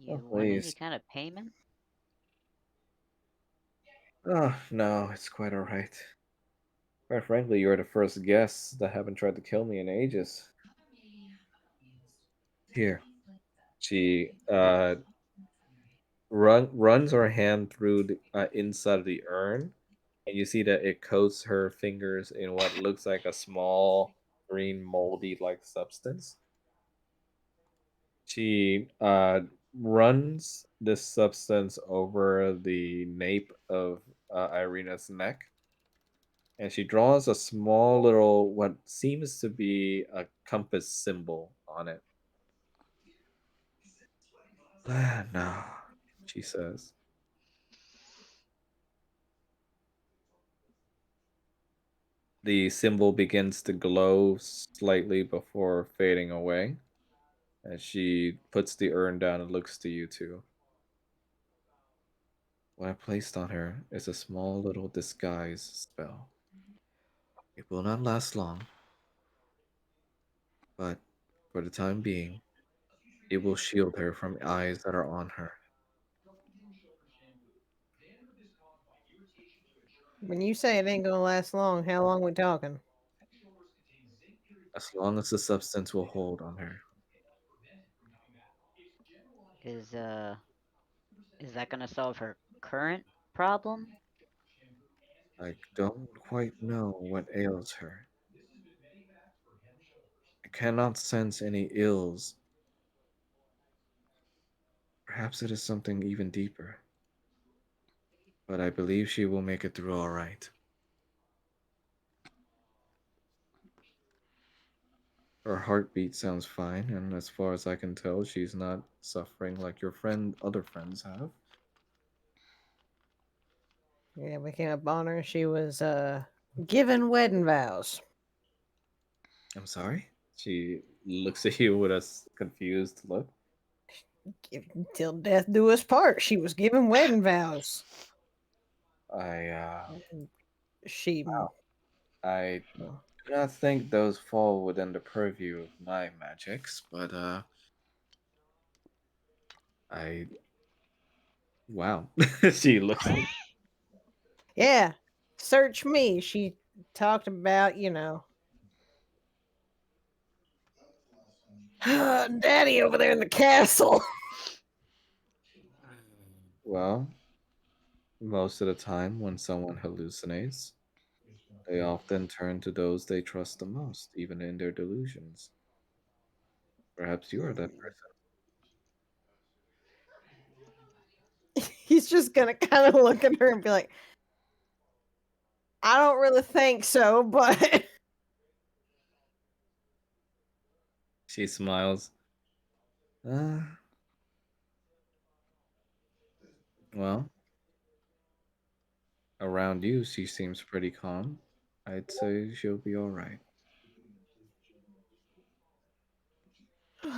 You want any please. kind of payment? Oh, no, it's quite all right. Quite frankly, you're the first guests that haven't tried to kill me in ages. Here. She runs her hand through the inside of the urn, and you see that it coats her fingers in what looks like a small green moldy like substance. She runs this substance over the nape of Irina's neck, and she draws a small little what seems to be a compass symbol on it. Ah, no, she says. The symbol begins to glow slightly before fading away as she puts the urn down and looks to you two. What I placed on her is a small little disguise spell. It will not last long, but for the time being, it will shield her from eyes that are on her. When you say it ain't gonna last long, how long we talking? As long as the substance will hold on her. Is uh is that gonna solve her current problem? I don't quite know what ails her. I cannot sense any ills. Perhaps it is something even deeper. But I believe she will make it through all right. Her heartbeat sounds fine, and as far as I can tell, she's not suffering like your other friends have. Yeah, we came up on her. She was given wedding vows. I'm sorry? She looks at you with a confused look. Till death do us part. She was given wedding vows. I, And she. I do not think those fall within the purview of my magics, but, I, wow. She looks at Yeah, search me. She talked about, Daddy over there in the castle. well, most of the time when someone hallucinates, they often turn to those they trust the most, even in their delusions. Perhaps you are that He's just gonna kind of look at her and be like, I don't really think so, but She smiles. Uh, well, around you, she seems pretty calm. I'd say she'll be all right.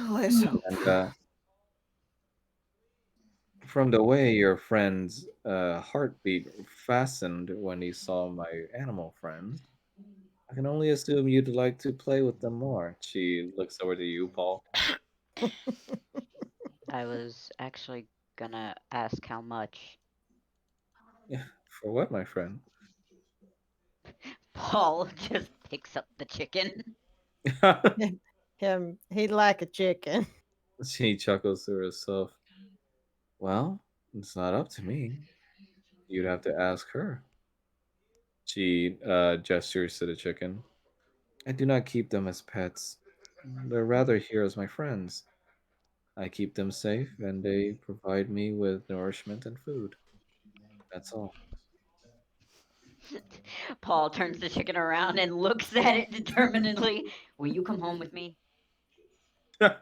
let's hope. And from the way your friend's heartbeat fastened when he saw my animal friends, I can only assume you'd like to play with them more. She looks over to you, Paul. I was actually gonna ask how much. For what, my friend? Paul just picks up the chicken. He'd like a chicken. She chuckles to herself. Well, it's not up to me. You'd have to ask her. She gestures to the chicken. I do not keep them as pets. They're rather here as my friends. I keep them safe, and they provide me with nourishment and food. That's all. Paul turns the chicken around and looks at it determinedly. Will you come home with me? You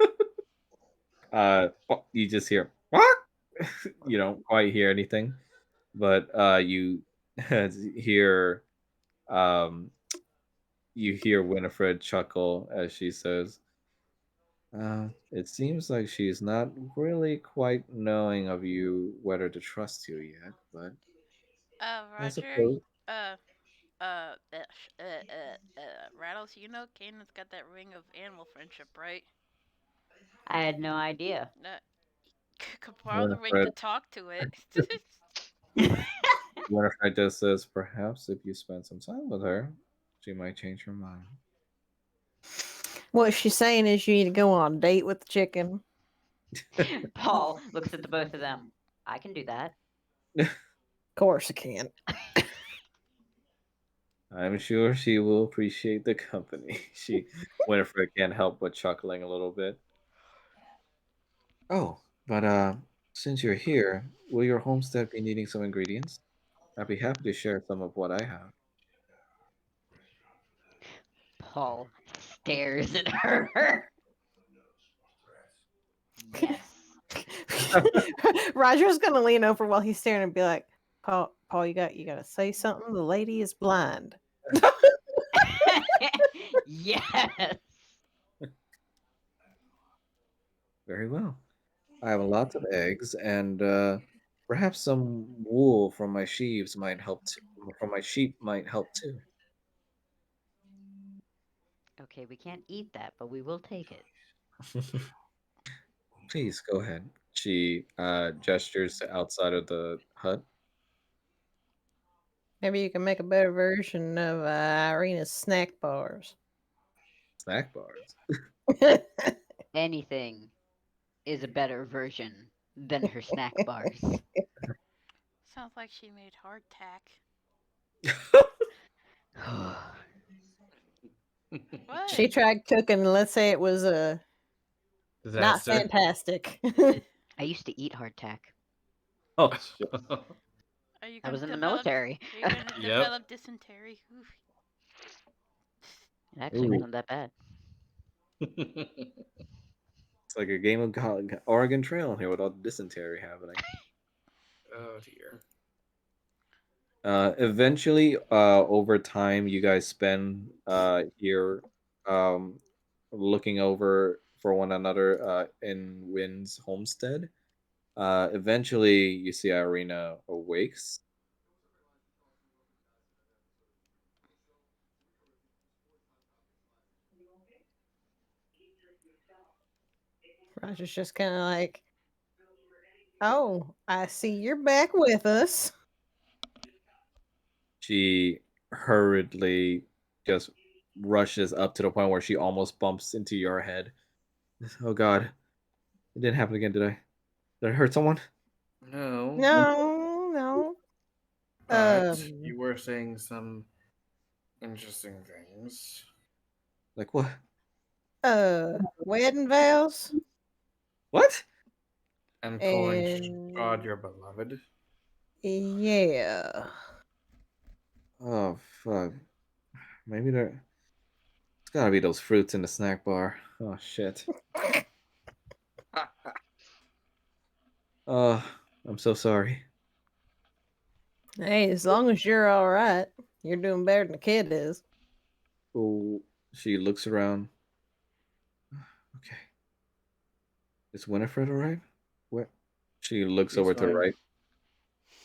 just hear what? You don't quite hear anything, but you hear um, you hear Winifred chuckle as she says, "It seems like she's not really quite knowing of you whether to trust you yet, but I Roger, suppose." Rattles, you know Kanan's got that ring of animal friendship, right? I had no idea. Could borrow the ring to Winifred, talk to it. Winifred just says, "Perhaps if you spend some time with her, she might change her mind." What she's saying is you need to go on a date with the chicken. Paul looks at the both of them. I can do that. Of course I can. I'm sure she will appreciate the company. Winifred can't help but chuckling a little bit. Oh, but since you're here, will your homestead be needing some ingredients? I'd be happy to share some of what I have. Paul stares at her. Yes. Roger's gonna lean over while he's staring and be like, Paul, you gotta say something. The lady is blind. Yes. Very well. I have a lot of eggs, and perhaps some wool from my sheaves might help. From my sheep might help too. Okay, we can't eat that, but we will take it. Please go ahead. She gestures to outside of the hut. Maybe you can make a better version of Irina's snack bars. Snack bars. Anything is a better version than her snack bars. Sounds like she made hardtack. What? She tried cooking. Let's say it was not Disaster. fantastic. I used to eat hardtack. Oh shit. Are you I gonna was in the develop? military. Are you gonna Yep. develop dysentery? Oof. It actually Ooh, wasn't that bad. it's like a game of Oregon Trail here with all the dysentery happening. Oh dear. Eventually, over time, you guys spend here, um, looking over for one another in Wynn's homestead. Eventually, you see Irina awakes. Roger's just kind of like, oh, I see you're back with us. She hurriedly just rushes up to the point where she almost bumps into your head. Oh God, it didn't happen again, did I? Did I hurt someone? No, No, no. but Um, you were saying some interesting things. Like what? wedding vows What? And calling Strahd and your beloved. yeah. Oh fuck. Maybe there. It's gotta be those fruits in the snack bar. Oh shit. Uh, I'm so sorry. Hey, as long as you're all right, you're doing better than the kid is. Oh, she looks around. Okay. Is Winifred alright? Where? She looks He's over to the fine. right.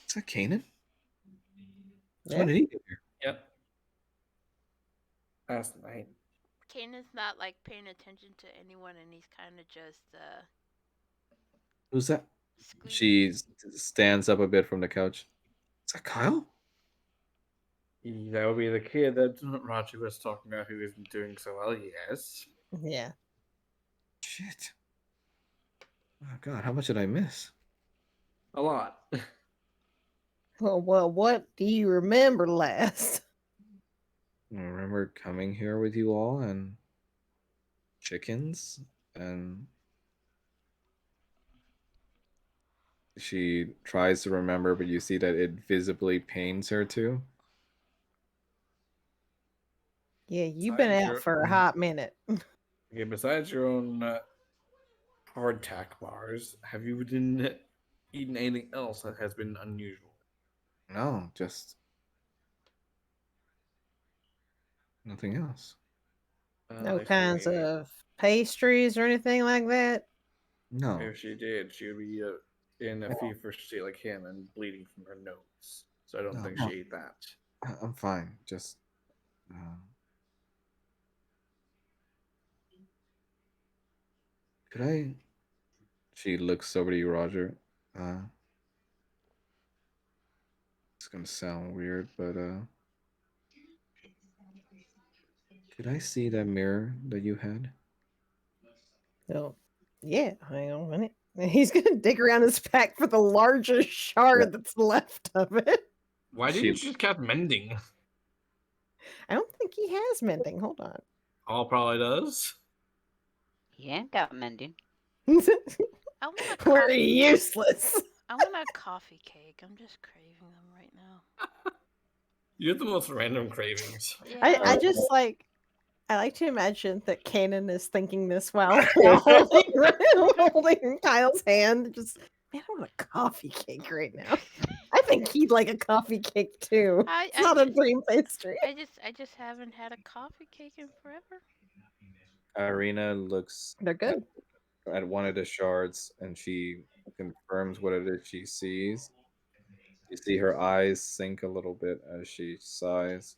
Is that Kanan? So Yeah. when did he get here? Yep. Last night. Kanan's not like paying attention to anyone, and he's kind of just Who's that? squeezing. She stands up a bit from the couch. Is that Kyle? That would be the kid that Raji was talking about who isn't doing so well, yes. Yeah. Shit. Oh God, how much did I miss? A lot. Well, what do you remember last? I remember coming here with you all and chickens, and she tries to remember, but you see that it visibly pains her too. Yeah, you've been Besides out your for a hot minute. okay, besides your own hardtack bars, have you been eating anything else that has been unusual? No, just nothing else. No I see. kinds of pastries or anything like that. No, If she did, she would be in a fever state like him and bleeding from her nose. So I don't no, think no. she ate that. I'm fine. Just uh, could I? She looks over to you, Roger. Uh, it's gonna sound weird, but could I see that mirror that you had? Oh, yeah, hang on a minute. He's gonna dig around his pack for the largest Yeah. shard that's left of it. Why She- didn't you just kept mending? I don't think he has mending. Hold on. All probably does. He ain't got mending. I want a We're coffee. useless. I want a coffee cake. I'm just craving them right now. You have the most random cravings. Yeah. I just like I like to imagine that Kanan is thinking this while holding Kyle's hand. Just man, I want a coffee cake right now. I think he'd like a coffee cake too. It's I not a just- dream pastry. I just haven't had a coffee cake in forever. Irina looks They're good. at one of the shards and she confirms what it is she sees. You see her eyes sink a little bit as she sighs.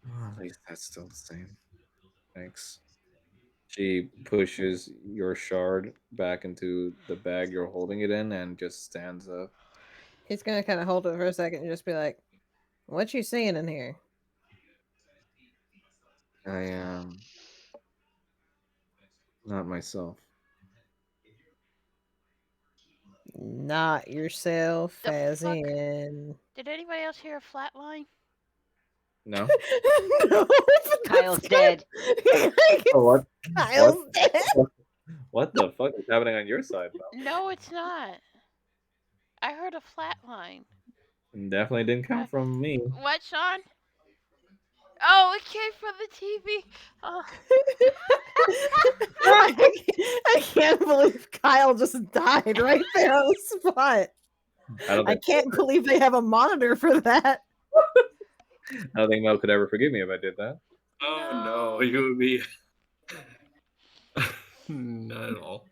Oh, at least that's still the same. Thanks. She pushes your shard back into the bag you're holding it in and just stands up. He's gonna kind of hold it for a second and just be like, "What you seeing in here?" I am not myself. Not yourself, The as fuck? in. Did anybody else hear a flatline? No? No, Kyle's dead. Oh, what? Kyle's dead. What the fuck is happening on your side, No, it's not. I heard a flat line. Mel? Definitely didn't come from me. What, Sean? Oh, it came from the TV. Oh, I can't believe Kyle just died right there on the spot. I don't I think can't believe they have a monitor for that. I don't think Mel could ever forgive me if I did that. Oh No. no, you would be not at all.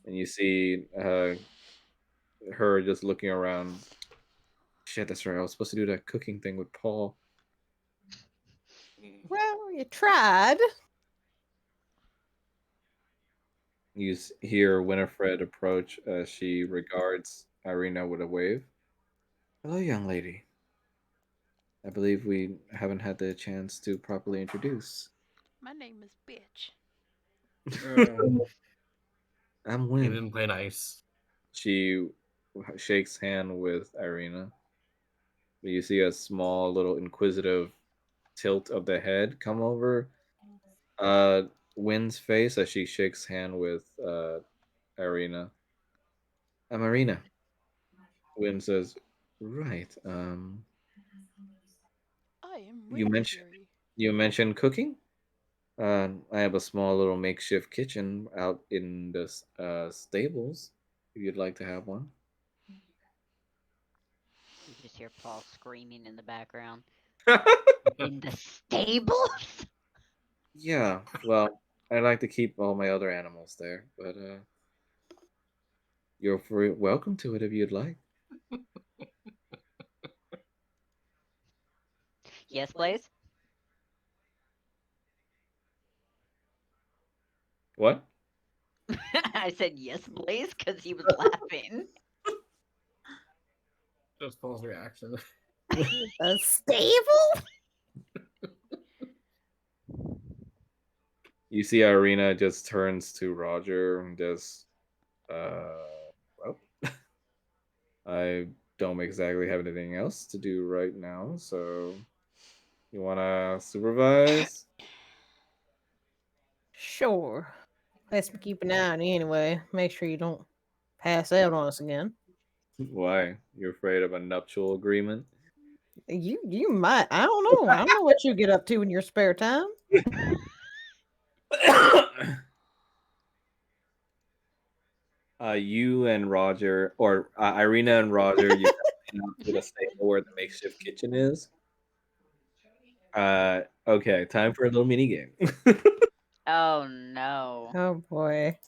And you see her just looking around. Shit, that's right. I was supposed to do that cooking thing with Paul. Well, you tried. You hear Winifred approach as she regards Irina with a wave. Hello, young lady. I believe we haven't had the chance to properly introduce. My name is Bitch. I'm You Win. didn't play nice. She shakes hand with Irina. You see a small little inquisitive tilt of the head come over Win's face as she shakes hand with Irina. I'm Irina. Win says, right. I am You Wind mentioned Fury. you mentioned cooking. I have a small little makeshift kitchen out in the stables. If you'd like to have one. You just hear Paul screaming in the background. In the stables? Yeah, well, I like to keep all my other animals there, but you're welcome to it if you'd like. Yes, Blaze? What? I said yes, Blaze, because he was laughing. Just Paul's reaction. A stable? You see Irina just turns to Roger and just well, I don't exactly have anything else to do right now, so you wanna supervise? Sure. Let's keep an eye on you anyway. Make sure you don't pass out on us again. Why? You're afraid of a nuptial agreement? You might. I don't know. I don't know what you get up to in your spare time. You and Roger, or Irina and Roger, you head out to the stable where the makeshift kitchen is. Okay, time for a little mini game. Oh no. Oh boy.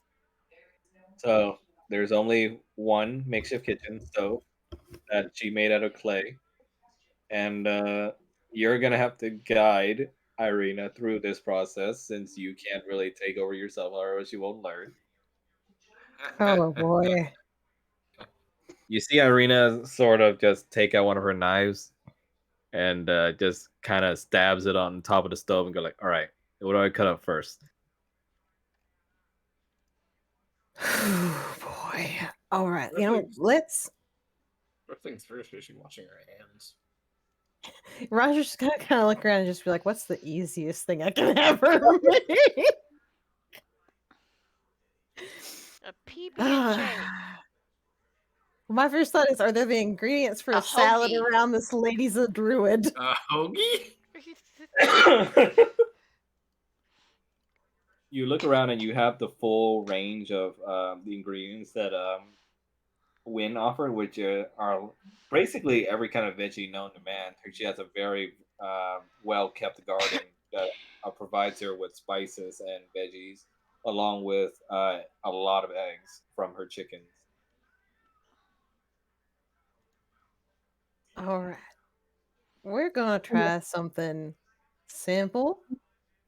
So there's only one makeshift kitchen stove that she made out of clay, and you're gonna have to guide Irina through this process since you can't really take over yourself, or else you won't learn. Oh boy. You see Irina sort of just take out one of her knives and just kind of stabs it on top of the stove and go like, "All right, what do I cut up first?" Oh boy. All right. You know, Perfect. let's. First things first, we should be washing our hands. Roger's just gonna kind of look around and just be like, "What's the easiest thing I can ever make?" A PB&J. My first thought is, are there the ingredients for A a salad hoagie. around this lady's a druid? Hoagie? You look around and you have the full range of the ingredients that Win offered, which are basically every kind of veggie known to man. She has a very well kept garden that provides her with spices and veggies, along with a lot of eggs from her chickens. All right. We're gonna try something simple,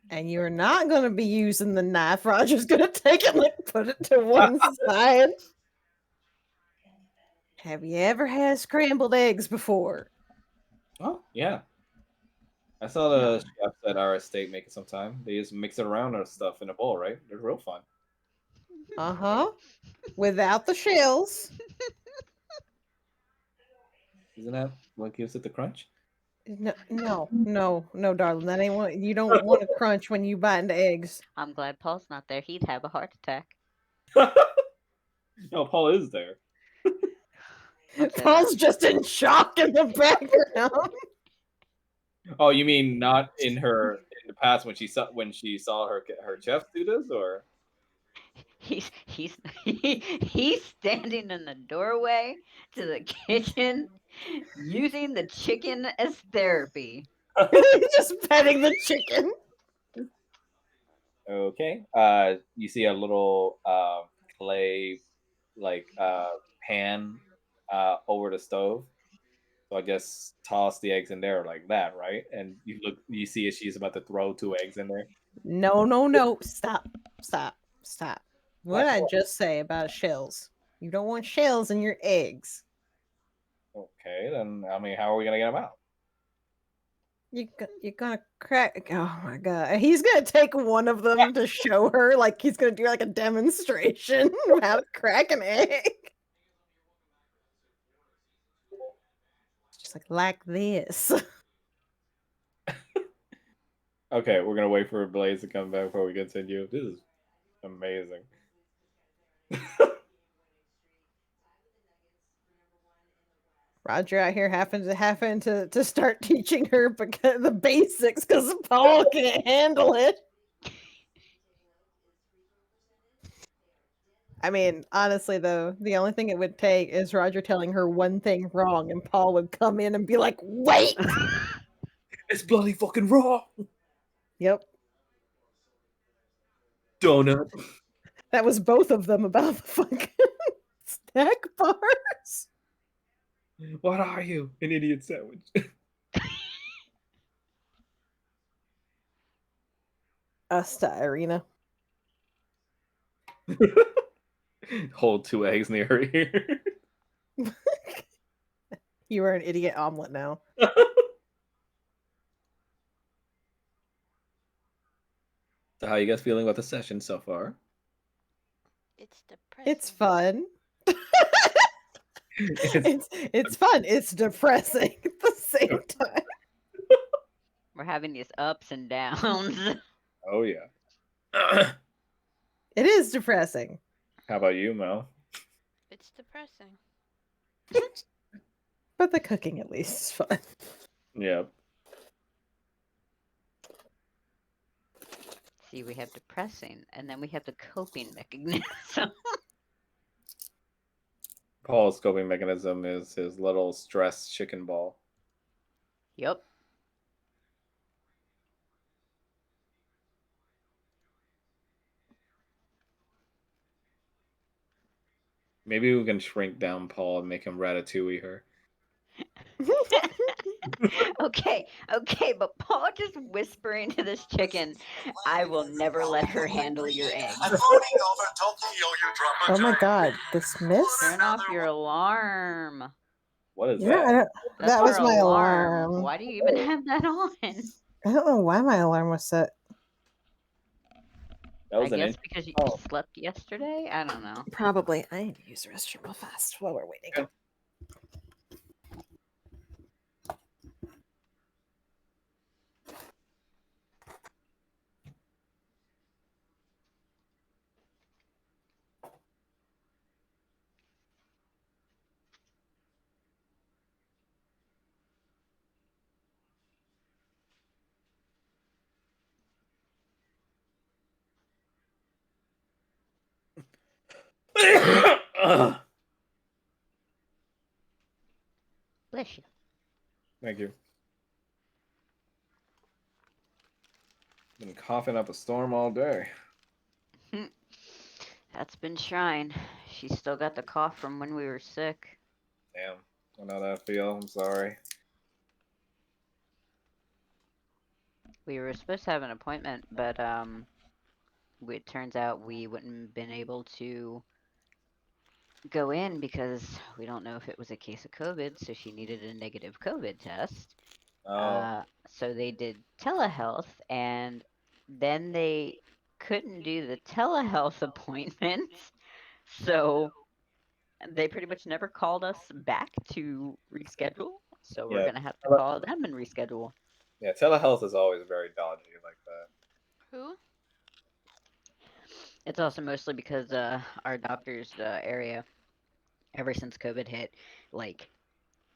and you're not gonna be using the knife. Roger's gonna take it, like, put it to one side. Have you ever had scrambled eggs before? Oh yeah, I saw the chefs at our estate make it sometime. They just mix it around and stuff in a bowl, right? They're real fun. Uh huh. Without the shells. Isn't that what gives it the crunch? No, darling. That ain't what you don't want to crunch when you bite into eggs. I'm glad Paul's not there. He'd have a heart attack. No, Paul is there. Don't say Paul's that. just in shock in the background. Oh, you mean not in the past when she saw her chef do this, or He's he's standing in the doorway to the kitchen using the chicken as therapy. Just petting the chicken. okay? You see a little clay like pan over the stove. So I guess toss the eggs in there like that, right? And you see she's about to throw 2 eggs in there. No, no, no. Stop. Stop. Stop. What did I What? just say about shells? You don't want shells in your eggs. Okay, then I mean, how are we gonna get them out? You're gonna crack. Oh my god. He's gonna take one of them to show her. Like he's gonna do like a demonstration of how to crack an egg. Just like this. Okay, we're gonna wait for Blaze to come back before we continue. This is amazing. Roger out here having to start teaching her because the basics because Paul can't handle it. I mean, honestly though, the only thing it would take is Roger telling her one thing wrong, and Paul would come in and be like, "Wait!" It's bloody fucking raw. Yep, Donut. that was both of them about the fucking snack bars. What are you? An idiot sandwich. Us to Irina. Hold 2 eggs near her ear. You are an idiot omelet now. So how you guys feeling about the session so far? It's depressing. It's fun. It's- It's fun. It's depressing at the same time. We're having these ups and downs. oh yeah. It is depressing. How about you, Mel? It's depressing. But the cooking at least is fun. Yeah. See, we have depressing, and then we have the coping mechanism. Paul's coping mechanism is his little stress chicken ball. Yep. Maybe we can shrink down Paul and make him ratatouille her. Okay, but Paul just whispering to this chicken, I will never let her handle your eggs. Oh my god, the Smiths? Turn off your alarm. What is Yeah, that? That's that was our my alarm. alarm. Why do you even have that on? I don't know why my alarm was set. That I was an guess in- because you Oh. slept yesterday? I don't know. Probably. I need to use the restroom real fast while we're waiting. Okay. Bless you. Thank you. Been coughing up a storm all day. That's been Shine. She's still got the cough from when we were sick. Damn. I know that feel. I'm sorry. We were supposed to have an appointment, but it turns out we wouldn't have been able to go in because we don't know if it was a case of COVID, so she needed a negative COVID test. Oh. So they did telehealth, and then they couldn't do the telehealth appointment. So they pretty much never called us back to reschedule. So we're Yeah. gonna have to call them and reschedule. Yeah, telehealth is always very dodgy like that. Who? It's also mostly because our doctor's area, ever since COVID hit, like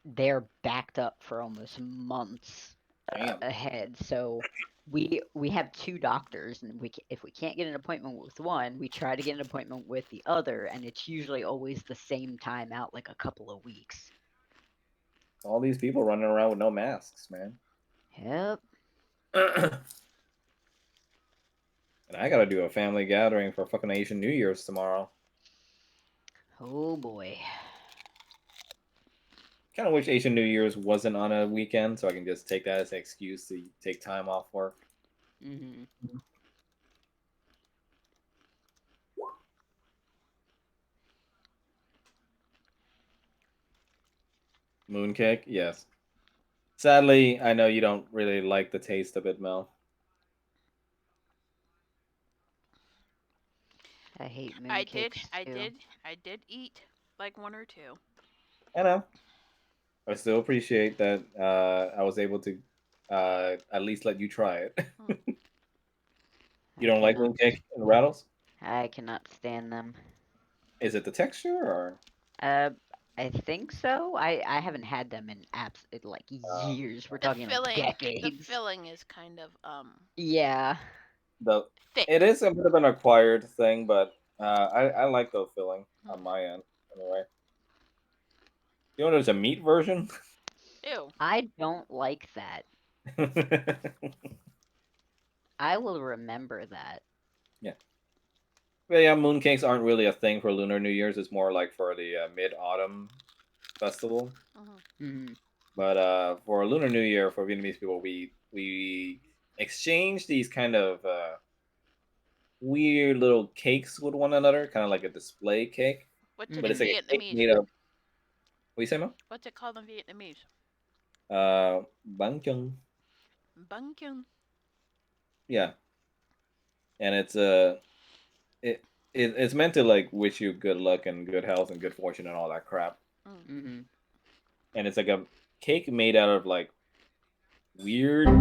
they're backed up for almost months Damn. ahead. So we have two doctors, and if we can't get an appointment with one, we try to get an appointment with the other, and it's usually always the same time out, like a couple of weeks. All these people running around with no masks, man. Yep. And I gotta do a family gathering for fucking Asian New Year's tomorrow. Oh boy. Kind of wish Asian New Year's wasn't on a weekend, so I can just take that as an excuse to take time off work. Hmm. Mooncake, yes. Sadly, I know you don't really like the taste of it, Mel. I hate I did, mooncakes I too. did, I did eat like one or two. I know. I still appreciate that I was able to at least let you try it. Hmm. You I don't like cannot. mooncake and rattles? I cannot stand them. Is it the texture or? Uh, I think so. I haven't had them in like Uh, years. We're The talking like filling, the decades. filling is kind of Yeah. the it thick. is a bit of an acquired thing, but I like the filling Hmm. on my end anyway. You know, there's a meat version. Ew. I don't like that. I will remember that. Yeah, but yeah, mooncakes aren't really a thing for Lunar New Year's. It's more like for the Mid Autumn festival. Hmm. Hmm. But for Lunar New Year, for Vietnamese people, we exchange these kind of weird little cakes with one another, kind of like a display cake. What's it But in it's Hmm. like a cake Vietnamese? made of. What do you say, Mo? What's it called in Vietnamese? Bánh chưng. Bang kyun. Yeah, and it, it's meant to like wish you good luck and good health and good fortune and all that crap. Mm. Hmm. And it's like a cake made out of like weird. I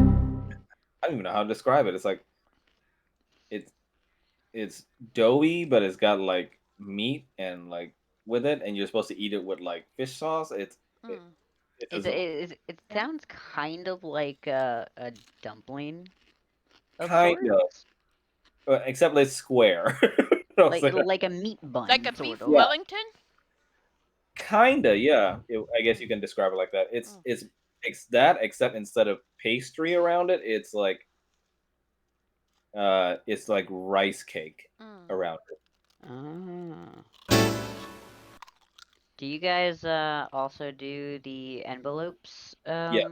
don't even know how to describe it. It's like it's it's doughy, but it's got like meat and like with it, and you're supposed to eat it with like fish sauce. It, Mm. it's It, just it it sounds kind of like a dumpling of kind of, sorts, except it's square. I'll say that. like a meat Like bun, a sort beef of. Yeah, Wellington? kinda. Yeah, I guess Mm. you can describe it like that. Mm. It's that, except instead of pastry around it, it's like rice cake Mm. around it. Ah. Do you guys also do the envelopes? Yeah,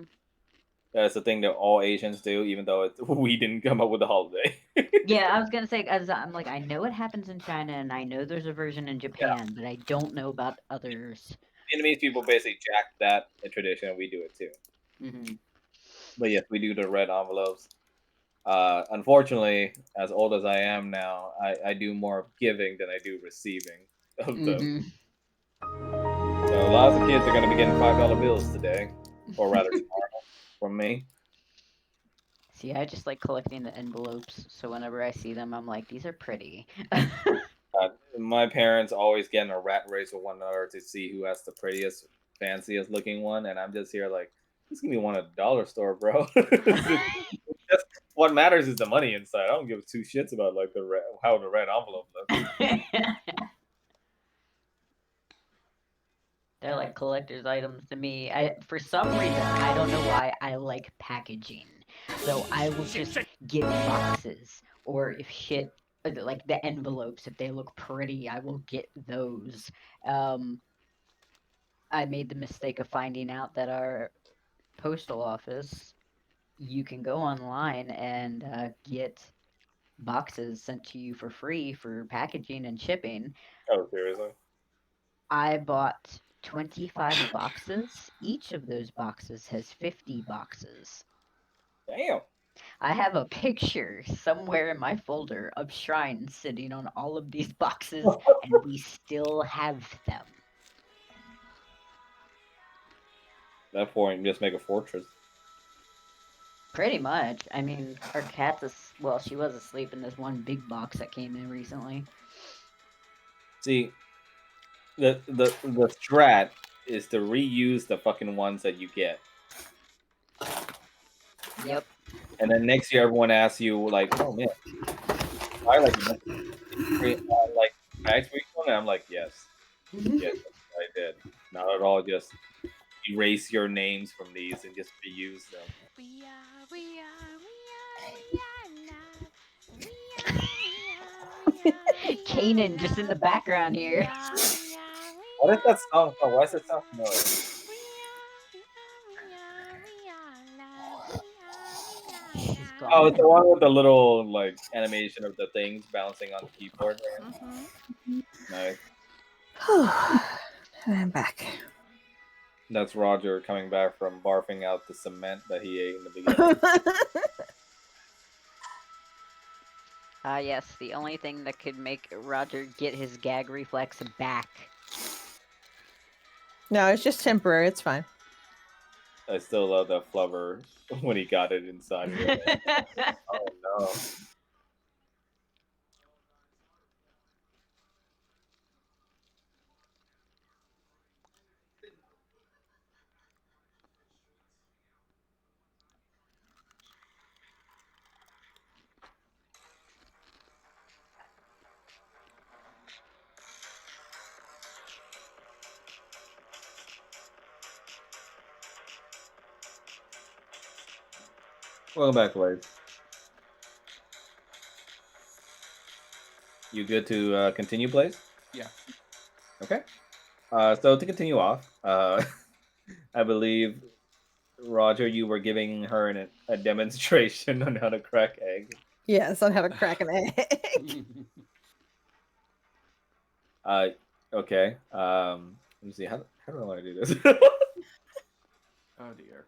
that's the thing that all Asians do, even though we didn't come up with the holiday. Yeah, I was gonna say, as I'm like, I know it happens in China, and I know there's a version in Yeah, Japan, but I don't know about others. Vietnamese people basically jacked that tradition, and we do it too. Hmm. But yes, we do the red envelopes. Unfortunately, as old as I am now, I do more giving than I do receiving of them. Hmm. So lots of kids are going to be getting $5 bills today, or rather tomorrow, from me. See, I just like collecting the envelopes, so whenever I see them, I'm like, these are pretty. My parents always get in a rat race with one another to see who has the prettiest, fanciest looking one, and I'm just here like, this can be one at the dollar store, bro. That's, what matters is the money inside. I don't give two shits about like how the red envelope looks. They're like collector's items to me. For some reason, I don't know why, I like packaging. So I will just get boxes, or if shit, like the envelopes, if they look pretty, I will get those. Um, I made the mistake of finding out that our postal office, you can go online and get boxes sent to you for free for packaging and shipping. Oh, seriously? I bought 25 boxes. Each of those boxes has 50 boxes. Damn. I have a picture somewhere in my folder of shrines sitting on all of these boxes, and we still have them. That point, just make a fortress. Pretty much. I mean, our cat's well, she was asleep in this one big box that came in recently. See, the strat is to reuse the fucking ones that you get, Yep. and then next year everyone asks you like, "Oh man, I like like bags for each one," and I'm like, "Yes, yes, I did. Not at all. Just erase your names from these and just reuse them." Kanan just in the background here. What is that song from? Why does it sound familiar? She's Oh, it's the gone. one with the little like animation of the things bouncing on the keyboard. Nice. I'm back. That's Roger coming back from barfing out the cement that he ate in the beginning. Yes, the only thing that could make Roger get his gag reflex back. No, it's just temporary. It's fine. I still love that flubber when he got it inside. Oh no. Welcome back, Blaze. You good to continue, Blaze? Yeah. Okay. So to continue off, I believe Roger, you were giving her a demonstration on how to crack eggs. Yes, on how to crack an egg. Okay. Let me see. How do I want to do this? Oh dear.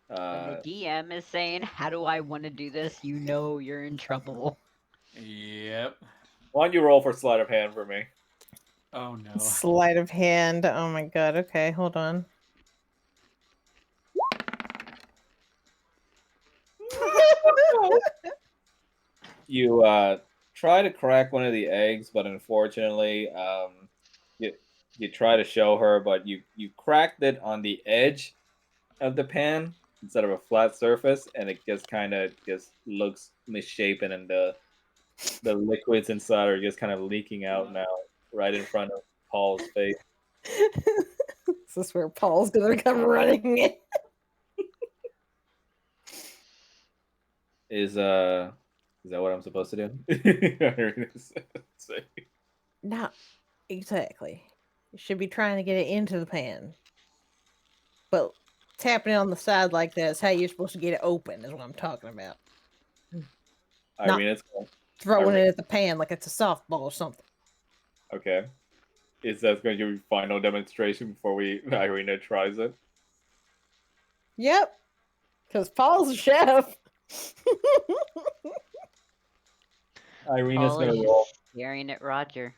When the DM is saying, "How do I want to do this?" You know you're in trouble. Yep. Why don't you roll for sleight of hand for me? Oh no. Sleight of hand. Oh my god. Okay, hold on. You try to crack one of the eggs, but unfortunately, you try to show her, but you cracked it on the edge of the pan instead of a flat surface, and it just looks misshapen, and the liquids inside are just kind of leaking out now, right in front of Paul's face. This is where Paul's gonna come running in. Is that what I'm supposed to do? Not exactly. You should be trying to get it into the pan. But tapping it on the side like that is how you're supposed to get it open, is what I'm talking about. Not Irina's throwing Irene. it at the pan like it's a softball or something. Okay. Is that going to be final demonstration before Irina tries it? Yep. Because Paul's a chef. Irina's Paul gonna is roll. staring at Roger.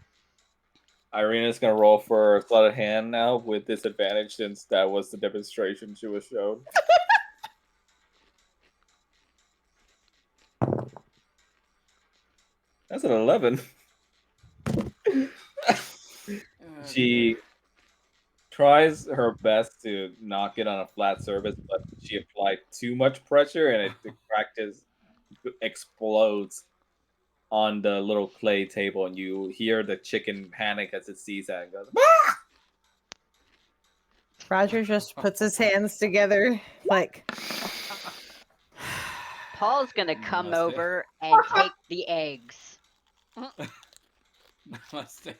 Irina's gonna roll for sleight of hand now with disadvantage since that was the demonstration she was shown. That's an 11. She tries her best to knock it on a flat surface, but she applied too much pressure and the crack just explodes on the little clay table, and you hear the chicken panic as it sees that and goes, "Ah!" Roger just puts his hands together like Paul's gonna come Must over and take the eggs. Namaste.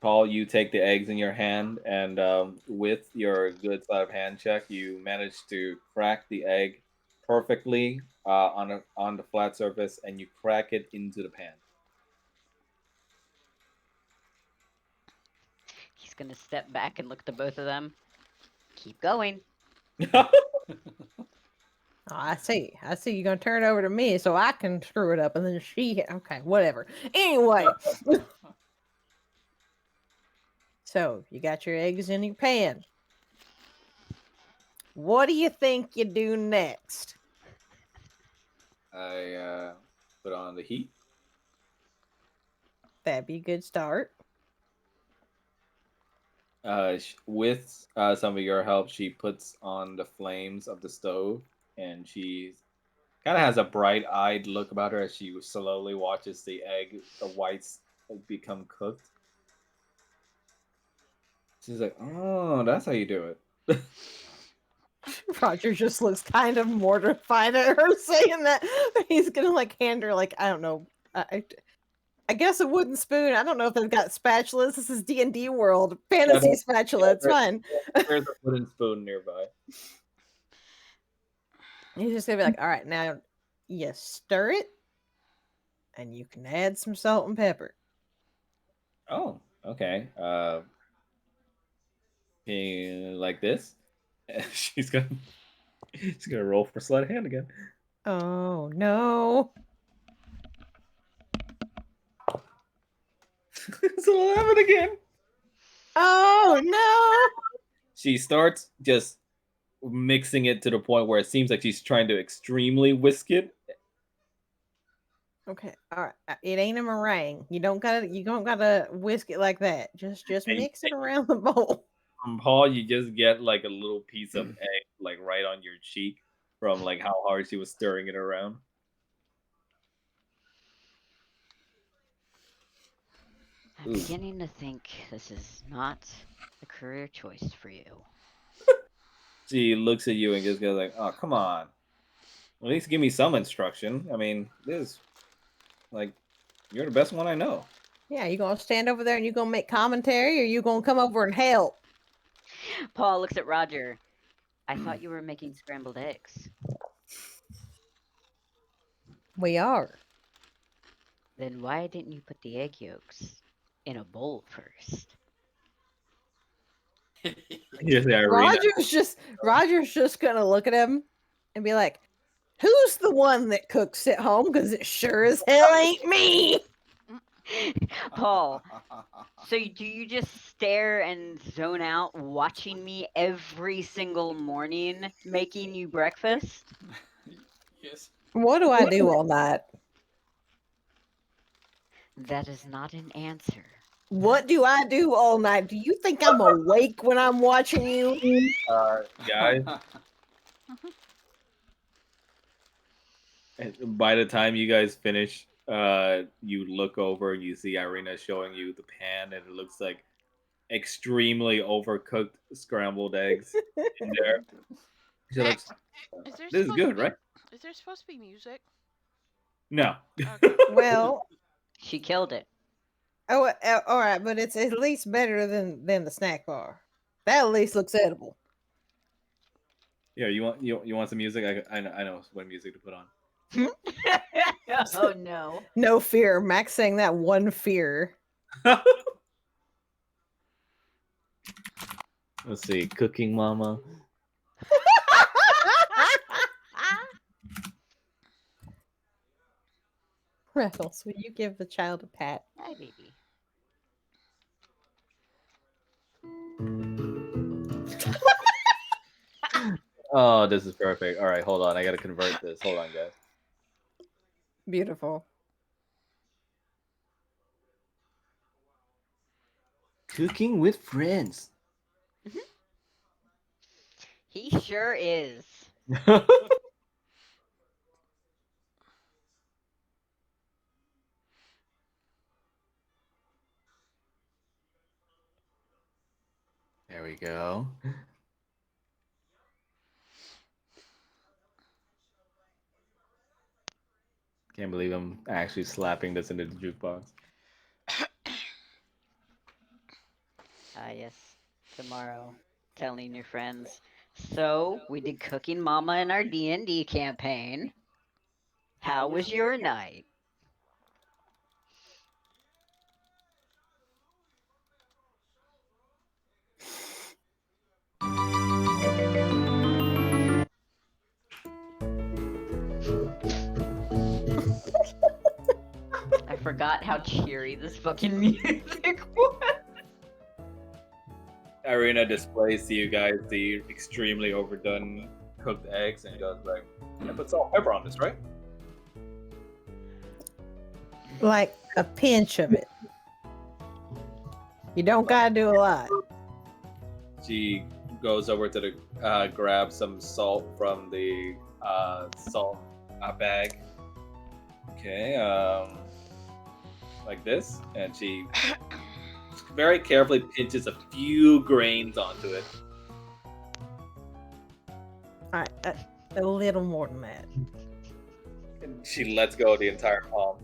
Paul, you take the eggs in your hand, and with your good sleight of hand check, you manage to crack the egg perfectly on the flat surface, and you crack it into the pan. He's gonna step back and look at the both of them. Keep going. oh, I see. You're gonna turn it over to me so I can screw it up, and then she. Okay, whatever. Anyway, so you got your eggs in your pan. What do you think you do next? I put on the heat. That'd be a good start. With some of your help, she puts on the flames of the stove, and she kind of has a bright-eyed look about her as she slowly watches the whites become cooked. She's like, "Oh, that's how you do it." Roger just looks kind of mortified at her saying that. He's gonna like hand her like I don't know. I guess a wooden spoon. I don't know if they've got spatulas. This is D&D world. Fantasy spatula. It's fine. There's a wooden spoon nearby. He's just gonna be like, all right, now you stir it, and you can add some salt and pepper. Oh, okay. Like this. She's gonna roll for sleight of hand again. Oh no! It's 11 again. Oh no! She starts just mixing it to the point where it seems like she's trying to extremely whisk it. Okay, all right. It ain't a meringue. You don't gotta whisk it like that. Just And mix it around the bowl. from Paul, you just get like a little piece of egg, like right on your cheek, from like how hard she was stirring it around. I'm beginning to think this is not a career choice for you. She looks at you and just goes like, "Oh, come on! At least give me some instruction. I mean, this, like, you're the best one I know." Yeah, you gonna stand over there and you gonna make commentary, or you gonna come over and help? Paul looks at Roger. I thought you were making scrambled eggs. We are. Then why didn't you put the egg yolks in a bowl first? Here's the Irina. Roger's just gonna look at him and be like, "Who's the one that cooks at home? Because it sure as hell ain't me." Paul, so do you just stare and zone out watching me every single morning making you breakfast? Yes. What do I do all night? That is not an answer. What do I do all night? Do you think I'm awake when I'm watching you? Guys, by the time you guys finish, you look over, you see Irina showing you the pan, and it looks like extremely overcooked scrambled eggs in there. She looks, Is there this is supposed good, to be, right? Is there supposed to be music? No. Okay. Well, She killed it. all right, but it's at least better than the snack bar. That at least looks edible. Yeah, you want some music? I know what music to put on. Oh no. No fear. Max saying that one fear. Let's see, Cooking Mama. Rattles, will you give the child a pat? Hi, baby. Oh, this is perfect. All right, hold on. I gotta convert this. Hold on, guys. Beautiful. Cooking with friends. He sure is. There we go. Can't believe I'm actually slapping this into the jukebox. Yes. Tomorrow, telling your friends. So we did Cooking Mama in our D&D campaign. How was your night? I forgot how cheery this fucking music was. Irina displays to you guys the extremely overdone cooked eggs and goes like, "I put salt and pepper on this, right?" Like a pinch of it. You don't gotta do a lot. She goes over to the grab some salt from the salt bag. Okay, like this, and she very carefully pinches a few grains onto it. All right, a little more than that. And she lets go of the entire palm.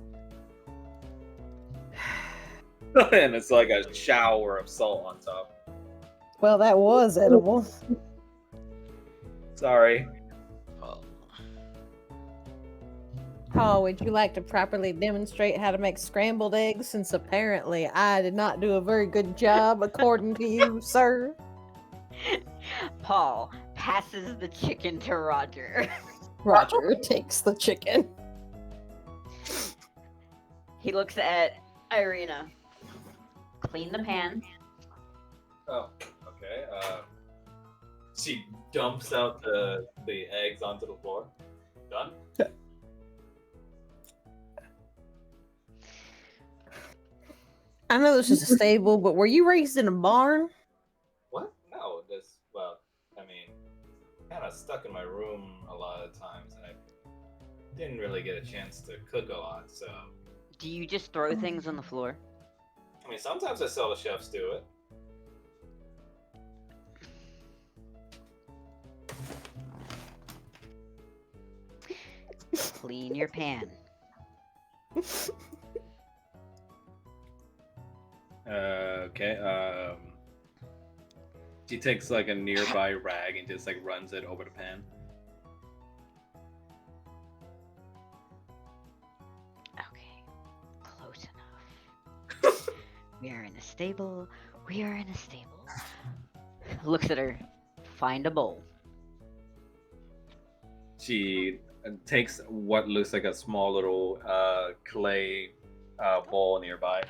And it's like a shower of salt on top. Well, that was edible. Sorry. Oh. Paul, would you like to properly demonstrate how to make scrambled eggs? Since apparently I did not do a very good job, according to you, sir. Paul passes the chicken to Roger. Roger takes the chicken. He looks at Irina. Clean the pan. Oh, okay. She dumps out the eggs onto the floor. Done? I know this is a stable, but were you raised in a barn? What? No, well, I mean, kind of stuck in my room a lot of times, and I didn't really get a chance to cook a lot, so. Do you just throw things on the floor? I mean, sometimes I saw the chefs do it. Clean your pan. Okay. She takes like a nearby rag and just like runs it over the pan. Okay. Close enough. We are in a stable. We are in a stable. Looks at her. Find a bowl. She takes what looks like a small little clay bowl nearby.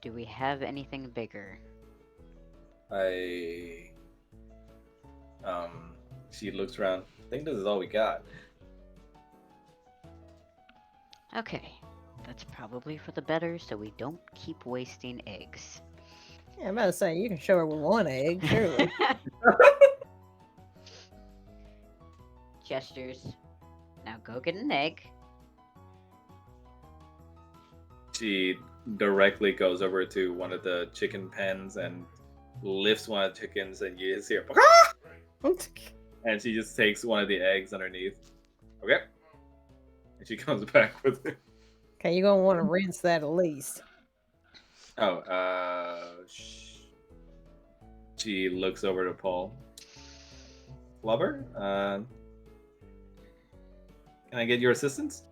Do we have anything bigger? She looks around. I think this is all we got. Okay. That's probably for the better so we don't keep wasting eggs. Yeah, I'm about to say, you can show her with one egg, surely. Gestures. Now go get an egg. She directly goes over to one of the chicken pens and lifts one of the chickens, and you just hear, and she just takes one of the eggs underneath. Okay. And she comes back with it. Okay, you're gonna want to rinse that at least. Oh, she looks over to Paul. Flubber, can I get your assistance?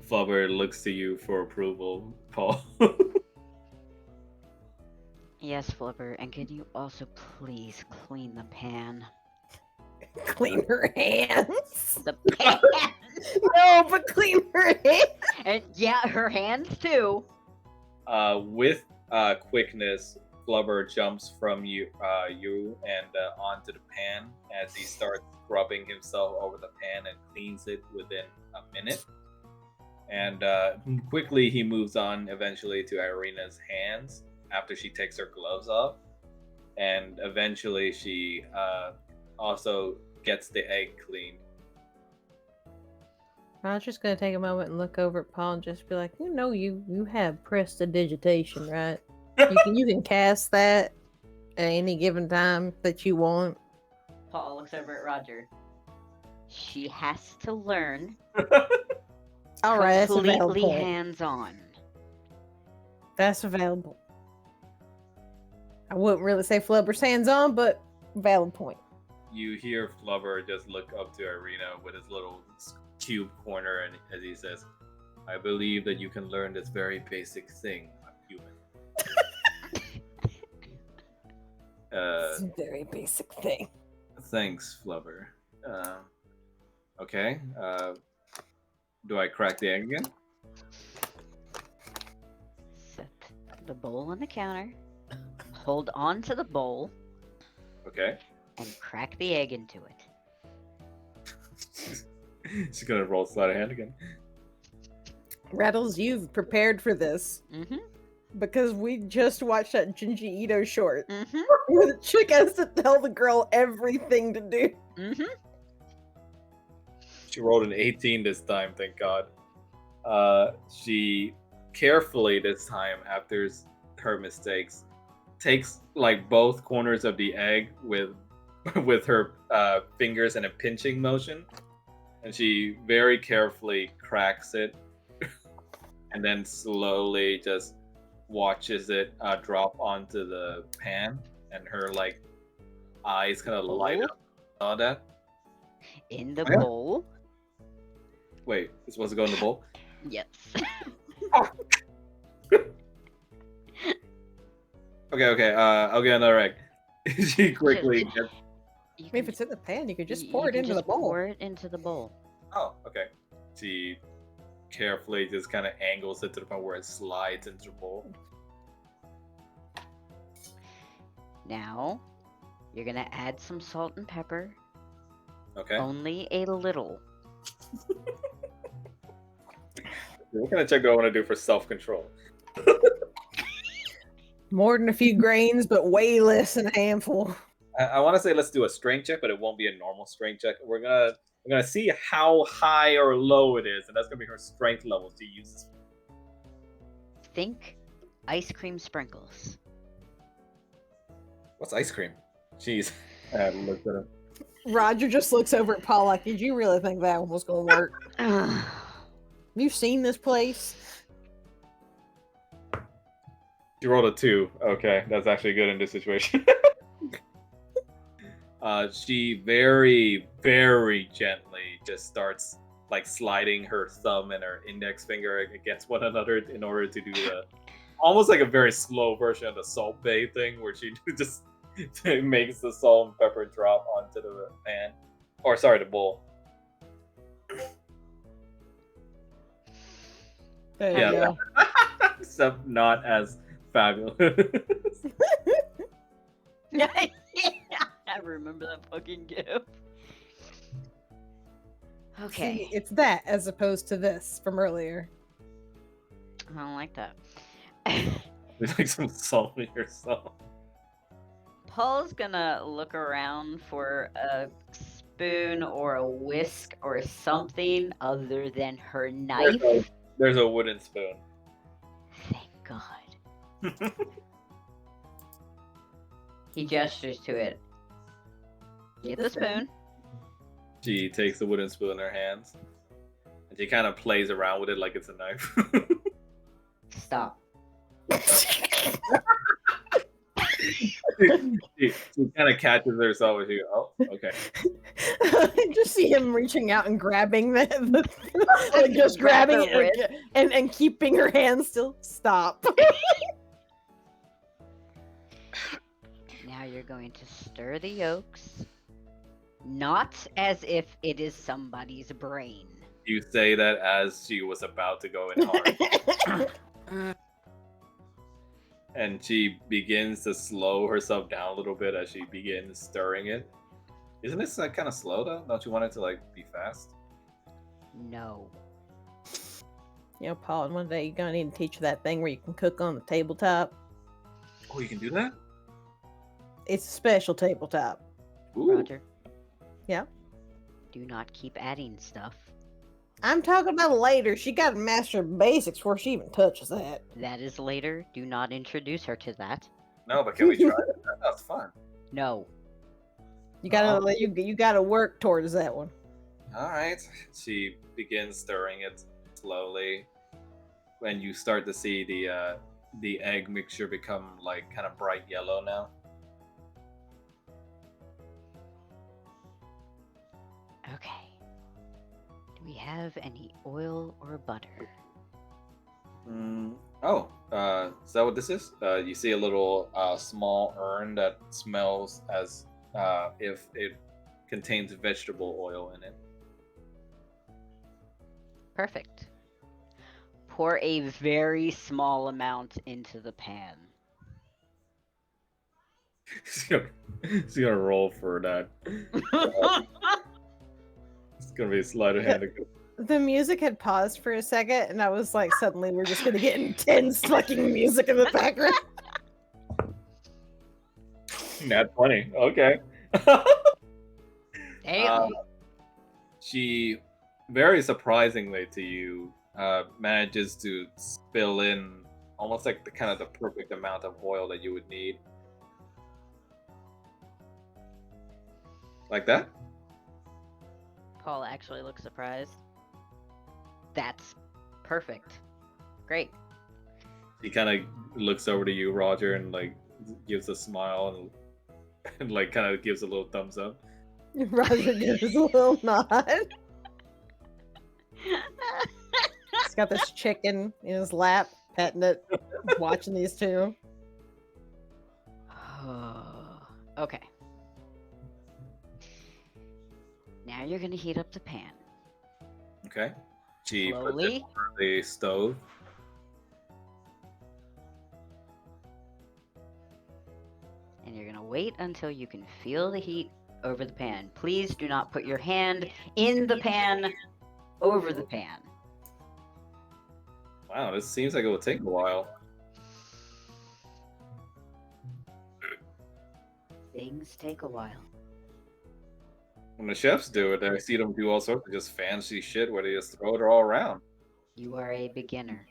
Flubber looks to you for approval, Paul. Yes, Flipper, and can you also please clean the pan? Clean her hands. The pan! No, but clean her hands. And yeah, her hands too. With quickness, Flubber jumps from you and onto the pan as he starts scrubbing himself over the pan and cleans it within a minute. And quickly he moves on eventually to Irina's hands after she takes her gloves off. And eventually she also gets the egg cleaned. Roger's gonna take a moment and look over at Paul and just be like, you have prestidigitation, right? You can cast that at any given time that you want. Paul looks over at Roger. She has to learn All right, that's a valid completely point. hands-on. That's available. I wouldn't really say Flubber's hands on, but valid point. You hear Flubber just look up to Irina with his little cube corner, and as he says, "I believe that you can learn this very basic thing, human." It's a very basic thing. Thanks, Flubber. Okay. Do I crack the egg again? Set the bowl on the counter, hold on to the bowl, Okay. and crack the egg into it. She's gonna roll sleight of hand again. Rattles, you've prepared for this Mm-hmm. because we just watched that Junji Ito short Mm-hmm. where the chick has to tell the girl everything to do. Mm-hmm. She rolled an 18 this time, thank God. She carefully this time, after her mistakes, takes like both corners of the egg with with her fingers in a pinching motion, and she very carefully cracks it, and then slowly just watches it drop onto the pan, and her like eyes kind of light Bowl? up. Saw that? In the Oh, yeah? bowl. Wait, it's supposed to go in the bowl? Yes. Okay. I'll get another egg. She quickly gets. You If can it's in the pan, you could just you pour it can into the just bowl. Pour it into the bowl. Oh, okay. She carefully just kind of angles it to the point where it slides into the bowl. Now, you're gonna add some salt and pepper. Okay. Only a little. What kind of check do I want to do for self-control? More than a few grains, but way less than a handful. I want to say let's do a strength check, but it won't be a normal strength check. We're gonna see how high or low it is, and that's gonna be her strength level to use. Think ice cream sprinkles. What's ice cream? Jeez. Look at him. Roger just looks over at Paul like, did you really think that one was going to work? Have you seen this place? She rolled a 2. Okay, that's actually good in this situation. She very, very gently just starts like sliding her thumb and her index finger against one another in order to do the almost like a very slow version of the salt bay thing, where she just makes the salt and pepper drop onto the pan, or sorry, the bowl. There you Yeah. go. Except not as fabulous. I remember that fucking gift. Okay. See, it's that as opposed to this from earlier. I don't like that. There's like some salt in yourself. Paul's gonna look around for a spoon or a whisk or something other than her knife. There's a wooden spoon. Thank God. He gestures to it. Get the spoon. She takes the wooden spoon in her hands, and she kind of plays around with it like it's a knife. Stop. she kind of catches herself and she goes, oh, okay. Just see him reaching out and grabbing like just Grab grabbing her it and keeping her hand still. Stop. Now you're going to stir the yolks. Not as if it is somebody's brain. You say that as she was about to go in hard. And she begins to slow herself down a little bit as she begins stirring it. Isn't this like kind of slow though? Don't you want it to like be fast? No. You know, Paul, one day you're gonna need to teach you that thing where you can cook on the tabletop. Oh, you can do that? It's a special tabletop. Ooh. Roger. Yeah. Do not keep adding stuff. I'm talking about later. She got to master basics before she even touches that. That is later. Do not introduce her to that. No, but can we try it? That sounds fun. No. You gotta you gotta work towards that one. All right. She begins stirring it slowly. When you start to see the egg mixture become like kind of bright yellow now. Okay. Do we have any oil or butter? Oh, is that what this is? You see a little small urn that smells as if it contains vegetable oil in it. Perfect. pour a very small amount into the pan. She's gonna roll for that. It's gonna be a sleight of hand. The music had paused for a second, and I was like, suddenly we're just gonna get intense fucking music in the background. Nat 20. Okay. Damn. She, very surprisingly to you, manages to spill in almost like the kind of the perfect amount of oil that you would need. Like that? Paul actually looks surprised. That's perfect. Great. He kind of looks over to you, Roger, and like gives a smile and like kind of gives a little thumbs up. Roger gives a little nod. He's got this chicken in his lap, petting it, watching these two. Okay. Now you're gonna heat up the pan. Okay. She puts it Slowly. over the stove. And you're gonna wait until you can feel the heat over the pan. Please do not put your hand in the pan over the pan. Wow, this seems like it will take a while. Things take a while. When the chefs do it, I see them do all sorts of just fancy shit where they just throw it all around. You are a beginner.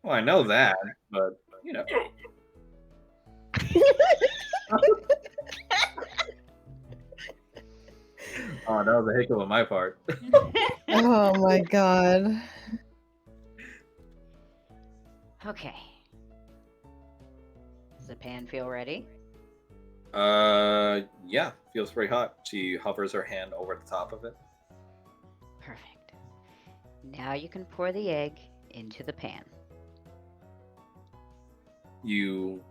Well, I know that, but you know. Oh, that was a hiccup on my part. Oh my god. Okay. Does the pan feel ready? Yeah, feels pretty hot. She hovers her hand over the top of it. Perfect. Now you can pour the egg into the pan. You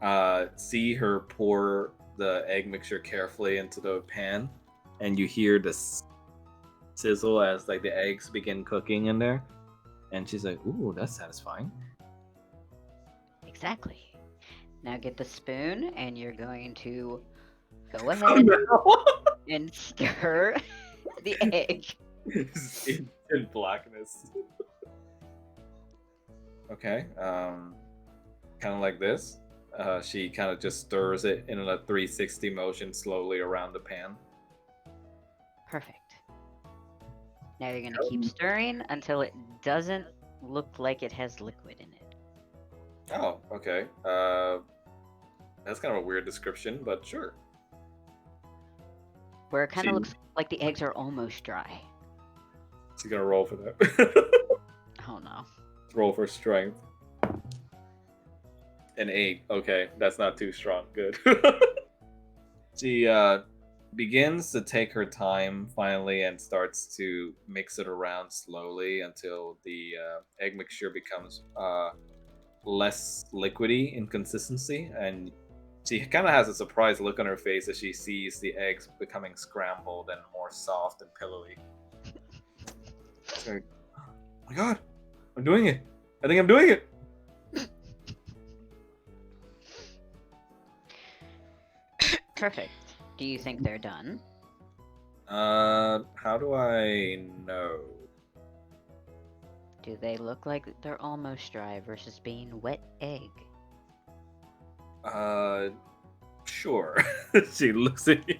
see her pour the egg mixture carefully into the pan, and you hear the sizzle as like the eggs begin cooking in there. And she's like, "Ooh, that's satisfying." Exactly. Now get the spoon and you're going to go ahead and stir the egg. It's in blackness. Okay, kind of like this. She kind of just stirs it in a 360 motion slowly around the pan. Perfect. Now you're going to keep stirring until it doesn't look like it has liquid in it. Oh, okay. That's kind of a weird description, but sure. Where it kind of She- looks like the eggs are almost dry. She's gonna roll for that. Oh no. Roll for strength. An 8. Okay, that's not too strong. Good. She begins to take her time finally and starts to mix it around slowly until the egg mixture becomes less liquidy in consistency, and she kind of has a surprised look on her face as she sees the eggs becoming scrambled and more soft and pillowy. She's like, "Oh my god, I'm doing it! I think I'm doing it!" Perfect. Do you think they're done? How do I know? Do they look like they're almost dry versus being wet egg? Sure. She looks at you.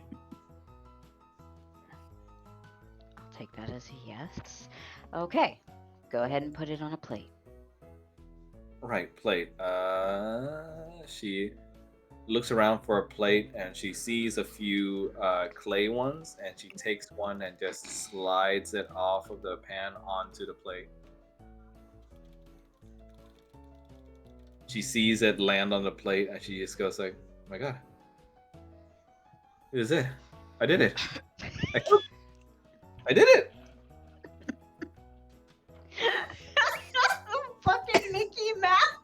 I'll take that as a yes. Okay. Go ahead and put it on a plate. Right, plate. She looks around for a plate and she sees a few clay ones, and she takes one and just slides it off of the pan onto the plate. She sees it land on the plate and she just goes like, "Oh my god. It is it. I did it. I did it." Fucking Mickey Mouse.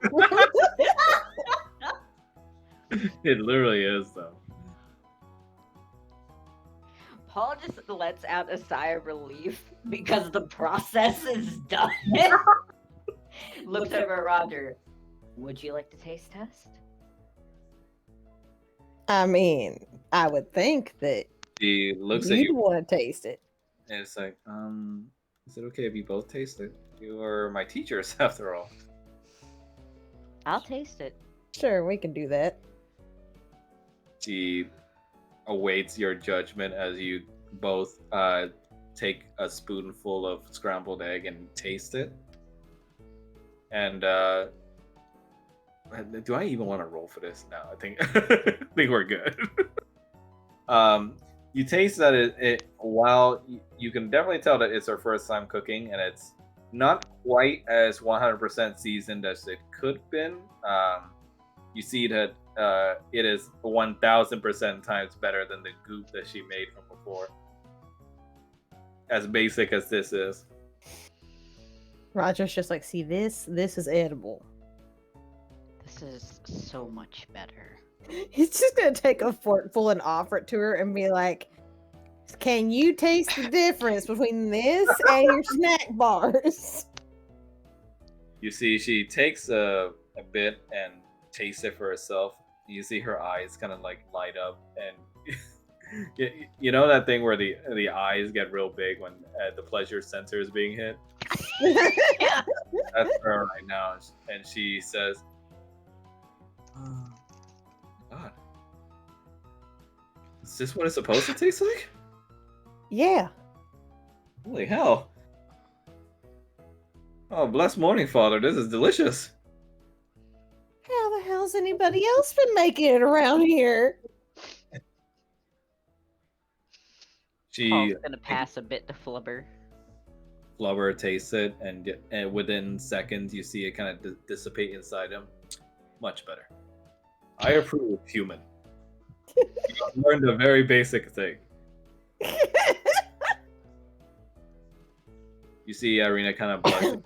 It literally is though. Paul just lets out a sigh of relief because the process is done. looks over at Roger. Would you like to taste test? I mean, I would think that She looks at you'd you want to taste it. and it's like, is it okay if you both taste it? You are my teachers after all. I'll taste it. Sure, we can do that. She awaits your judgment as you both take a spoonful of scrambled egg and taste it. And do I even want to roll for this? No, I think I think we're good. You taste that while you can definitely tell that it's her first time cooking, and it's not quite as 100% seasoned as it could have been. You see that it is 1,000% times better than the goop that she made from before. As basic as this is. Roger's just like, see this? This is edible. This is so much better. He's just gonna take a forkful and offer it to her and be like, can you taste the difference between this and your snack bars? You see, she takes a bit and tastes it for herself. You see her eyes kind of like light up, and you know that thing where the eyes get real big when the pleasure center is being hit. Yeah. That's her right now, and she says, "Oh, God, is this what it's supposed to taste like? Yeah. Holy hell! Oh, blessed morning, Father. This is delicious." How the hell's anybody else been making it around here? She Paul's gonna pass a bit to Flubber. Flubber tastes it, and within seconds, you see it kind of dissipate inside him. Much better. I approve, human. You learned a very basic thing. You see Irina kind of blush.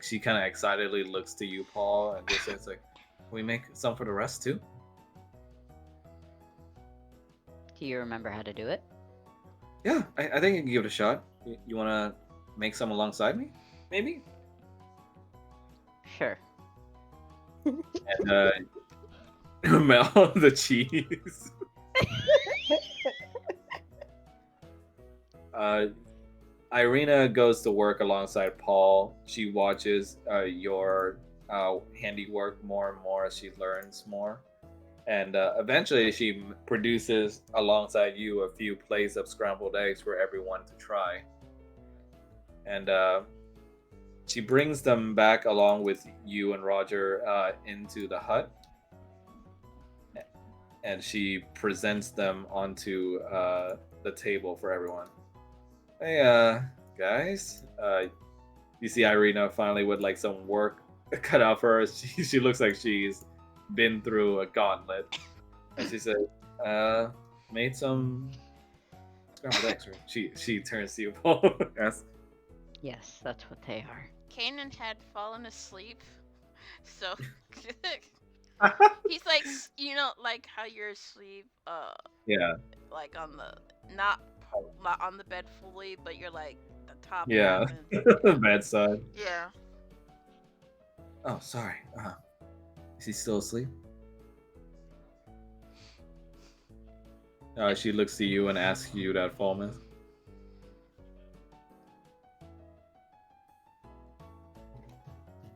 She kind of excitedly looks to you, Paul, and just says like, "Can we make some for the rest too?" Do you remember how to do it? Yeah, I think you can give it a shot. You want to make some alongside me? Maybe? Sure. And melt the cheese. Irina goes to work alongside Paul. She watches your handiwork more and more as she learns more. And eventually she produces alongside you a few plates of scrambled eggs for everyone to try. And she brings them back along with you and Roger into the hut. And she presents them onto the table for everyone. Hey, guys. You see Irina finally with like some work cut out for her. She looks like she's been through a gauntlet. And she says, made some scrambled eggs. She turns to you, Paul. Yes. Yes, that's what they are. Kanan had fallen asleep, so he's like, like how you're asleep, Yeah. like on the not on the bed fully, but you're like the top. Yeah. half and- Bedside. yeah. Oh, sorry. Is he still asleep? She looks to you and asks you that, Falmouth.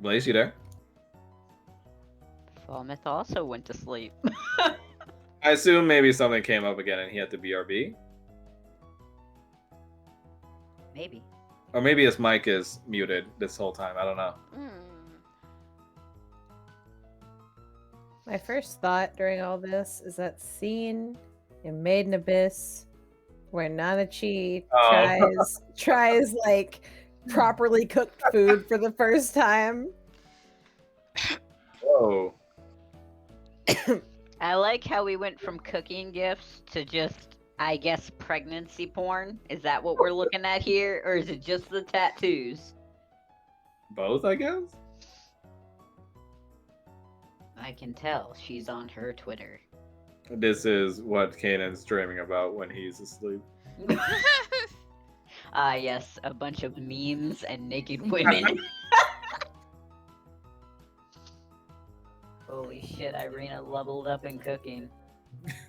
Blaze, you there? Falmouth also went to sleep. I assume maybe something came up again and he had to BRB. Maybe. Or maybe his mic is muted this whole time. I don't know. My first thought during all this is that scene in Maiden Abyss where Nanachi tries like properly cooked food for the first time. Whoa. I like how we went from cooking gifts to just, I guess, pregnancy porn. Is that what we're looking at here? Or is it just the tattoos? Both, I guess? I can tell. She's on her Twitter. This is what Kanan's dreaming about when he's asleep. Ah, yes, a bunch of memes and naked women. shit, Irina leveled up in cooking.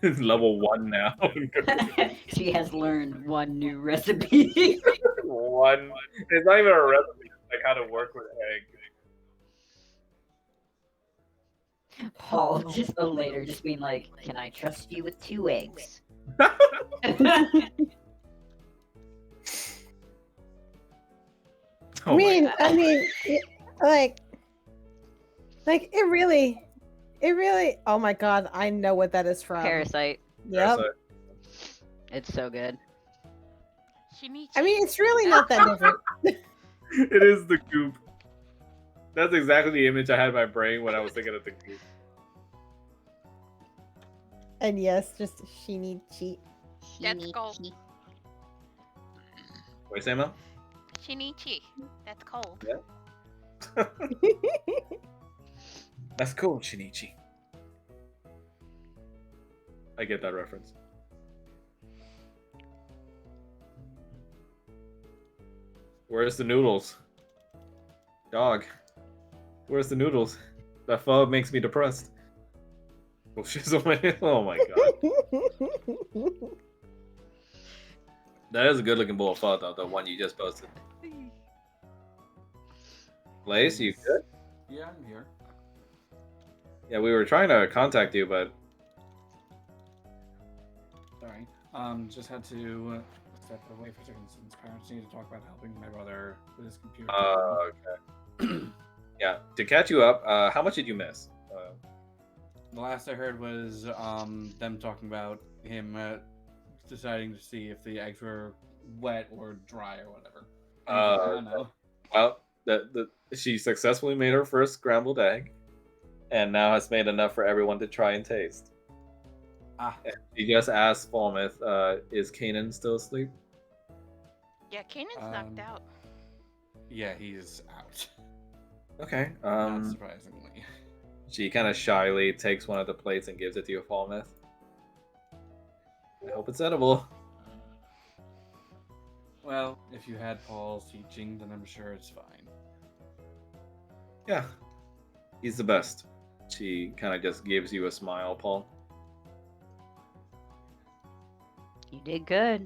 Level 1 now. She has learned one new recipe. One. It's not even a recipe. It's like how to work with egg. Paul just later just being like, "Can I trust you with 2 eggs?" Oh my I mean, like it really. Oh my god, I know what that is from. Parasite. Yep. Parasite. It's so good. Shinichi. I mean, it's really not that different. It is the goop. That's exactly the image I had in my brain when I was thinking of the goop. And yes, just Shinichi. That's cold. Wait, Samuel? Shinichi. That's cold. Yeah. That's cool, Shinichi. I get that reference. Where's the noodles? Dog. Where's the noodles? That pho makes me depressed. Oh, oh my god. That is a good looking bowl of pho, though, the one you just posted. Lace, you good? Yeah, I'm here. Yeah, we were trying to contact you, but Sorry. Just had to step away for a second since parents need to talk about helping my brother with his computer. okay. Yeah, to catch you up, how much did you miss? The last I heard was them talking about him deciding to see if the eggs were wet or dry or whatever. I don't know. Well, she successfully made her first scrambled egg, and now has made enough for everyone to try and taste. Ah. And she just asked Falmouth, is Kanan still asleep? Yeah, Kanan's knocked out. Yeah, he's out. Okay. Not surprisingly. She kind of shyly takes one of the plates and gives it to you, Falmouth. I hope it's edible. Well, if you had Paul's teaching, then I'm sure it's fine. Yeah, he's the best. She kind of just gives you a smile, Paul. You did good.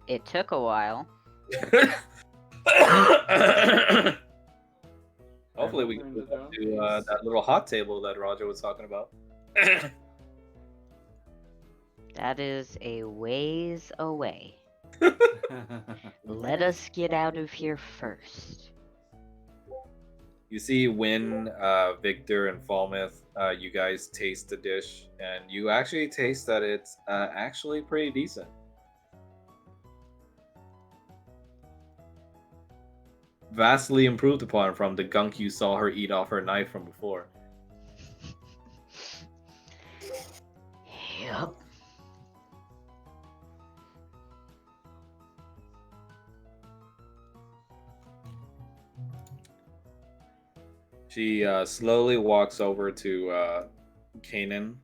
It took a while. Hopefully we can move up to that little hot table that Roger was talking about. That is a ways away. Let us get out of here first. You see when Victor and Falmouth, you guys taste the dish, and you actually taste that it's actually pretty decent. Vastly improved upon from the gunk you saw her eat off her knife from before. Yep. She slowly walks over to Kanan.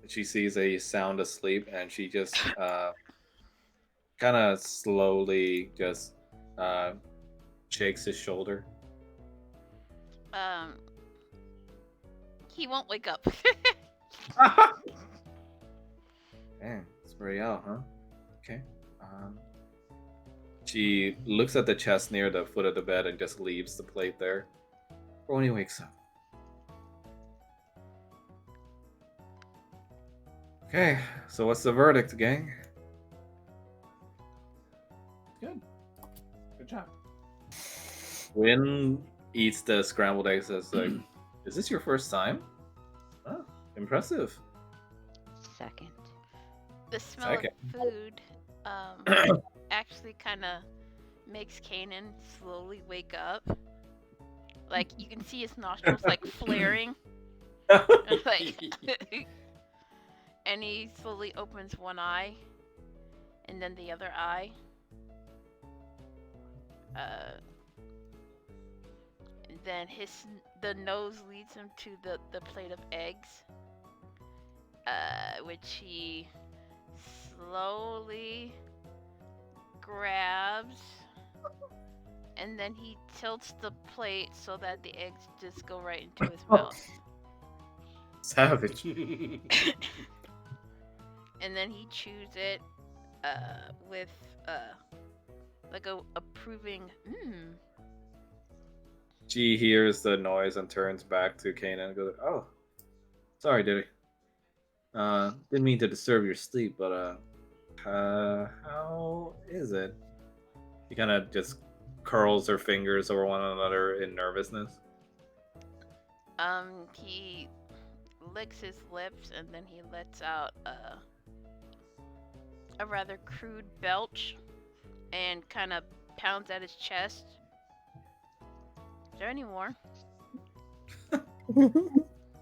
She sees a sound asleep, and she just kind of slowly just shakes his shoulder. He won't wake up. Man, it's very out, huh? Okay. She looks at the chest near the foot of the bed and just leaves the plate there for when he wakes up. Okay, so what's the verdict, gang? Good. Good job. Wynn eats the scrambled eggs as like, is this your first time? Oh, impressive. Second. The smell Second. of food actually kind of makes Kanan slowly wake up. Like, you can see his nostrils like flaring. Like, and he slowly opens one eye and then the other eye. And then the nose leads him to the plate of eggs, which he slowly grabs and then he tilts the plate so that the eggs just go right into his Oh, mouth. savage. And then he chews it with like a approving She hears the noise and turns back to Kanan and goes, "Oh, sorry, Diddy. Didn't mean to disturb your sleep, but how is it?" She kind of just curls her fingers over one another in nervousness. He licks his lips and then he lets out a rather crude belch and kind of pounds at his chest. Is there any more?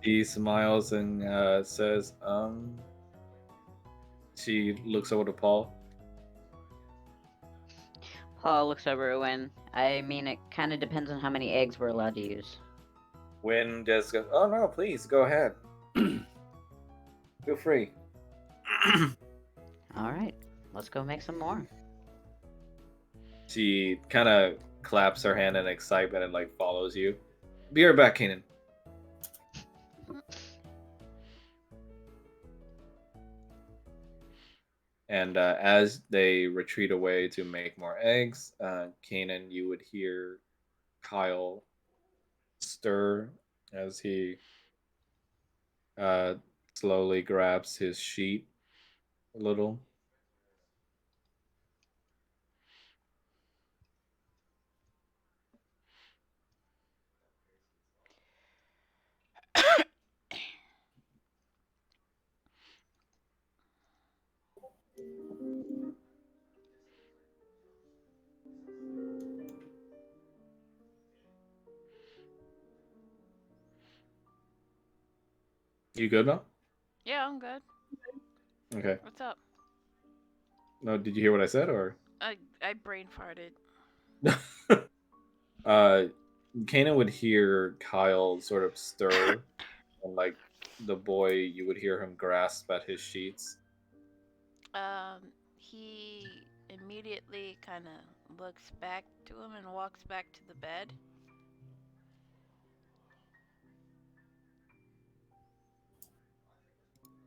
He smiles and says, She looks over to Paul. Paul looks over at Win. I mean, it kind of depends on how many eggs we're allowed to use. Win just goes, "Oh no, please go ahead. Feel free." All right, let's go make some more. She kind of claps her hand in excitement and like follows you. Be right back, Kanan. And as they retreat away to make more eggs, Kanan, you would hear Kyle stir as he uh, slowly grabs his sheet a little. You good now? Yeah, I'm good. Okay. What's up? No, did you hear what I said or? I brain farted. uh, Kanan would hear Kyle sort of stir, and like the boy, you would hear him grasp at his sheets. He immediately kind of looks back to him and walks back to the bed.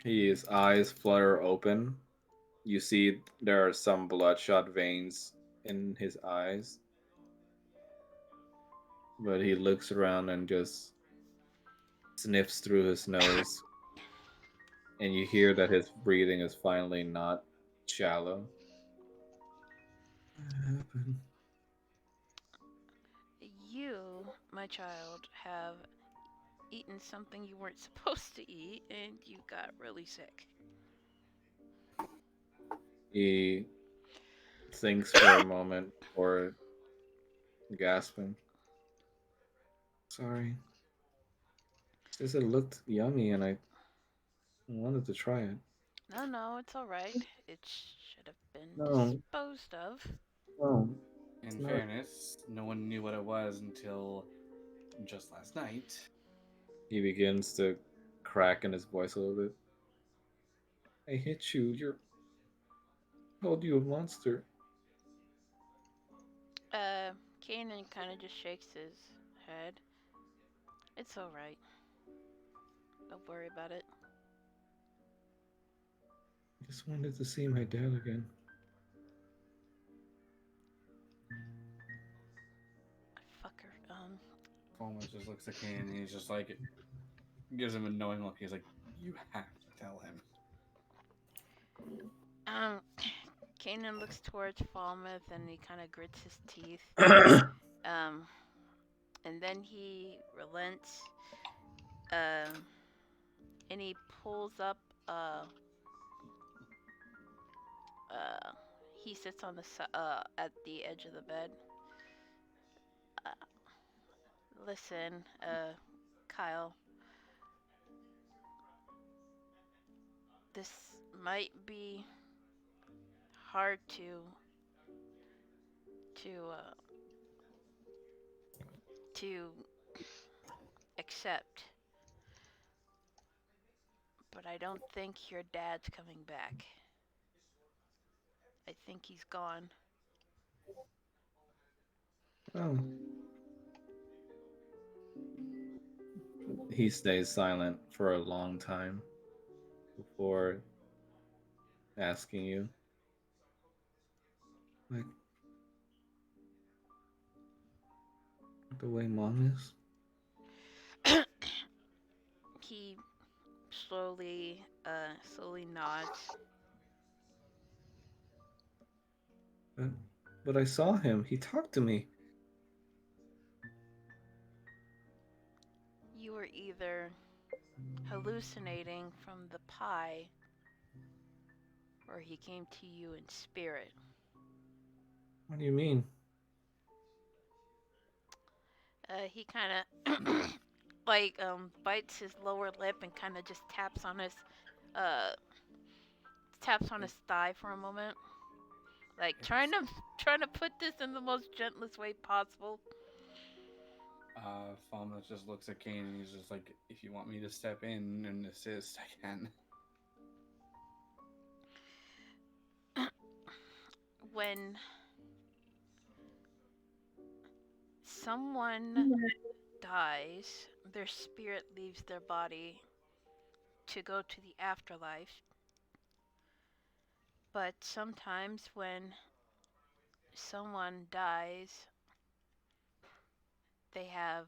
His eyes flutter open. You see there are some bloodshot veins in his eyes, but he looks around and just sniffs through his nose, and you hear that his breathing is finally not shallow. What happened? You, my child, have eaten something you weren't supposed to eat and you got really sick. He thinks for a moment before gasping. Sorry. Just it looked yummy and I wanted to try it. No, no, it's alright. It should have been No, disposed of. no, it's In not. fairness, no one knew what it was until just last night. He begins to crack in his voice a little bit. I hit you. You're called you a monster. Uh, Kanan kind of just shakes his head. It's alright. Don't worry about it. I just wanted to see my dad again. Fucker. Almost just looks at Kane and he's just like, gives him a knowing look. He's like, you have to tell him. Um, Kanan looks towards Falmouth and he kind of grits his teeth. Um, and then he relents. Um, and he pulls up. Uh, he sits on the at the edge of the bed. Uh, Listen, Kyle. This might be hard to uh, to accept, but I don't think your dad's coming back. I think he's gone. Oh. He stays silent for a long time before asking you, like, the way mom is? He slowly nods. But, but I saw him. He talked to me. You were either hallucinating from the pie, or he came to you in spirit. What do you mean? He kind of like bites his lower lip and kind of just uh taps on his thigh for a moment, like trying to put this in the most gentlest way possible. Falmouth just looks at Kane and he's just like, if you want me to step in and assist, I can. When someone dies, their spirit leaves their body to go to the afterlife. But sometimes when someone dies, they have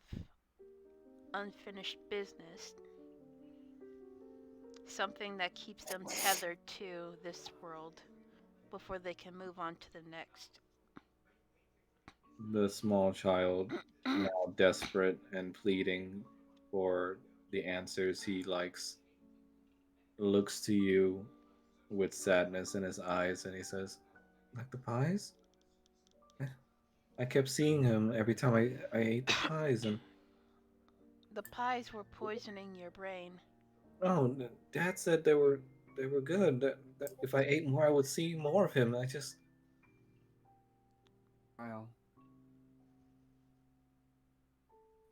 unfinished business, something that keeps them tethered to this world before they can move on to the next. The small child, now desperate and pleading for the answers he likes, looks to you with sadness in his eyes and he says, like the pies? I kept seeing him every time I ate the pies, and The pies were poisoning your brain. oh, Dad said they were good. That if I ate more, I would see more of him. I just Well,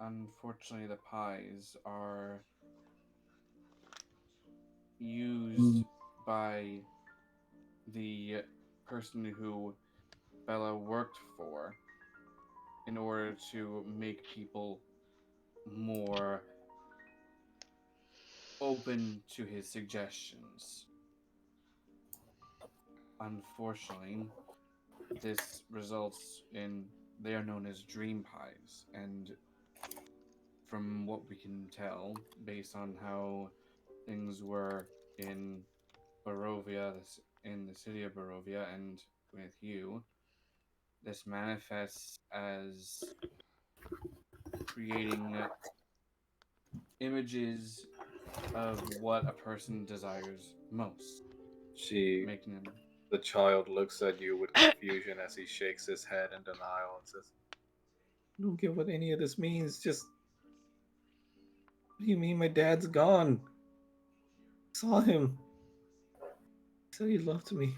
unfortunately, the pies are used by the person who Bella worked for in order to make people more open to his suggestions. Unfortunately, this results in they are known as dream pies, and from what we can tell, based on how things were in Barovia, in the city of Barovia, and with you, this manifests as creating images of what a person desires most, she making them. the child looks at you with confusion as he shakes his head in denial and says, I don't get what any of this means. Just what do you mean my dad's gone? I saw him. He said he loved me.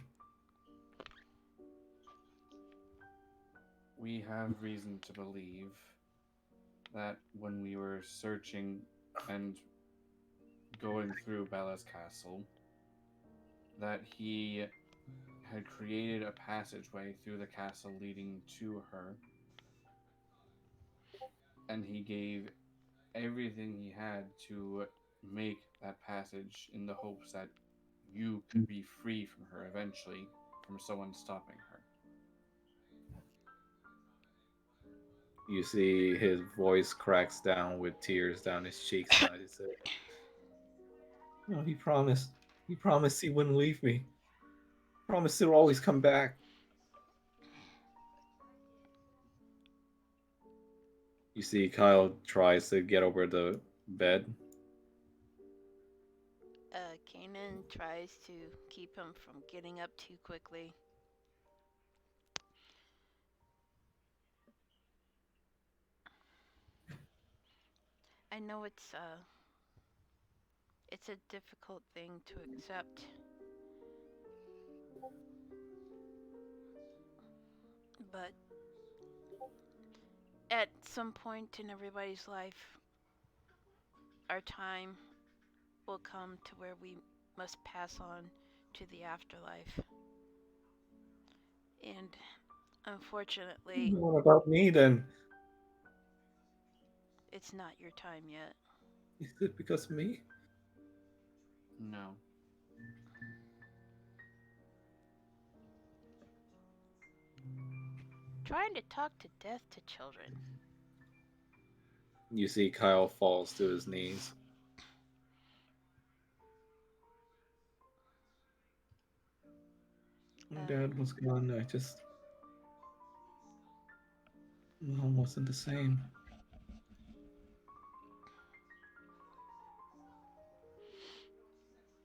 We have reason to believe that when we were searching and going through Bella's castle, that he had created a passageway through the castle leading to her, and he gave everything he had to make that passage in the hopes that you could be free from her eventually, from someone stopping her. You see his voice cracks down with tears down his cheeks now. He said, no, he promised. He promised he wouldn't leave me. Promised he'll always come back. You see Kyle tries to get over the bed. Kanan tries to keep him from getting up too quickly. I know it's a difficult thing to accept, but at some point in everybody's life, our time will come to where we must pass on to the afterlife. And Unfortunately, What about me then? it's not your time yet. Is it because of me? No. Trying to talk to death to children. You see Kyle falls to his knees. My Um, dad was gone. I just mom wasn't the same.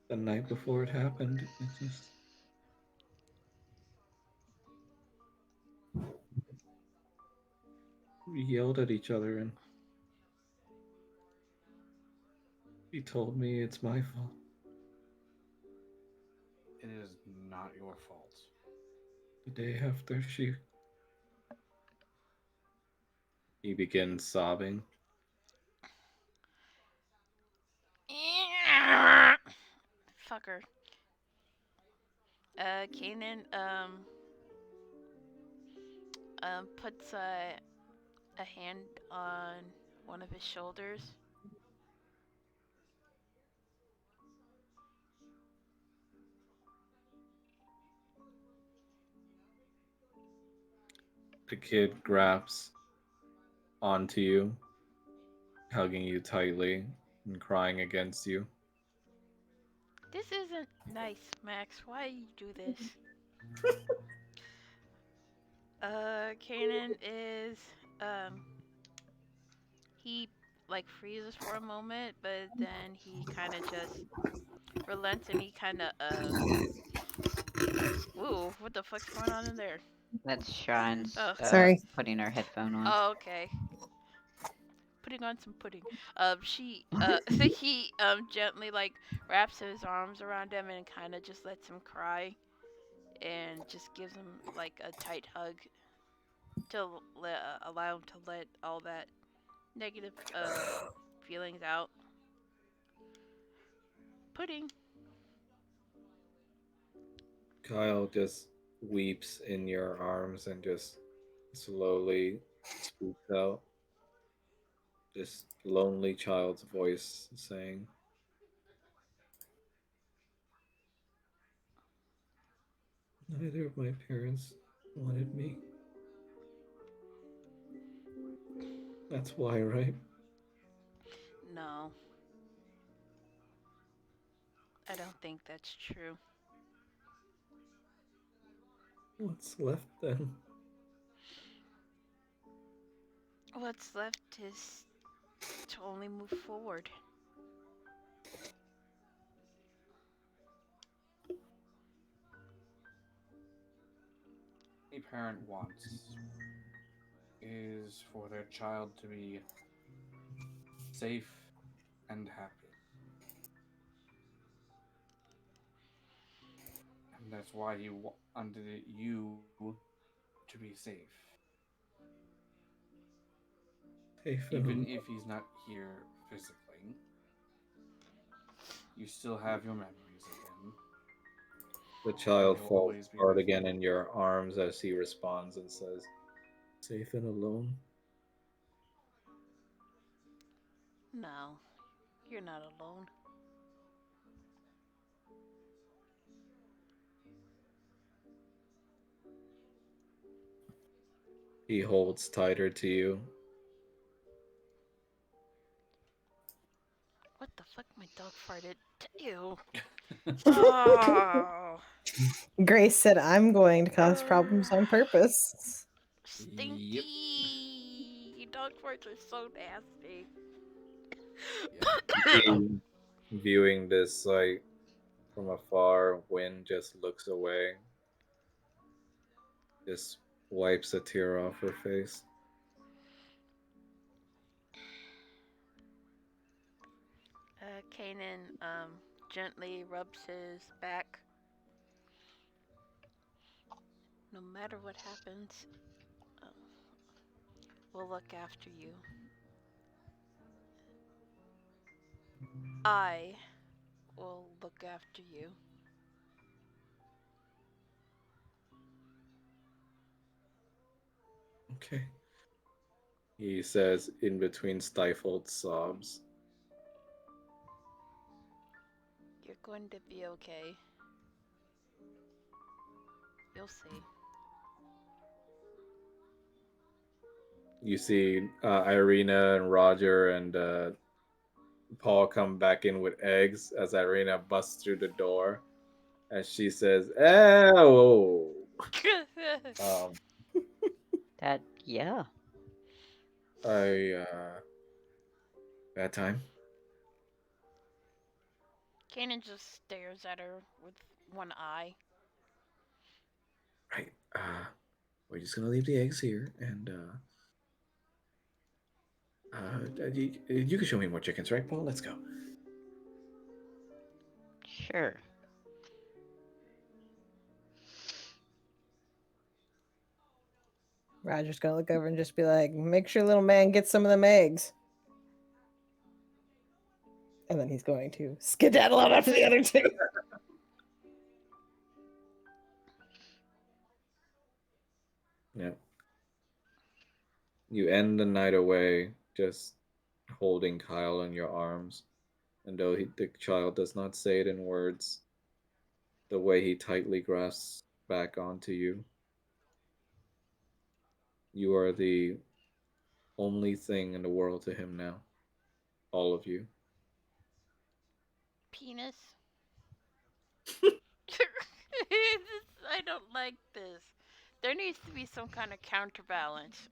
The night before it happened, it just we yelled at each other and he told me it's my fault. It is not your fault. The day after he begins sobbing. fucker. Kanan puts a hand on one of his shoulders. The kid grabs onto you, hugging you tightly and crying against you. This isn't nice, Max. Why you do this? Kanan is he like freezes for a moment, but then he kind of just relents and he kind of ooh, what the fuck's going on in there? That's Sean's Oh, Sorry. putting her headphone on. oh okay. Putting on some pudding. She he gently like wraps his arms around him and kind of just lets him cry and just gives him like a tight hug to allow him to let all that negative feelings out. Pudding. Kyle just weeps in your arms and just slowly speaks out. This lonely child's voice saying, neither of my parents wanted me. That's why, right? No, I don't think that's true. What's left then? What's left is to only move forward. A parent wants is for their child to be safe and happy. And that's why he wanted you to be safe. Safe and Even alone. if he's not here physically, you still have your memories of him. The And child he'll falls always be hard with again you. in your arms as he responds and says, safe and alone? No, you're not alone. He holds tighter to you. What the fuck? My dog farted. Ew. Oh, Grace said, I'm going to cause problems on purpose. Yep. stinky. Dog farts are so nasty. He, viewing this sight from afar, Wynn just looks away, just wipes a tear off her face. Kanan gently rubs his back. No matter what happens, um, we'll look after you. I will look after you. okay? He says in between stifled sobs. You're going to be okay. You'll see. You see Irina and Roger and Paul come back in with eggs as Irina busts through the door. And she says, "Oh, um, Yeah. bad time. Kanan just stares at her with one eye. Right. We're just gonna leave the eggs here, and you can show me more chickens, right, Paul? Let's go." Sure. Roger's gonna look over and just be like, "Make sure little man gets some of them eggs." And then he's going to skedaddle out after the other two. Yeah. You end the night away, just holding Kyle in your arms, and though the child does not say it in words, the way he tightly grasps back onto you, you are the only thing in the world to him now. All of you. Penis. I don't like this. There needs to be some kind of counterbalance.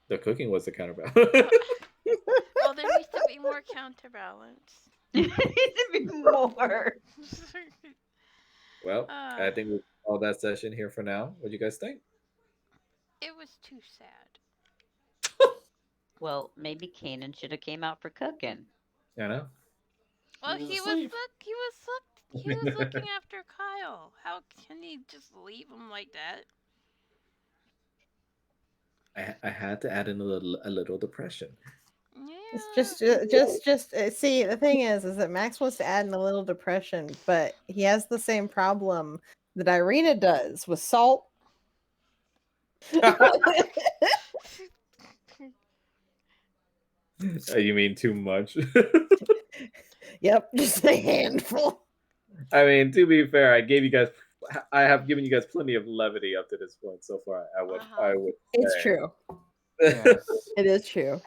The cooking was the counterbalance. Well, there needs to be more counterbalance. Needs to be more. Well, I think we'll call that session here for now. What do you guys think? It was too sad. Well, maybe Kanan should have came out for cooking. I know. Well, He was he was asleep. he was looking after Kyle. How can he just leave him like that? I had to add in a little depression. It's Yeah. just. See, the thing is that Max wants to add in a little depression, but he has the same problem that Irina does with salt. You mean too much? Yep, just a handful. I mean, to be fair, I have given you guys plenty of levity up to this point so far. I would. It's say. true. Yes. It is true.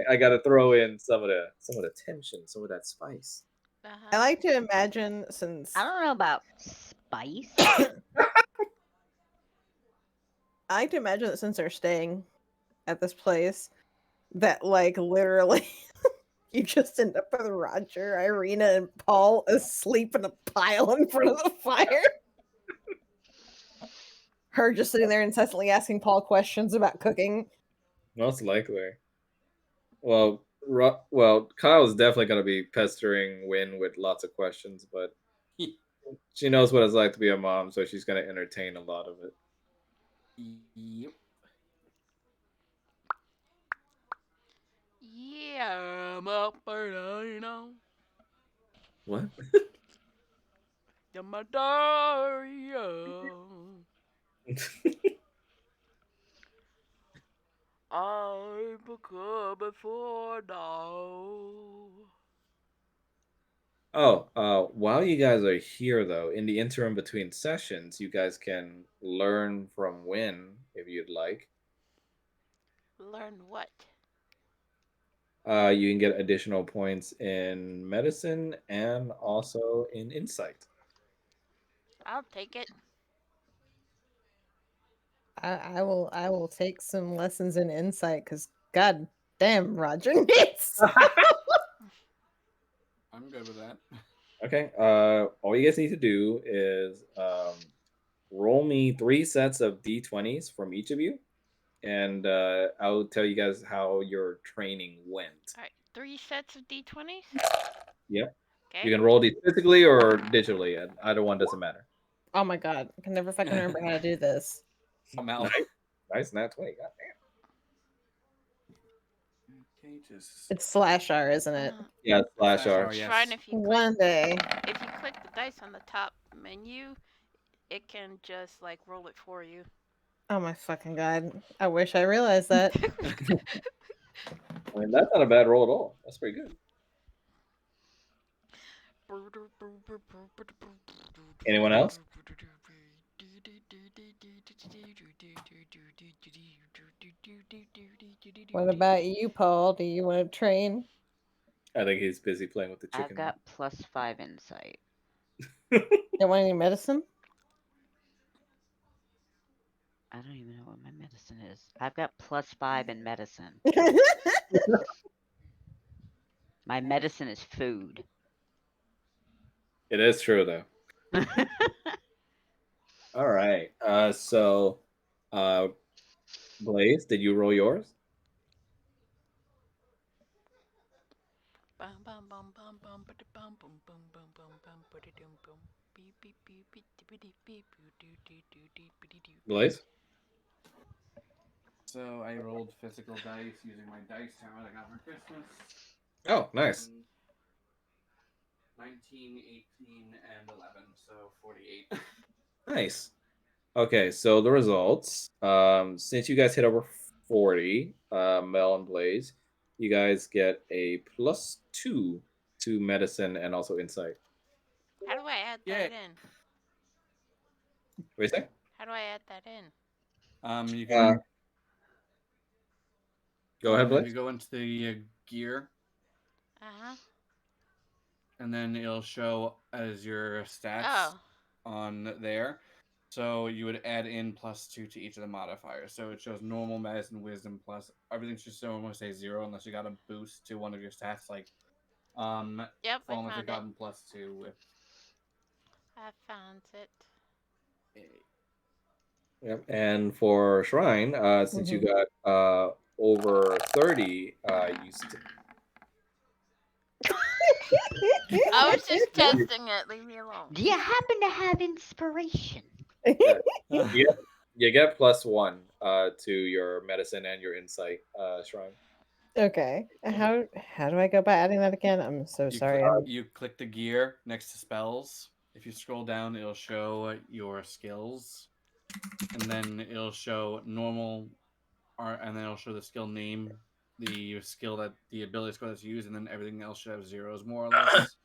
I got to throw in some of the tension, some of that spice. I like to imagine since I don't know about spice. I like to imagine that since they're staying at this place, that like literally you just end up with Roger, Irina, and Paul asleep in a pile in front of the fire. Her just sitting there incessantly asking Paul questions about cooking. Most likely. Well, Kyle's definitely going to be pestering Win with lots of questions, but she knows what it's like to be a mom, so she's going to entertain a lot of it. Yep. Yeah, I'm up you know. What? The Madaria. I become before now. Oh, while you guys are here, though, in the interim between sessions, you guys can learn from Win if you'd like. Learn what? You can get additional points in medicine and also in insight. I'll take it. I will take some lessons in insight because god damn Roger needs. I'm good with that. Okay. All you guys need to do is roll me 3 sets of d20s from each of you, and I'll tell you guys how your training went. All right, 3 sets of d20s. Yep. Okay. You can roll these physically or digitally. Either one doesn't matter. Oh my god, I can never fucking remember how to do this. Somehow. Nice, nat 20. God damn. Okay, just It's /R, isn't it? Yeah, slash Slash R. R, yes. Fine, if you One day. if you click the dice on the top menu, it can just like roll it for you. Oh my fucking god! I wish I realized that. I mean, that's not a bad roll at all. That's pretty good. Anyone else? What about you, Paul? Do you want to train? I think he's busy playing with the I've chicken. got +5 insight. Don't want any medicine? I don't even know what my medicine is. I've got +5 in medicine. My medicine is food. It is true though. All right. So, Blaze, did you roll yours? Blaze? So I rolled physical dice using my dice tower that I got for Christmas. Oh, nice. 19, 18, and 11, so 48. Nice. Okay, so the results. Since you guys hit over 40, Mel and Blaze, you guys get a +2 to medicine and also insight. How do I add Yay. that in? What do you say? How do I add that in? You can Go ahead, if Blaze. you go into the gear, Uh-huh. and then it'll show as your stats Oh. on there. So you would add in +2 to each of the modifiers. So it shows normal, medicine, wisdom, plus everything should still almost say 0 unless you got a boost to one of your stats, like Yep, I Fallen if found it. gotten +2 with I found it. Yep. And for Shrine, since you got over 30, you I was just testing it. Leave me alone. Do you happen to have inspiration? you get +1 to your medicine and your insight, Shrine. Okay. How do I go by adding that again? I'm so sorry. You click the gear next to spells. If you scroll down, it'll show your skills, and then it'll show normal, and then it'll show the skill name, the skill that the ability score that's used, and then everything else should have zeros more or less.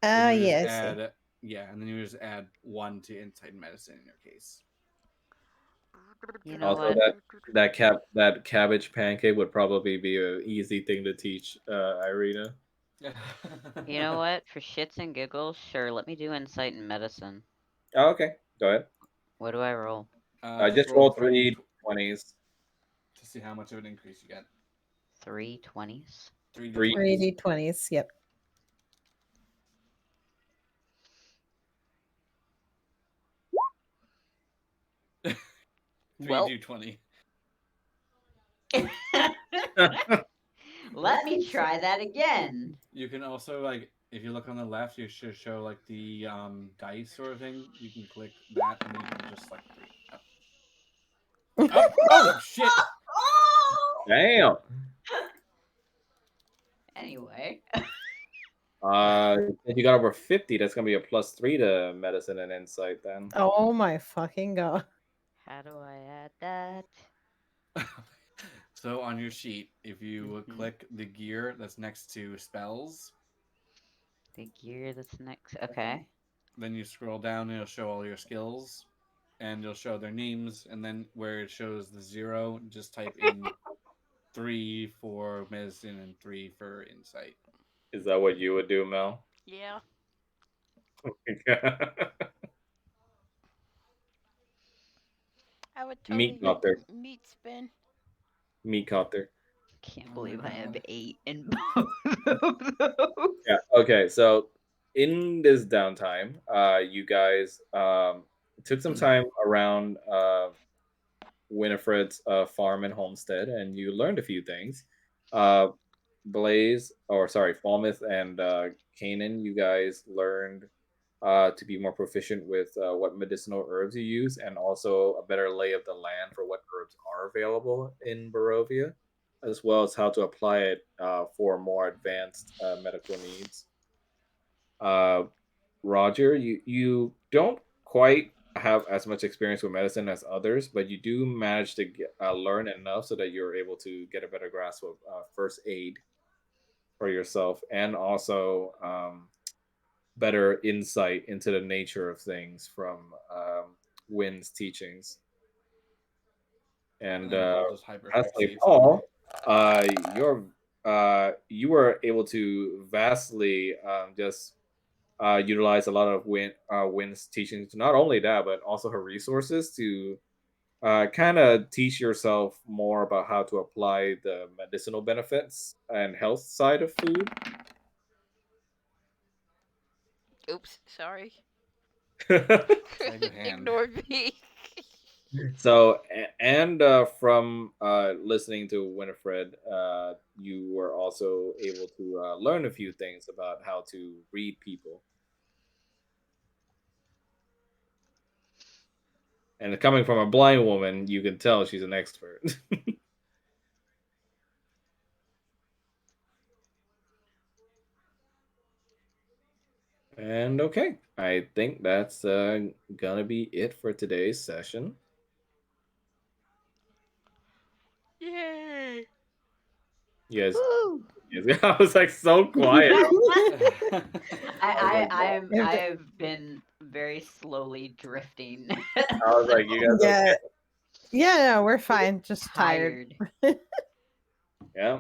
Oh, Then you just yeah, I see. and then you just add 1 to insight and medicine in your case. You know Also, what? that cabbage pancake would probably be an easy thing to teach Irina. You know what? For shits and giggles, sure, let me do insight and medicine. Oh, okay, go ahead. What do I roll? I just rolled 3 20s. to see how much of an increase you get. 3 20s. 3 3 D20s. Yep. Well. 3d20. Let me try that again. You can also, like, if you look on the left, you should show like the dice sort of thing. You can click that, and then you can just like 3. Oh shit! Damn. Anyway. If you got over 50, that's gonna be a +3 to medicine and insight then. Oh my fucking god. How do I add that? So on your sheet, if you click the gear that's next to spells, The gear that's next. Okay. then you scroll down and it'll show all your skills, and it'll show their names, and then where it shows the 0, just type in 3 for medicine and 3 for insight. Is that what you would do, Mel? Yeah. I would totally Meat copter. meat spin. Meat copter. Can't Oh believe my I have God. 8 in both of those. Yeah. Okay. So in this downtime, you guys took some time around Winifred's farm and homestead, and you learned a few things. Falmouth and Canaan, you guys learned to be more proficient with what medicinal herbs you use, and also a better lay of the land for what herbs are available in Barovia, as well as how to apply it for more advanced medical needs. Uh, Roger, you don't quite have as much experience with medicine as others, but you do manage to learn enough so that you're able to get a better grasp of first aid for yourself, and also better insight into the nature of things from Wynn's teachings. And And then Paul just lastly, hyperfixates on Paul, it. you were able to vastly just utilize a lot of Wynn's teachings. Not only that, but also her resources to kind of teach yourself more about how to apply the medicinal benefits and health side of food. Oops, sorry. Save your hand. Ignored me. So, and from listening to Winifred, you were also able to learn a few things about how to read people. And coming from a blind woman, you can tell she's an expert. And okay, I think that's gonna be it for today's session. Yay! You guys, Woo! I was like so quiet. I've been very slowly drifting. I was like, you guys okay? Yeah, no, we're fine. Just tired. Yeah.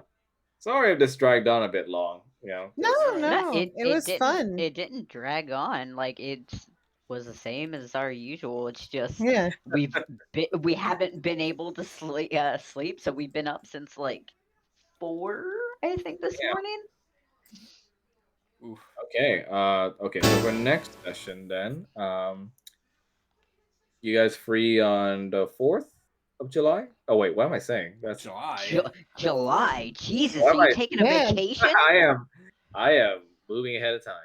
Sorry if this dragged on a bit long. No, Alright. no, It it was fun. It didn't drag on. Like it was the same as our usual. It's just Yeah. we haven't been able to sleep, so we've been up since like 4, I think, this Yeah. morning. Oof. Okay. Okay. So for next session, then, you guys free on the 4th of July? Oh wait, what am I saying? That's July. July. Jesus, What are am you I? taking a Yeah. vacation? I am moving ahead of time.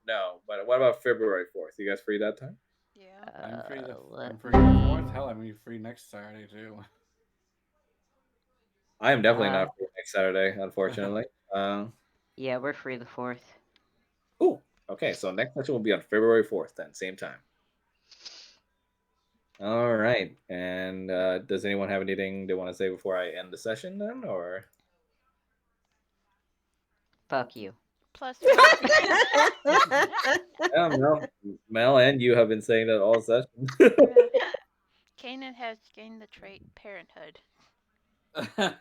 No, but what about February 4th? You guys free that time? Yeah. I'm free Let I'm free the me- 4th. Hell, I'm free next Saturday too. I am definitely Uh, not free next Saturday, unfortunately. Yeah, we're free the 4th. Cool. Okay, so next session will be on February 4th, then, same time. All right. And does anyone have anything they want to say before I end the session, then, or? Fuck you. Plus, No, Mel and you have been saying that all session. Kanan has gained the trait parenthood. I I mean,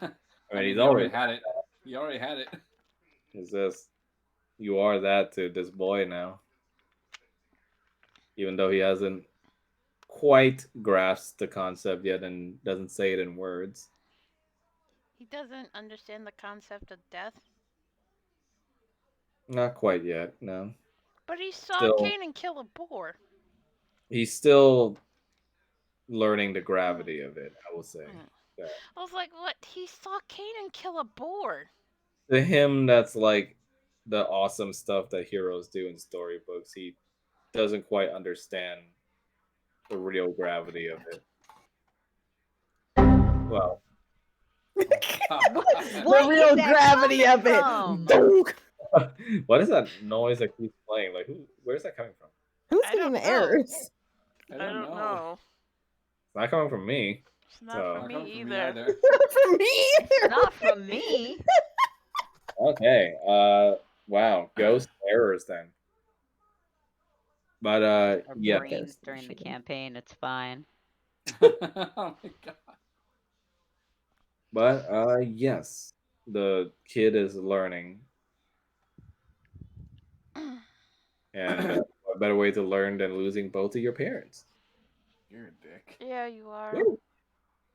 mean, he's he already always had it. He already had it. It's just you are that to this boy now, even though he hasn't quite grasped the concept yet and doesn't say it in words. He doesn't understand the concept of death, Not quite yet. No, but he saw still Kanan kill a boar. he's still learning the gravity of it. I will say Mm. that I was like, what? He saw Kanan kill a boar. to him, that's like the awesome stuff that heroes do in storybooks. He doesn't quite understand the real gravity of it. Well, The What real is that gravity coming of it. from? Donk. what is that noise that keeps playing? Like, where's that coming from? Who's I getting don't the know. errors? I I don't don't know. know. It's not coming from me. It's not So- from Not me coming from me either. either. For me either. Not from me. Okay. Wow. Ghost errors then. But Our yeah. brains during the campaign, it's fine. Oh my god. But yes, the kid is learning, and what better way to learn than losing both of your parents? You're a dick. Yeah, you are. Woo.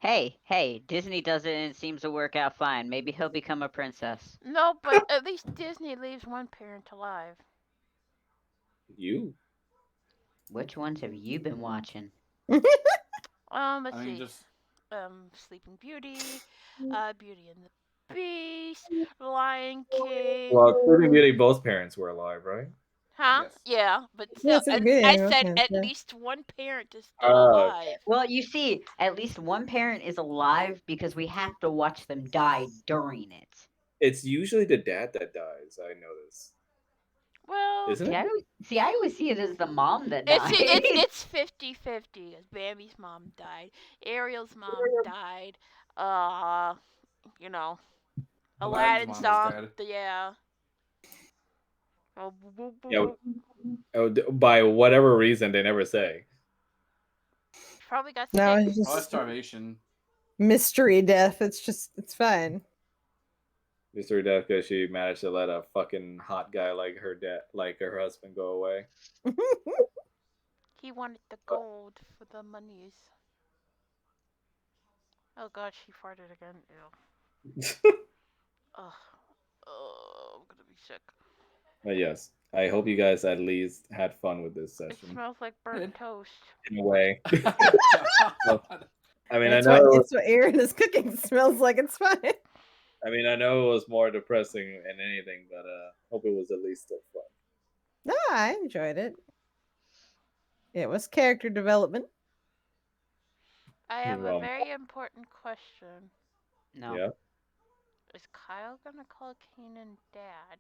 Hey, Disney does it and it seems to work out fine. Maybe he'll become a princess. No, but at least Disney leaves one parent alive. You. Which ones have you been watching? Let's I mean, see. just Sleeping Beauty, Beauty and the Beast, Lion King. Well, Sleeping Beauty, both parents were alive, right? Huh? yes. Yeah, but Yeah, still, Sleeping Beauty, I both said parents, at yeah. least one parent is still Oh, alive. Well, you see, at least one parent is alive because we have to watch them die during it. It's usually the dad that dies. I notice. Well, Isn't it? I always see it as the mom that it's died. it's 50-50. Bambi's mom died. Ariel's mom died. Uh, you know, Aladdin's Aladdin's mom is mom. dead. Yeah. Yeah. By whatever reason, they never say. Probably got No, sick. it's Oh, that's just starvation. mystery death. It's fine. Mystery Death because she managed to let a fucking hot guy like her dad, like her husband, go away. He wanted the But gold for the monies. Oh god, she farted again. Ew. Ugh. Oh, I'm gonna be sick. yes, I hope you guys at least had fun with this It session smells like burnt Did. toast. in a way. Well, God. I mean, I It's know. what Aaron is cooking smells like. It's fine. I mean, I know it was more depressing than anything, but hope it was at least still fun. No, I enjoyed it. It was character development. I have a Well, very important question. No, yeah, Is Kyle gonna call Kanan dad?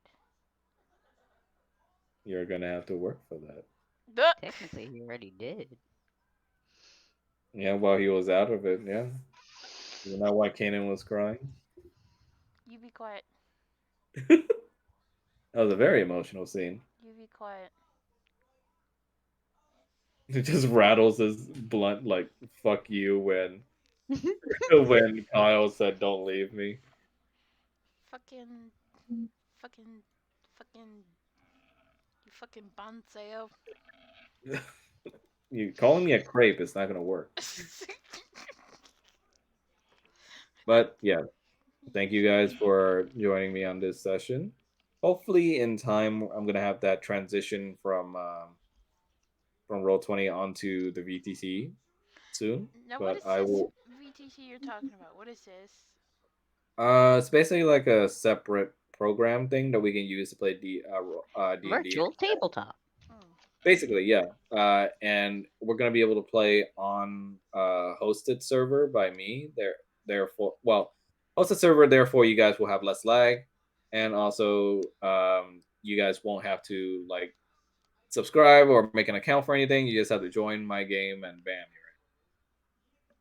you're gonna have to work for that. Duh. technically he already did. Yeah, while he was out of it, yeah. Isn't that why Kanan was crying? You be quiet. That was a very emotional scene. You be quiet. It just rattles his blunt like "fuck you" when Kyle said "don't leave me." Fucking, fucking, fucking, you fucking bonseo. You calling me a crepe is not gonna work. But yeah, thank you guys for joining me on this session. Hopefully, in time, I'm gonna have that transition from Roll20 onto the VTC soon. Now, what But is I this will. VTC you're talking about? What is this? It's basically like a separate program thing that we can use to play D&D. Virtual tabletop. Hmm. Basically, yeah. And we're gonna be able to play on a hosted server by me. Therefore, well, hosted server. Therefore, you guys will have less lag, and also, you guys won't have to like subscribe or make an account for anything. You just have to join my game, and bam,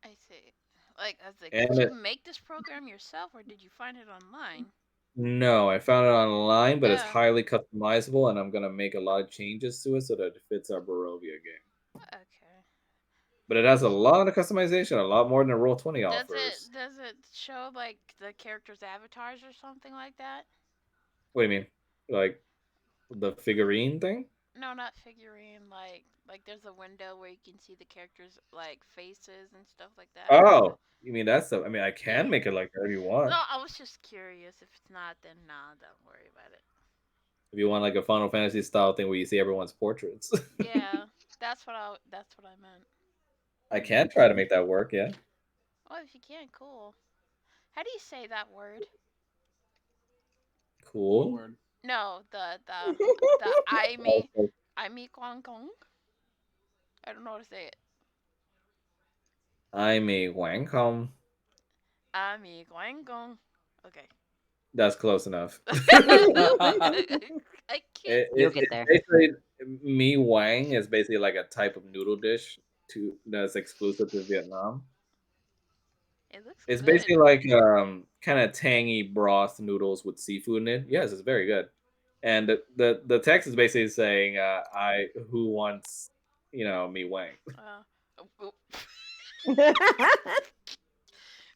I see. Like, I was like, you're in. did And you it, make this program yourself or did you find it online? no, I found it online, but it's Oh, highly customizable, and I'm gonna make a lot of changes to it so that it fits our Barovia game. okay. But it has a lot of customization, a lot more than Roll20 offers. Does it show like the characters' avatars or something like that? What do you mean? Like the figurine thing? No, not figurine. Like there's a window where you can see the characters' like faces and stuff like that. Oh, you mean that stuff? I mean, I Yeah. can make it like that if you No, want. I was just curious. If it's not, then nah, don't worry about it. If you want like a Final Fantasy style thing where you see everyone's portraits, Yeah, that's what I meant. I can try to make that work. Yeah, Oh, if you can, cool. How do you say that word? What cool. word? No, the I me Kwang Kong. I don't know how to say it. I'm a Wangcom. I me Kwang Kong. Okay. That's close enough. I can't. You'll get It's there. basically Mi Wang is basically like a type of noodle dish that's exclusive to Vietnam. It looks It's good. basically like kind of tangy broth noodles with seafood in it. Yes, it's very good. And the text is basically saying, "I who wants Mi Wang." Oh.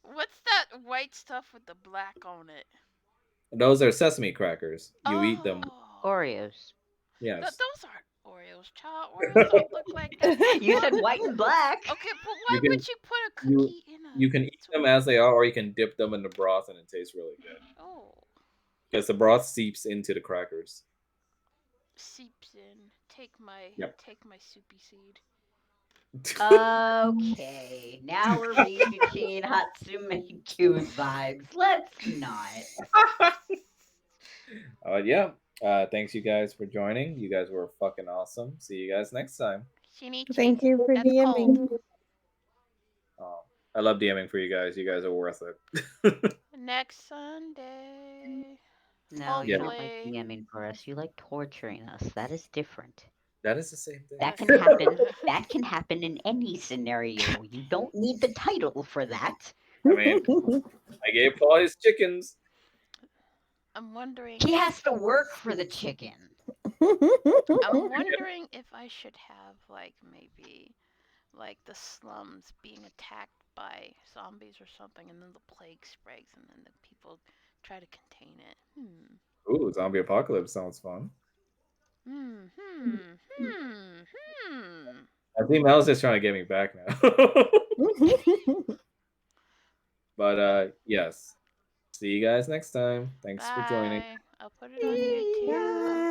What's that white stuff with the black on it? Those are sesame crackers. You eat them. Oh. Oreos. Yes, Those aren't Oreos, child. Oreos don't look like that. You Why said white and black. Okay, but you why can would you put a you cookie in a you can eat them sweet? as they are, or you can dip them in the broth, and it tastes really good Oh, because the broth seeps into the crackers. seeps in. Yep. Take my soupy seed. Okay, now we're reaching Hatsume 2 vibes. Let's not. Yeah. Thanks you guys for joining. You guys were fucking awesome. See you guys next time. Shinichi. Thank you for That's cold. DMing. Oh, I love DMing for you guys. You guys are worth it. Next Sunday. No, you don't like Hopefully. DMing for us. You like torturing us. That is different. That is the same thing. That can happen. That can happen in any scenario. You don't need the title for that. I mean, I gave Paul his chickens. I'm wondering. He has to work for the chicken. I'm wondering if I should have like maybe like the slums being attacked by zombies or something, and then the plague spreads, and then the people try to contain it. Ooh, zombie apocalypse sounds fun. Hmm. Hmm. Hmm. Hmm. I think Mel's just trying to get me back now. But yes. See you guys next time. Thanks for joining. Bye. I'll put it on YouTube.